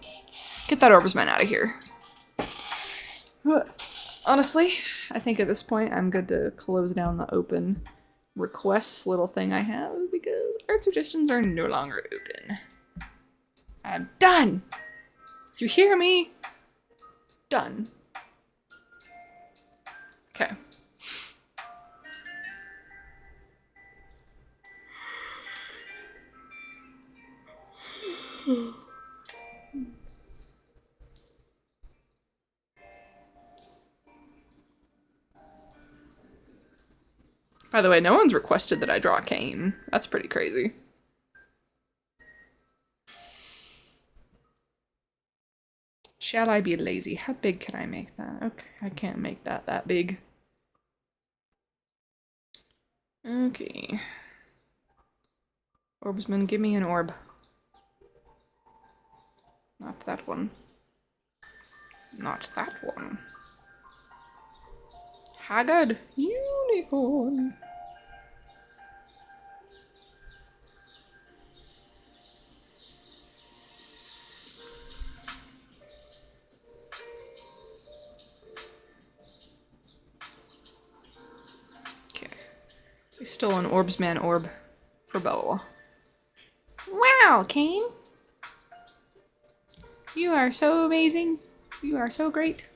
Get that Orbsman out of here. Honestly, I think at this point I'm good to close down the open requests little thing I have because art suggestions are no longer open. I'm done! You hear me? Done. Okay. By the way, no one's requested that I draw a cane. That's pretty crazy. Shall I be lazy? How big can I make that? Okay, I can't make that big. Okay. Orbsman, give me an orb. Not that one. Not that one. Haggard unicorn. Okay. We stole an Orbsman orb for Bubble. Wow, Kane! You are so amazing. You are so great.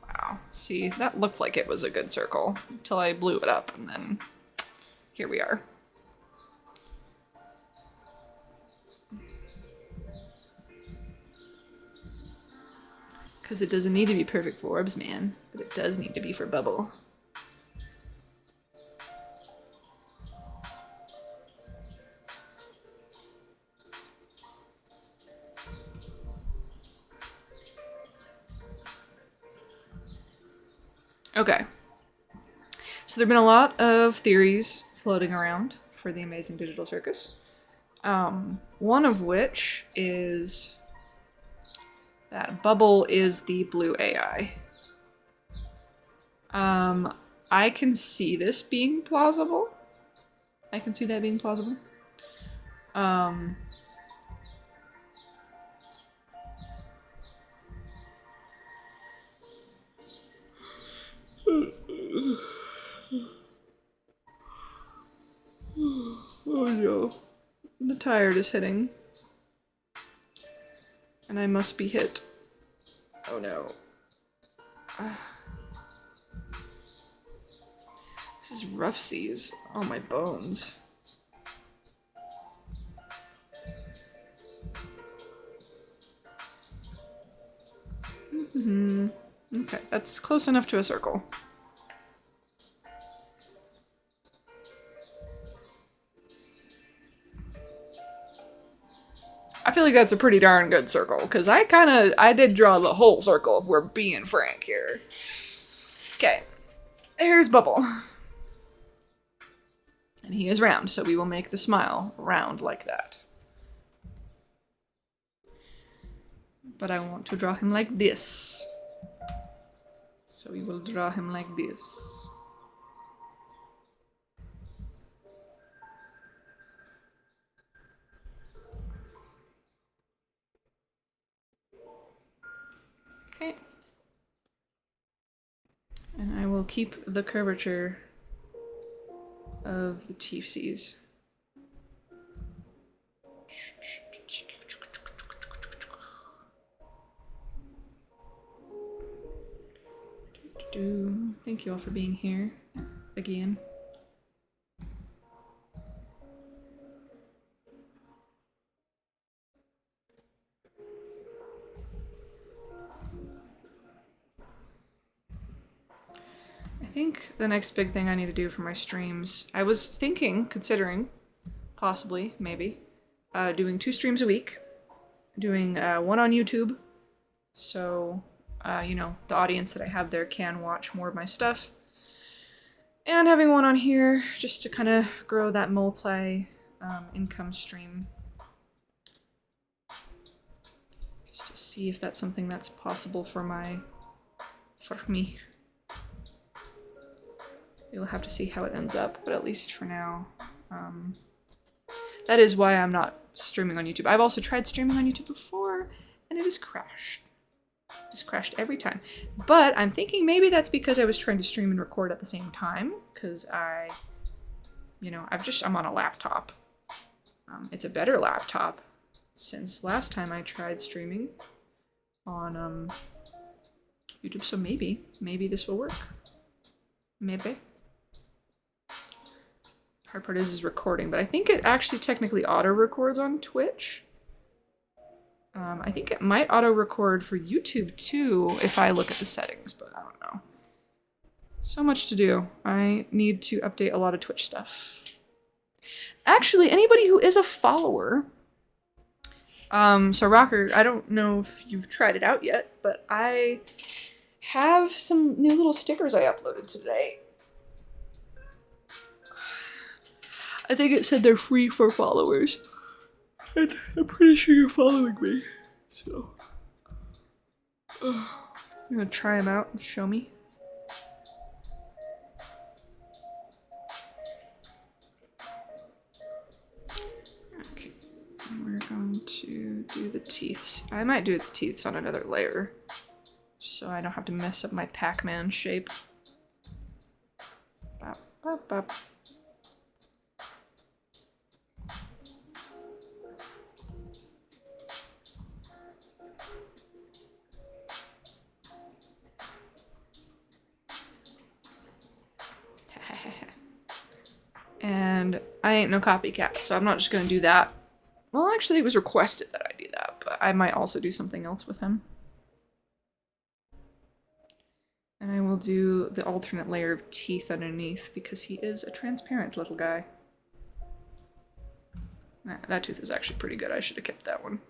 Wow. See, that looked like it was a good circle until I blew it up, and then here we are. Because it doesn't need to be perfect for Orbsman, but it does need to be for Bubble. Okay. So there have been a lot of theories floating around for the Amazing Digital Circus. One of which is that Bubble is the blue AI. I can see this being plausible. I can see that being plausible. Oh no. The tired is hitting. And I must be hit. Oh no. This is rough seas. Oh, my bones. Okay, that's close enough to a circle. I feel like that's a pretty darn good circle, because I did draw the whole circle if we're being frank here. Okay, there's Bubble. And he is round, so we will make the smile round like that. But I want to draw him like this. So we will draw him like this. Okay. And I will keep the curvature of the TADCs. Thank you all for being here again. I think the next big thing I need to do for my streams, I was considering, possibly, maybe, doing 2 streams a week, doing one on YouTube, so you know, the audience that I have there can watch more of my stuff. And having one on here just to kind of grow that multi-income stream. Just to see if that's something that's possible for me. We'll have to see how it ends up, but at least for now. That is why I'm not streaming on YouTube. I've also tried streaming on YouTube before, and it has crashed. Just crashed every time. But I'm thinking maybe that's because I was trying to stream and record at the same time, because I'm on a laptop. It's a better laptop since last time I tried streaming on YouTube, so maybe this will work. Maybe. Hard part is recording, but I think it actually technically auto-records on Twitch. I think it might auto-record for YouTube too if I look at the settings, but I don't know. So much to do. I need to update a lot of Twitch stuff. Actually, anybody who is a follower, so Rocker, I don't know if you've tried it out yet, but I have some new little stickers I uploaded today. I think it said they're free for followers. And I'm pretty sure you're following me, so I'm gonna try them out and show me. Okay, and we're going to do the teeth. I might do the teeth on another layer, so I don't have to mess up my Pac-Man shape. Bop, bop, bop. And I ain't no copycat, so I'm not just gonna do that. Well, actually, it was requested that I do that, but I might also do something else with him. And I will do the alternate layer of teeth underneath because he is a transparent little guy. That tooth is actually pretty good. I should have kept that one.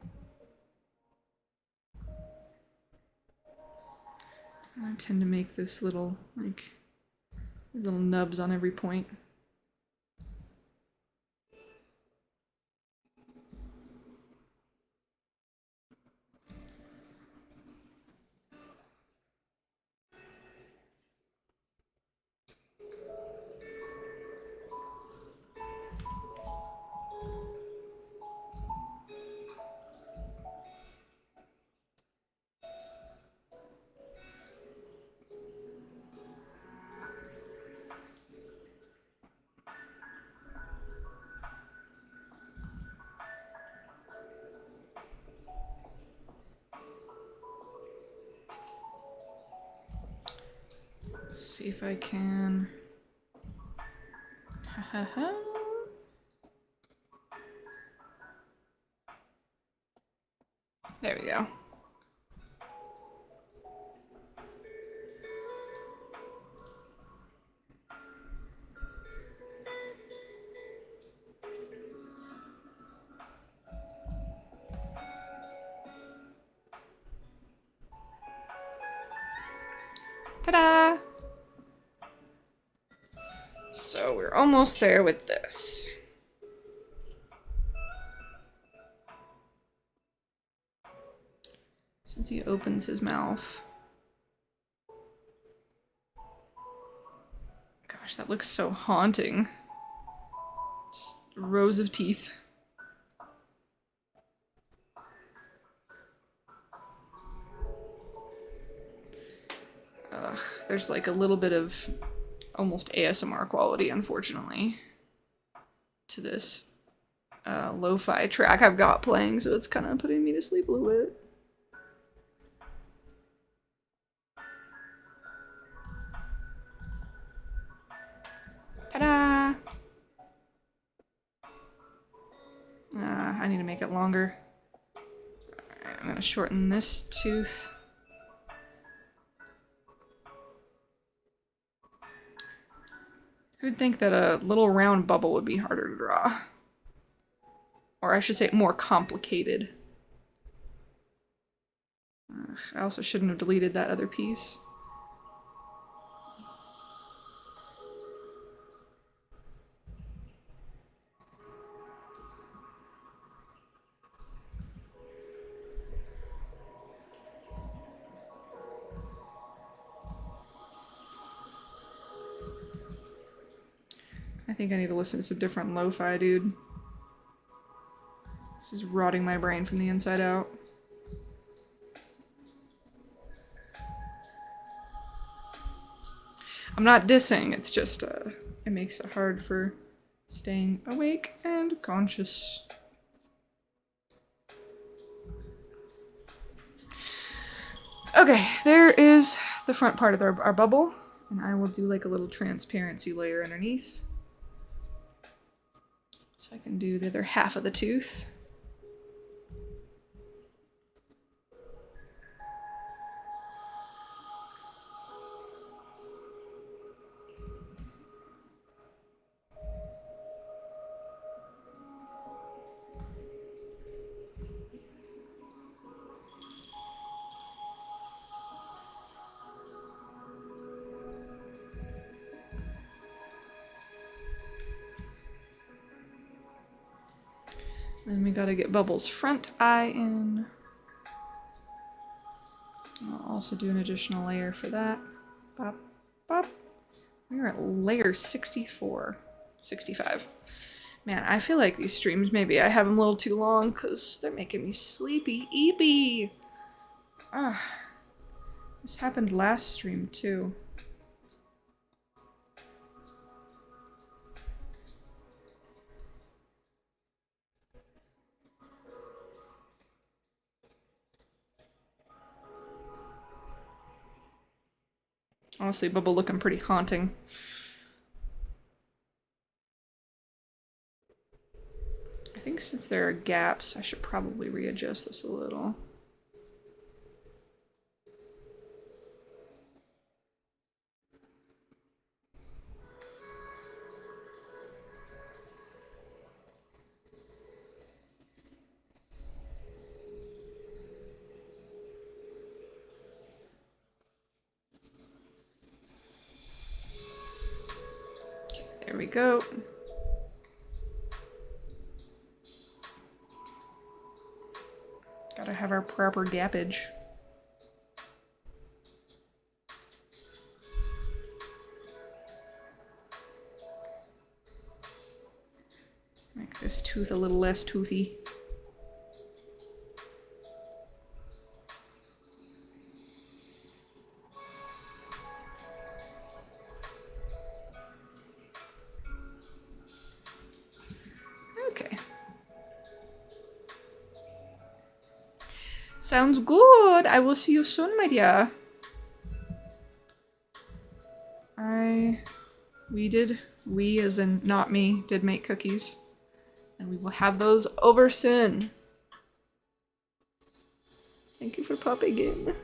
I tend to make this little, like, these little nubs on every point. Let's see if I can. There we go. Ta-da! So we're almost there with this. Since he opens his mouth. Gosh, that looks so haunting. Just rows of teeth. Ugh, there's like a little bit of almost ASMR quality, unfortunately, to this lo-fi track I've got playing, so it's kind of putting me to sleep a little bit. Ta-da! I need to make it longer. Alright, I'm gonna shorten this tooth. Who'd think that a little round bubble would be harder to draw? Or I should say more complicated. I also shouldn't have deleted that other piece. I think I need to listen to some different lo-fi, dude. This is rotting my brain from the inside out. I'm not dissing, it's just, it makes it hard for staying awake and conscious. Okay, there is the front part of our bubble, and I will do like a little transparency layer underneath. So I can do the other half of the tooth. Then we gotta get Bubble's front eye in. I'll also do an additional layer for that. Bop, bop. We're at layer 64, 65. Man, I feel like these streams, maybe I have them a little too long because they're making me sleepy. Eepy! Ah, this happened last stream too. Honestly, Bubble looking pretty haunting. I think since there are gaps, I should probably readjust this a little. There we go. Gotta have our proper gappage. Make this tooth a little less toothy. Sounds good. I will see you soon, my dear. We as in not me, did make cookies. And we will have those over soon. Thank you for popping in.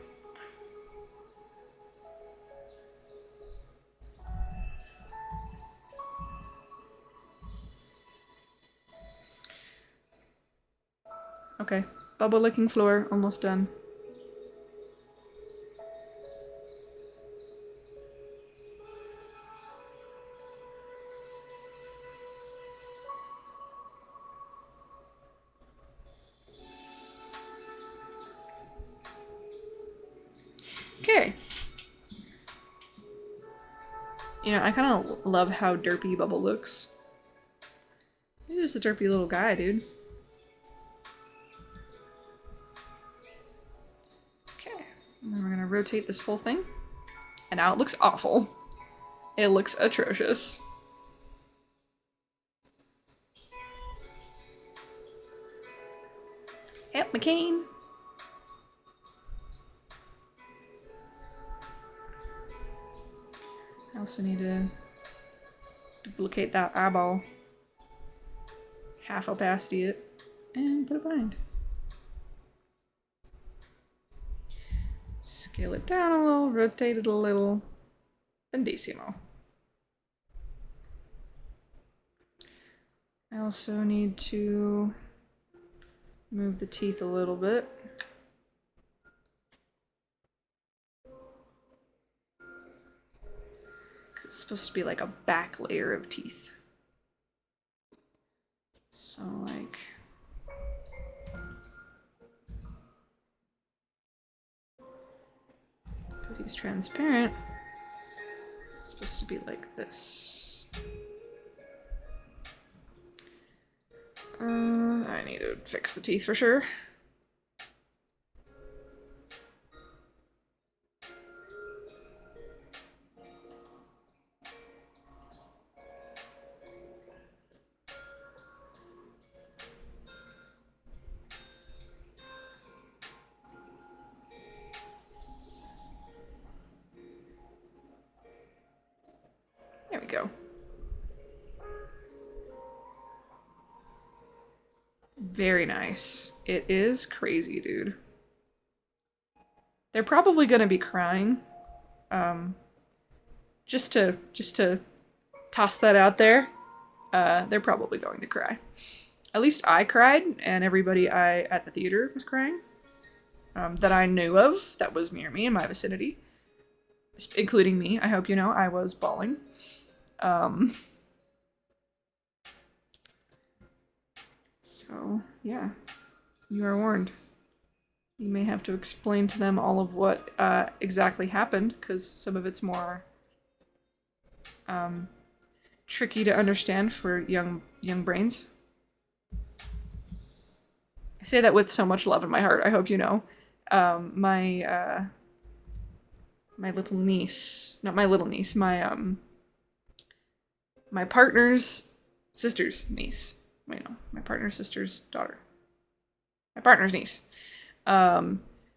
Okay, bubble licking floor, almost done. Okay. You know, I kind of love how derpy Bubble looks. He's just a derpy little guy, dude. Okay, and then we're gonna rotate this whole thing. And now it looks awful. It looks atrocious. Yep, McCain. I also need to duplicate that eyeball. Half opacity it. And put it behind. Scale it down a little, rotate it a little. Bendissimo. I also need to move the teeth a little bit. Because it's supposed to be like a back layer of teeth. So like... because he's transparent, it's supposed to be like this. I need to fix the teeth for sure. There we go. Very nice. It is crazy, dude. They're probably gonna be crying. Just to toss that out there. They're probably going to cry. At least I cried, and everybody at the theater was crying. That I knew of, that was near me in my vicinity. Including me. I hope you know I was bawling. So, yeah. You are warned. You may have to explain to them all of what exactly happened, because some of it's more tricky to understand for young brains. I say that with so much love in my heart, I hope you know. My little niece, not my little niece, my partner's sister's niece. Wait, no, my partner's sister's daughter. My partner's niece.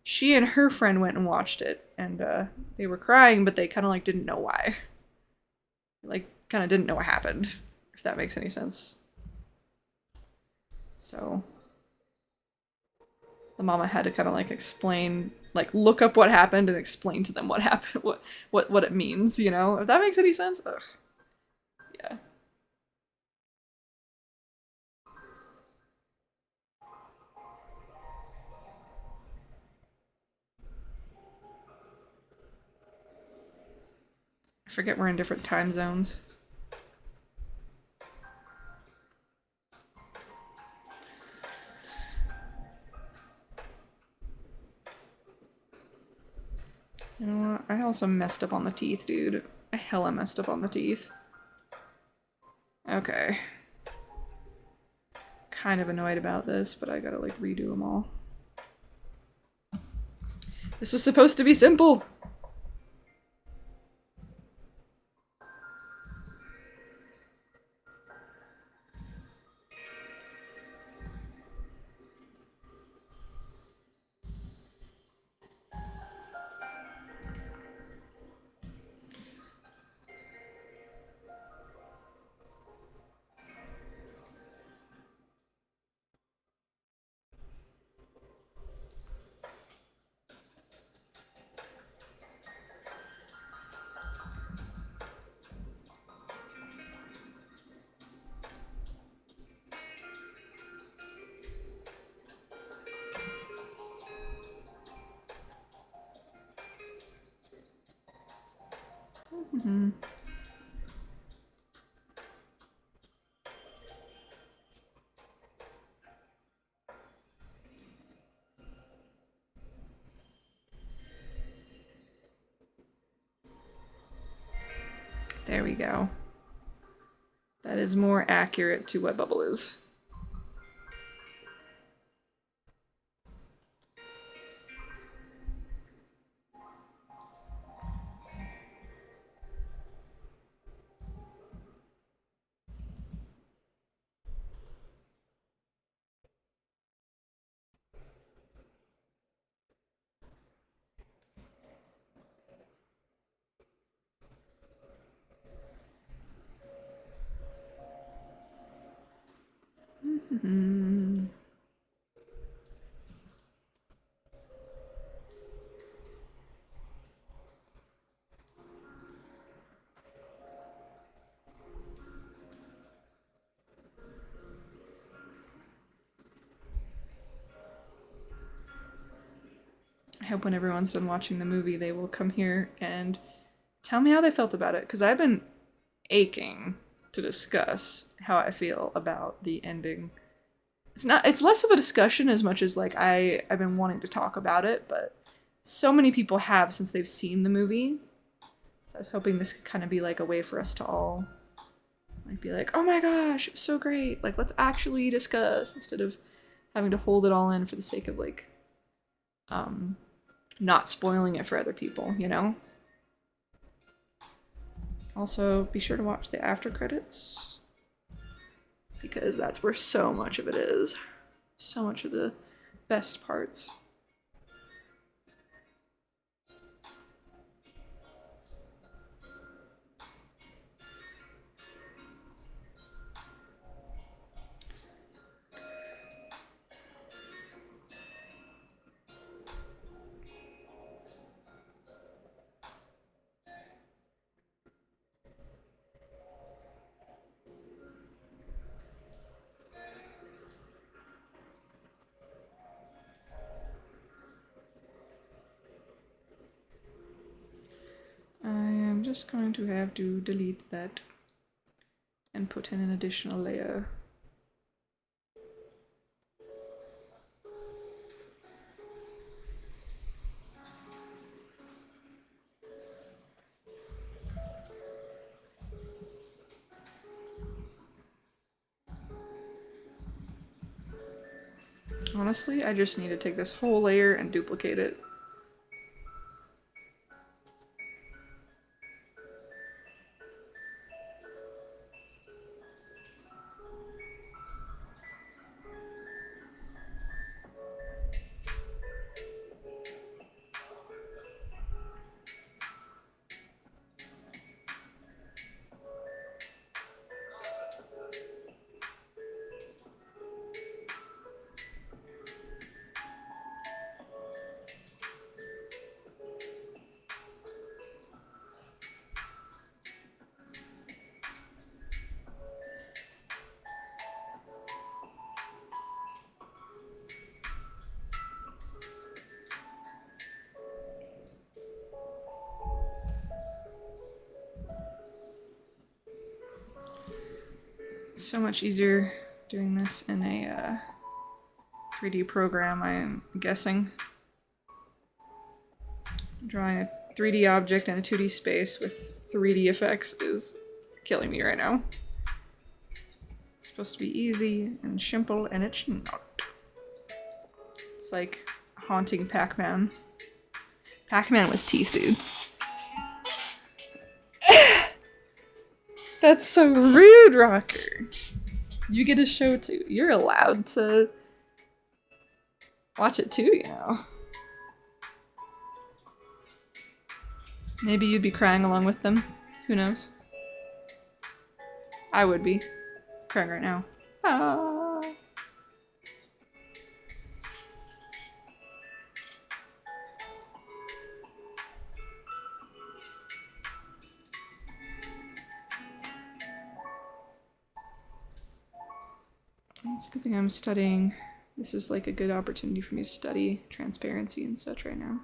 She and her friend went and watched it, and they were crying, but they kind of like didn't know why. Like, kind of didn't know what happened, if that makes any sense. So the mama had to kind of like explain, like look up what happened and explain to them what happened, what it means, you know? If that makes any sense. Ugh. Yeah. I forget we're in different time zones. You know what? I also messed up on the teeth, dude. I hella messed up on the teeth. Okay. Kind of annoyed about this, but I gotta like redo them all. This was supposed to be simple! Mm-hmm. There we go. That is more accurate to what Bubble is. Mm-hmm. I hope when everyone's done watching the movie, they will come here and tell me how they felt about it, because I've been aching to discuss how I feel about the ending. It's less of a discussion as much as like I've been wanting to talk about it, but so many people have since they've seen the movie. So I was hoping this could kind of be like a way for us to all like be like, oh my gosh, it was so great. Like, let's actually discuss instead of having to hold it all in for the sake of like not spoiling it for other people, you know? Also, be sure to watch the after credits because that's where so much of it is. So much of the best parts. I am just going to have to delete that and put in an additional layer. Honestly, I just need to take this whole layer and duplicate it. So much easier doing this in a 3D program, I am guessing. Drawing a 3D object in a 2D space with 3D effects is killing me right now. It's supposed to be easy and simple, and it's not. It's like haunting Pac-Man. Pac-Man with teeth, dude. That's so rude, Rocker. You get a show too. You're allowed to watch it too, you know. Maybe you'd be crying along with them. Who knows? I would be. Crying right now. Ah. It's a good thing I'm studying. This is like a good opportunity for me to study transparency and such right now.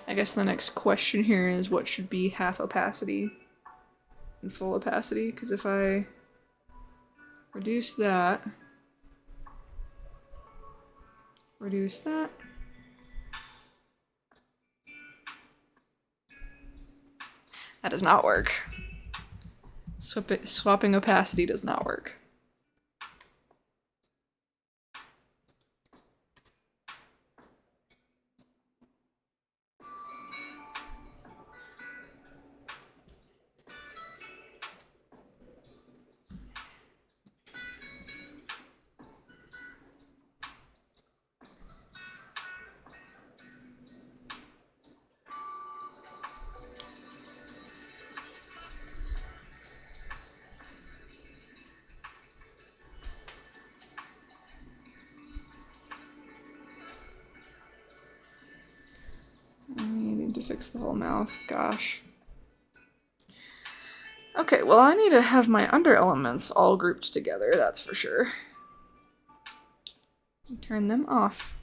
I guess the next question here is what should be half opacity and full opacity, because if I reduce that, that does not work. Swapping opacity does not work. To fix the whole mouth, gosh. Okay, well I need to have my under elements all grouped together, that's for sure. Turn them off.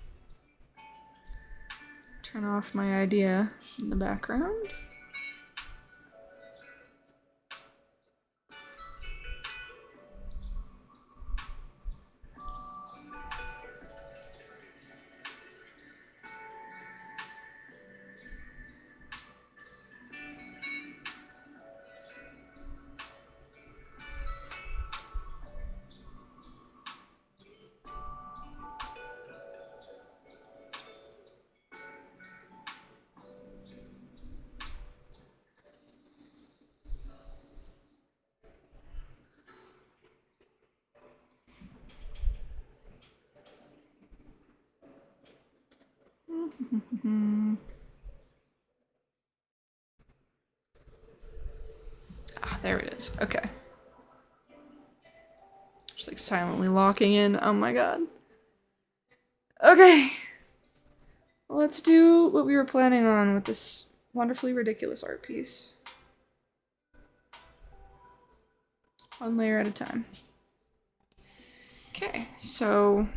Turn off my idea in the background. Ah, there it is. Okay. Just like silently locking in. Oh my god. Okay. Let's do what we were planning on with this wonderfully ridiculous art piece. One layer at a time. Okay, so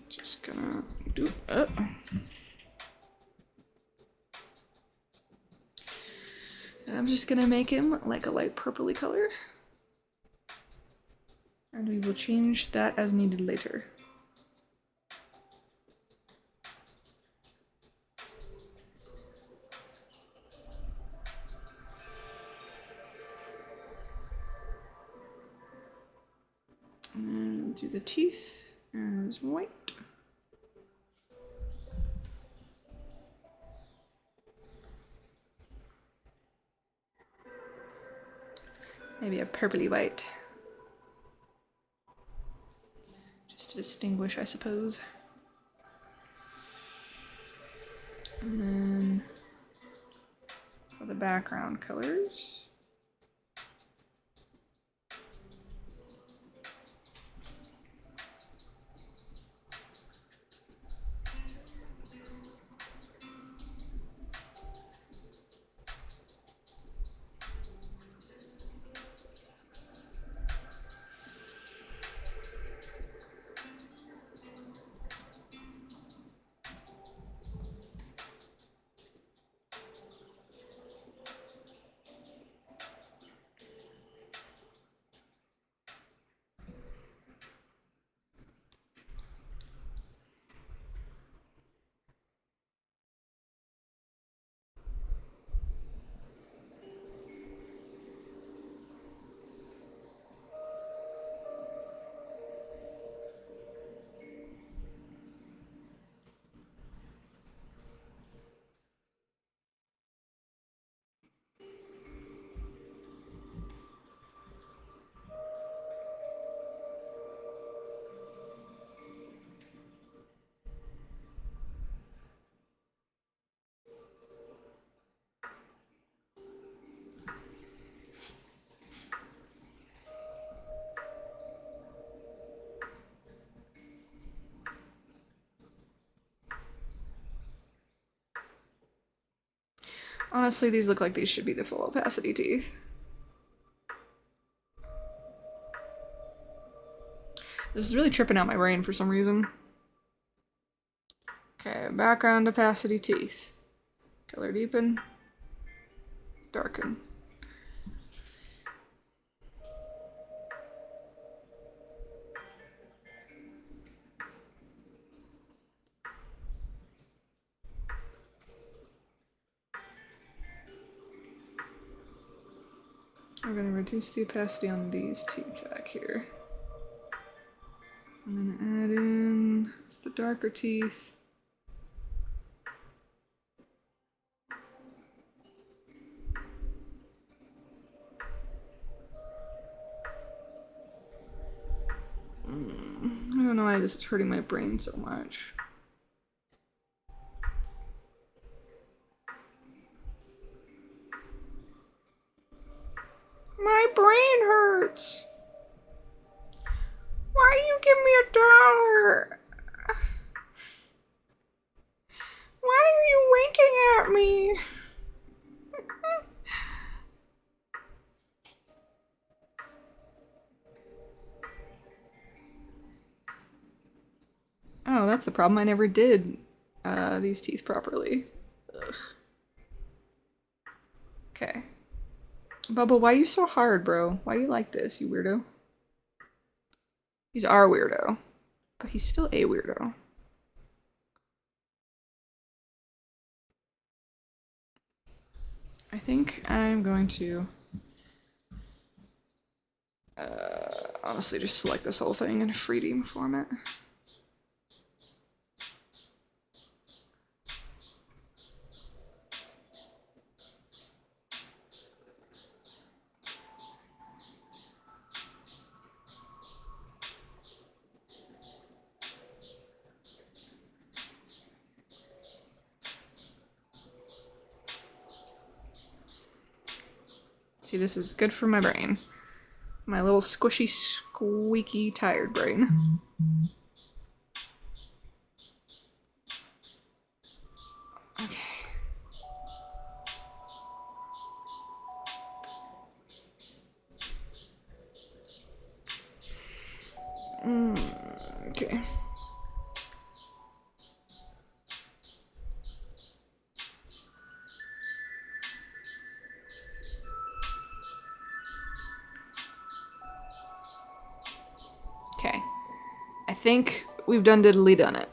just gonna do and I'm just gonna make him like a light purpley color. And we will change that as needed later. And then do the teeth as white. Maybe a purpley white. Just to distinguish, I suppose. And then for the background colors. Honestly, these look like these should be the full opacity teeth. This is really tripping out my brain for some reason. Okay, background opacity teeth. Color deepen. Darken. We're going to reduce the opacity on these teeth back here. I'm going to add in, it's the darker teeth. I don't know why this is hurting my brain so much. My brain hurts. Why do you give me $1? Why are you winking at me? Oh, that's the problem. I never did these teeth properly. Ugh. Okay. Bubble, why are you so hard, bro? Why are you like this, you weirdo? He's our weirdo, but he's still a weirdo. I think I'm going to honestly just select this whole thing in a 3D format. See, this is good for my brain. My little squishy, squeaky, tired brain. Okay. Okay. Okay. I think we've done diddly done it.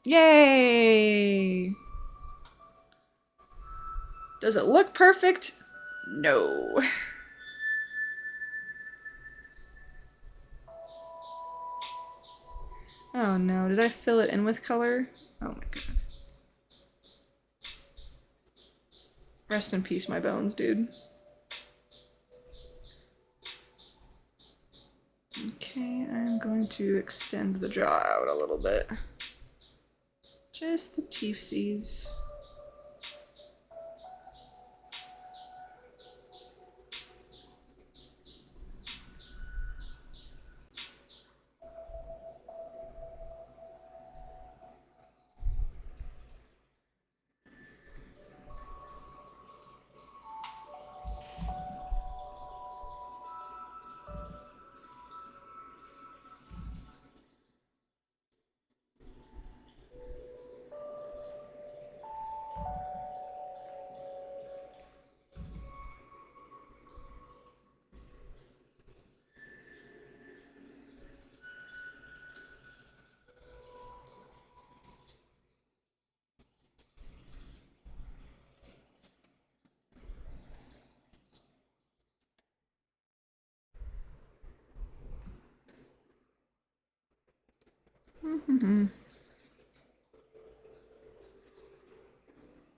Yay! Does it look perfect? No. Oh no, did I fill it in with color? Oh my god. Rest in peace, my bones, dude. Okay, I'm going to extend the jaw out a little bit. Just the teethsies.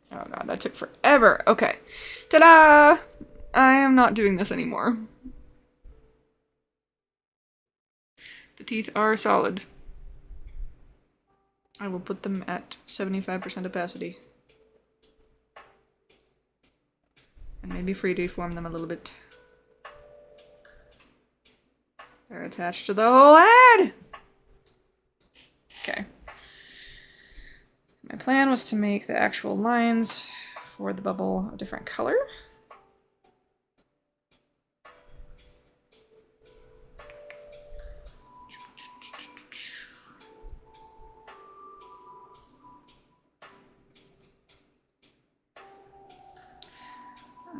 Oh god, that took forever. Okay. Ta-da! I am not doing this anymore. The teeth are solid. I will put them at 75% opacity. And maybe free deform them a little bit. They're attached to the whole head! Okay. My plan was to make the actual lines for the bubble a different color.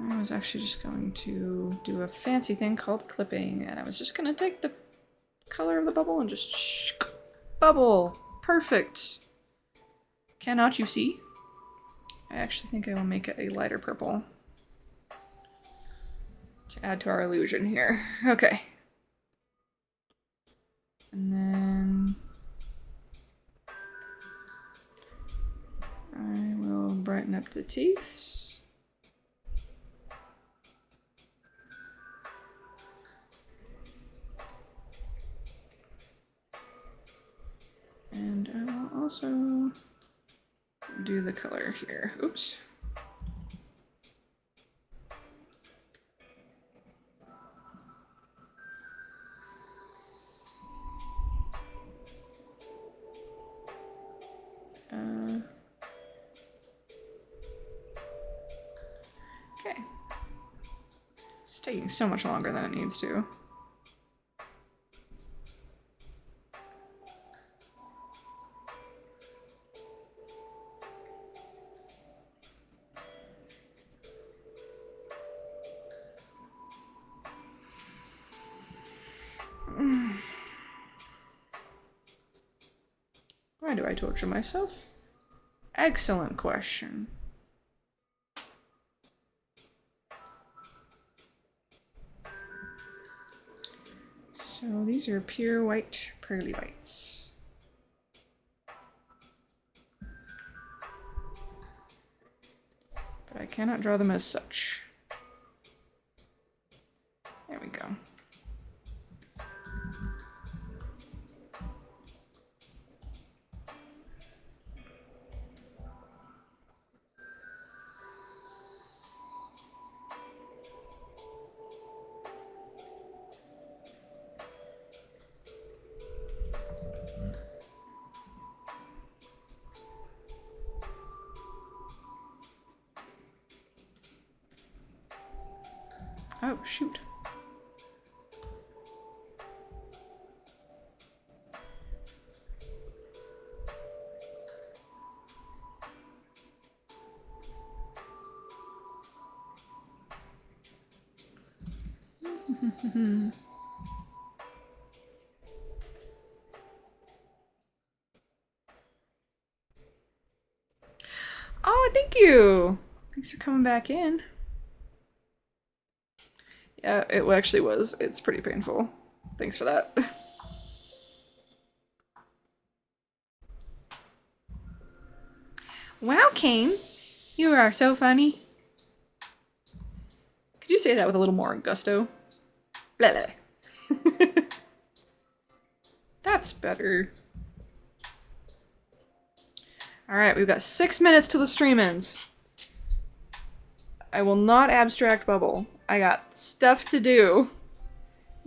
I was actually just going to do a fancy thing called clipping, and I was just gonna take the color of the bubble and just bubble. Perfect. Cannot you see? I actually think I will make it a lighter purple to add to our illusion here. Okay. And then I will brighten up the teeth. And I will also do the color here. Oops. Okay. It's taking so much longer than it needs to. Why do I torture myself? Excellent question. So these are pure white pearly whites. But I cannot draw them as such. There we go. Oh, shoot. Oh, thank you! Thanks for coming back in. Yeah, it actually was. It's pretty painful. Thanks for that. Wow, Kane! You are so funny. Could you say that with a little more gusto? Blah, blah. That's better. Alright, we've got 6 minutes till the stream ends. I will not abstract bubble. I got stuff to do.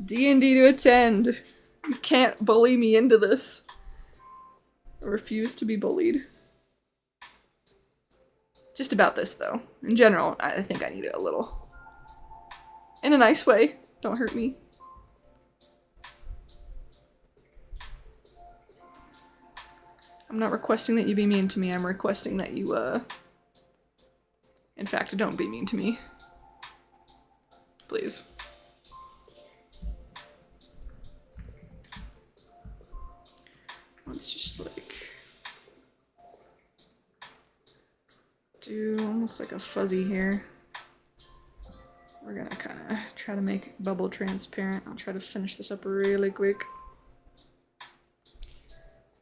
D&D to attend. You can't bully me into this. I refuse to be bullied. Just about this, though. In general, I think I need it a little. In a nice way. Don't hurt me. I'm not requesting that you be mean to me. I'm requesting that you, in fact, don't be mean to me. Please. Let's just, like, do almost like a fuzzy here. We're gonna kind of try to make bubble transparent. I'll try to finish this up really quick.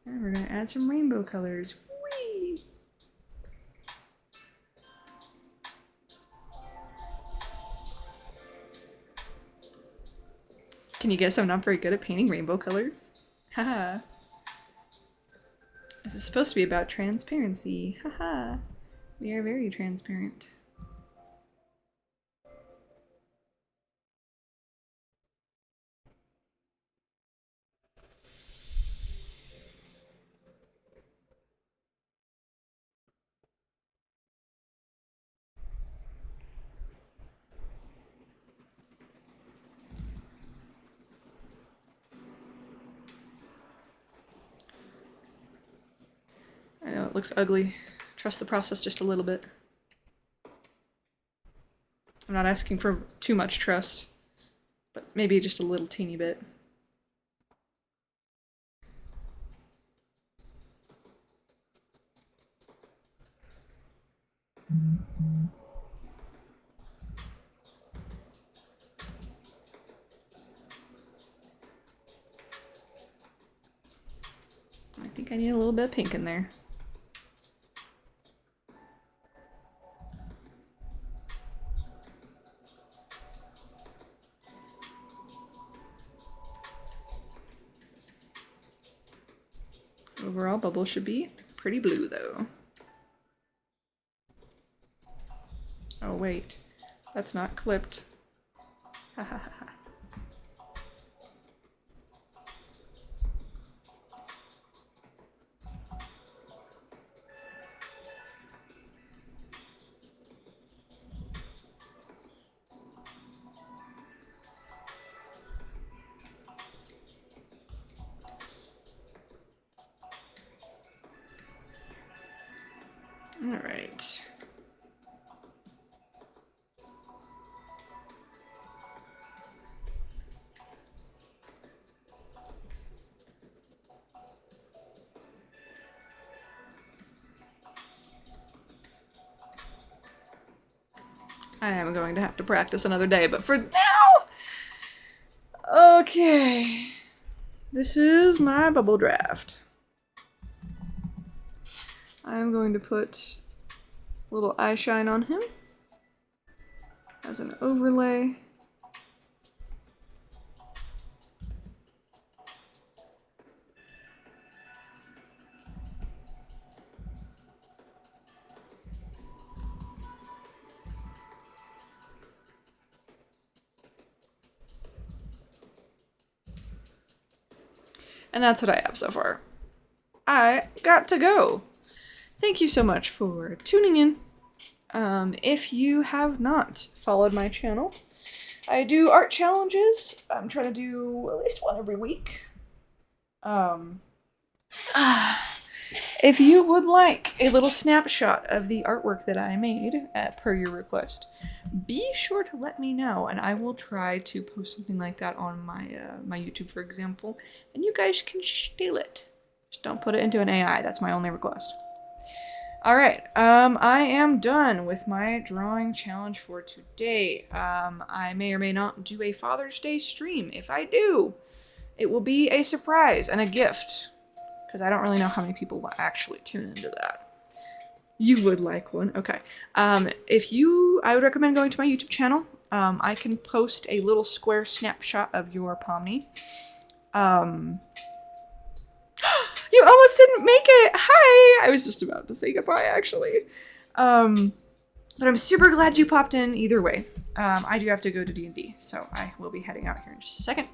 And we're gonna add some rainbow colors. Whee! Can you guess I'm not very good at painting rainbow colors? Haha. This is supposed to be about transparency. Haha. We are very transparent. I know it looks ugly. Trust the process just a little bit. I'm not asking for too much trust, but maybe just a little teeny bit. I think I need a little bit of pink in there. Overall, Bubble should be pretty blue, though. Oh, wait. That's not clipped. Ha ha ha ha. All right. I am going to have to practice another day, but for now, okay. This is my bubble draft. I'm going to put a little eye shine on him as an overlay. And that's what I have so far. I got to go. Thank you so much for tuning in. If you have not followed my channel, I do art challenges. I'm trying to do at least one every week. If you would like a little snapshot of the artwork that I made per your request, be sure to let me know, and I will try to post something like that on my my YouTube, for example, and you guys can steal it. Just don't put it into an AI. That's my only request. All right, I am done with my drawing challenge for today. I may or may not do a Father's Day stream. If I do, it will be a surprise and a gift, because I don't really know how many people will actually tune into that. You would like one, okay. I would recommend going to my YouTube channel. I can post a little square snapshot of your Pomni. You almost didn't make it! Hi! I was just about to say goodbye, actually. But I'm super glad you popped in either way. I do have to go to D&D, so I will be heading out here in just a second.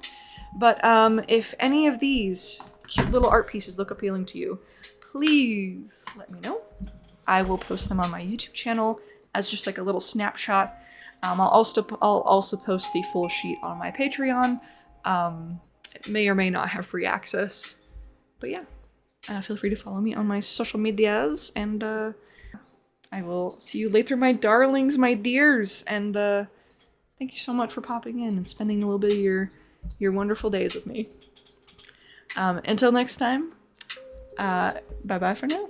But if any of these cute little art pieces look appealing to you, please let me know. I will post them on my YouTube channel as just like a little snapshot. I'll also post the full sheet on my Patreon. It may or may not have free access, but yeah. Feel free to follow me on my social medias, and I will see you later, my darlings, my dears, and thank you so much for popping in and spending a little bit of your wonderful days with me. Until next time, bye-bye for now.